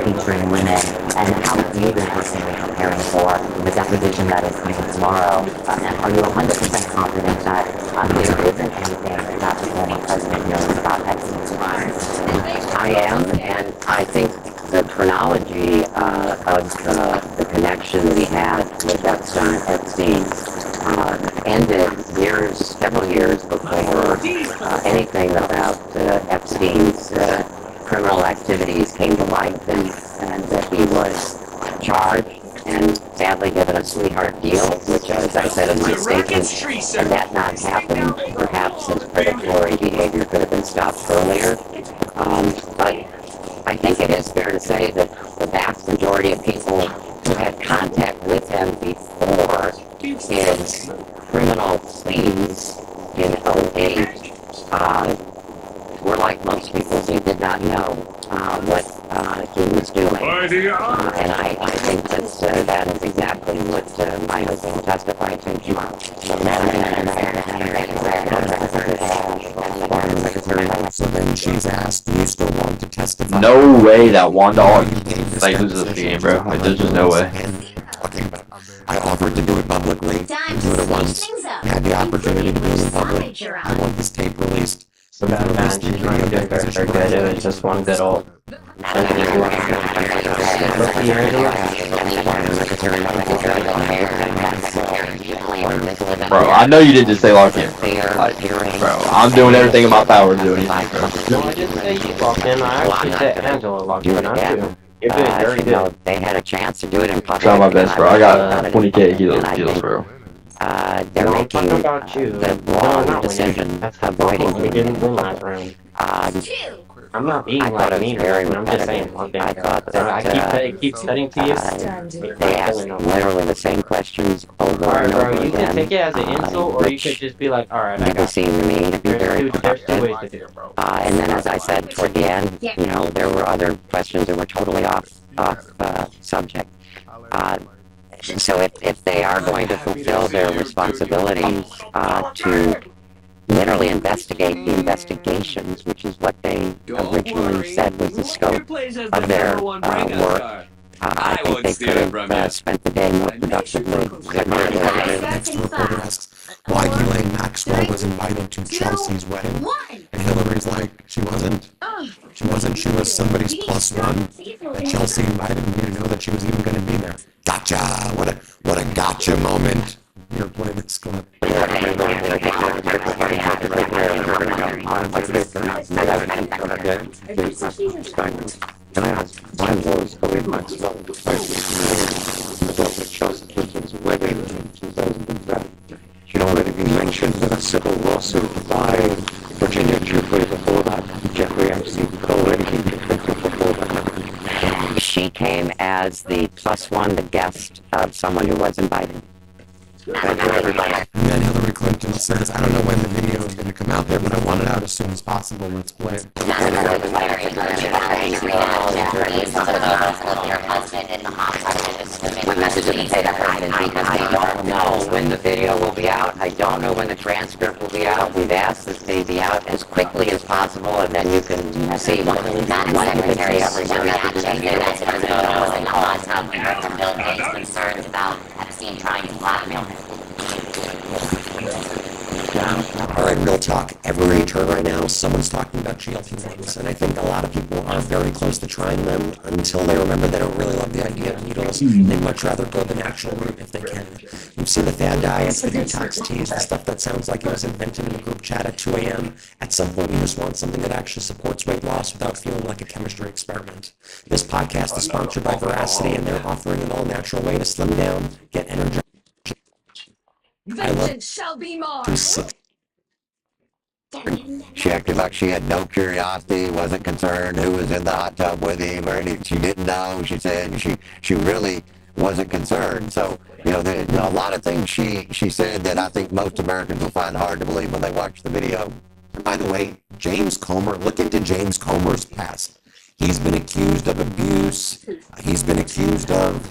featuring women, and how have you been personally preparing for the deposition that is coming tomorrow? And are you 100% confident that there isn't anything that the former president knows about Epstein's files? I am, and I think the chronology of the connection we had with Epstein ended several years before anything about Epstein's criminal activities came to light, and that he was charged and sadly given a sweetheart deal, which, as I said in my statement, had that not happened, perhaps his predatory behavior could have been stopped earlier. But I think it is fair to say that the vast majority of people who had contact with him before his criminal pleas in 2008 were like most people. They did not know what he was doing. And I think that that is exactly what my husband will testify to tomorrow. So then she's asked, do you still want to testify? No way that Wanda like loses the game, bro. Like, there's just no way. Okay, but I offered to do it publicly. Do it once. I had the opportunity to do it in public. I want this tape released. So that man, she's not doing very good. It was just one good old. Bro, I know you didn't just say lock in. Like, bro, I'm doing everything in my power to do anything, bro. No, I didn't say you locked in. I actually said Angela locked in. I do. You're doing very good. They had a chance to do it in public. Try my best, bro. I got 20K kills, bro. They're making the wrong decision of waiting. We didn't win last round. I'm not being like mean, I'm just saying one thing. I keep studying to you. They ask literally the same questions over and over again. You can take it as an insult, or you could just be like, alright, I never seemed to me to be very there's two ways to do it, bro. And then, as I said toward the end, there were other questions that were totally off subject. So if they are going to fulfill their responsibilities to literally investigate the investigations, which is what they originally said was the scope of their work, I think they could have spent the day more productively. Next reporter asks why Ghislaine Maxwell was invited to Chelsea's wedding, and she was somebody's plus one. Chelsea invited me to know that she was even going to be there. Gotcha! What a gotcha moment. You're playing this clip. Can I ask, why was Hillary Maxwell Chelsea Clinton's wedding in 2007? She'd already been mentioned in a civil lawsuit by Virginia Giuffre before that. Jeffrey Epstein had already been convicted before that. She came as the plus one, the guest of someone who was invited. Thank you, everybody. And then Hillary Clinton says, I don't know when the video is going to come out there, but I want it out as soon as possible. Let's play it. I don't know when the video will be out. I don't know when the transcript will be out. We've asked that they be out as quickly as possible, and then you can see what Secretary of Bill Gates concerns about Epstein trying to blackmail him. All right, real talk. Everywhere you turn right now, someone's talking about GLP-1s, and I think a lot of people are very close to trying them until they remember they don't really love the idea of needles. They'd much rather go the natural route if they can. You've seen the fad diets, the detox teas, the stuff that sounds like it was invented in a group chat at 2 a.m. At some point, you just want something that actually supports weight loss without feeling like a chemistry experiment. This podcast is sponsored by Veracity, and they're offering an all-natural way to slim down, get energy. Vengeance shall be mine. She acted like she had no curiosity, wasn't concerned who was in the hot tub with him or anything. She didn't know. She said she really wasn't concerned. So, you know, there a lot of things she said that I think most Americans will find hard to believe when they watch the video. And by the way, James Comer, look into James Comer's past. He's been accused of abuse. He's been accused of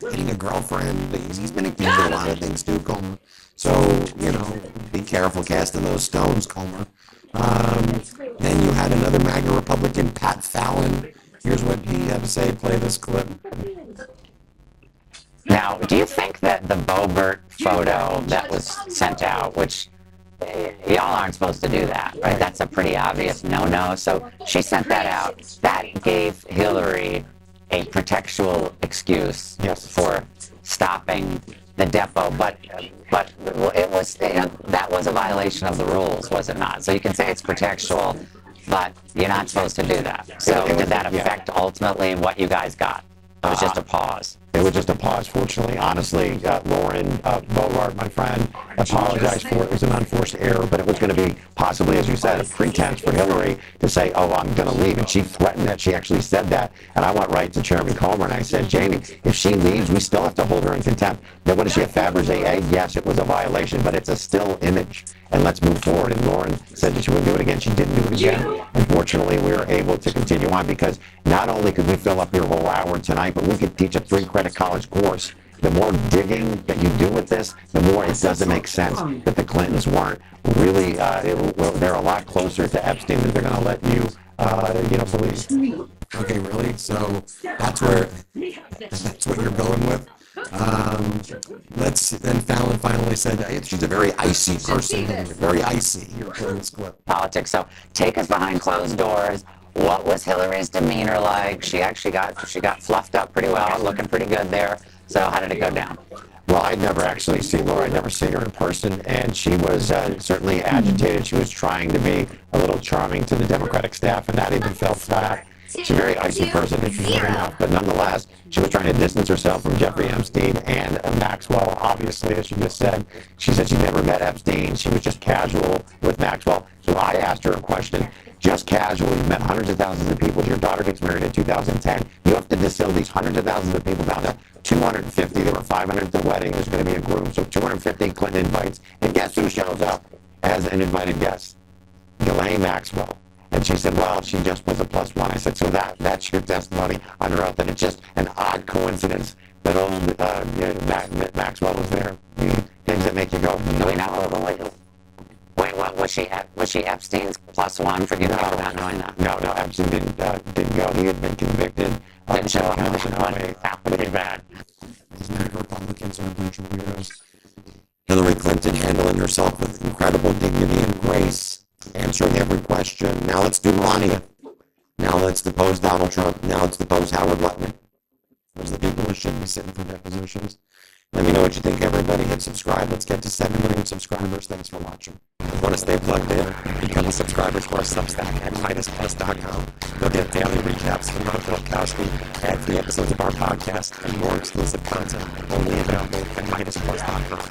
hitting a girlfriend. He's been accused of a lot of things too, Comer. So, you know, be careful casting those stones, Comer. Then you had another MAGA Republican, Pat Fallon. Here's what he had to say. Play this clip. Now, do you think that the Boebert photo that was sent out, which y'all aren't supposed to do that, right? That's a pretty obvious no-no. So she sent that out. That gave Hillary a pretextual excuse for stopping the depot, but it was that was a violation of the rules, was it not? So you can say it's pretextual, but you're not supposed to do that. So did that affect ultimately what you guys got? It was just a pause. It was just a pause, fortunately. Honestly, Lauren Boebert, my friend, apologized for it. It was an unforced error, but it was going to be possibly, as you said, a pretense for Hillary to say, oh, I'm going to leave. And she threatened that. She actually said that. And I went right to Chairman Comer and I said, Jamie, if she leaves, we still have to hold her in contempt. Then what is she, a Fabergé egg? Yes, it was a violation, but it's a still image. And let's move forward. And Lauren said that she wouldn't do it again. She didn't do it again. Unfortunately, we were able to continue on because not only could we fill up your whole hour tonight, but we could teach a 3-credit college course. The more digging that you do with this, the more it doesn't make sense that the Clintons weren't really, they're a lot closer to Epstein than they're going to let you, believe. Okay, really? So that's what you're going with? Then Fallon finally said she's a very icy person, very icy. You're playing this clip. Politics. So take us behind closed doors. What was Hillary's demeanor like? She actually got fluffed up pretty well, looking pretty good there. So how did it go down? Well, I'd never actually seen Laura. I'd never seen her in person, and she was certainly agitated. She was trying to be a little charming to the Democratic staff, and that even fell flat. She's a very icy person, interesting enough, but nonetheless, she was trying to distance herself from Jeffrey Epstein and Maxwell, obviously, as she just said. She said she never met Epstein. She was just casual with Maxwell. So I asked her a question. Just casual. You've met hundreds of thousands of people. Your daughter gets married in 2010. You have to distill these hundreds of thousands of people down to 250. There were 500 at the wedding. There's going to be a groom. So 250 Clinton invites. And guess who shows up as an invited guest? Ghislaine Maxwell. And she said, well, she just was a plus one. I said, so that's your testimony under oath, that it's just an odd coincidence that old Maxwell was there. Things that make you go, Wait, what was she Epstein's plus one? Forgive me for not knowing that. No, Epstein didn't go. He had been convicted. Didn't show up. Pretty bad. These MAGA Republicans are a bunch of weirdos. Hillary Clinton handling herself with incredible dignity and grace, answering every question. Now let's do Melania. let's depose Donald Trump. Now let's depose Howard Lutnick. Those are the people who shouldn't be sitting for depositions. Let me know what you think, everybody. Hit subscribe. Let's get to 7 million subscribers. Thanks for watching. If you want to stay plugged in, become a subscriber to our Substack at MidasPlus.com. You'll get daily recaps from Ron Filipkowski, ad-free episodes of our podcast, and more exclusive content only available at MidasPlus.com.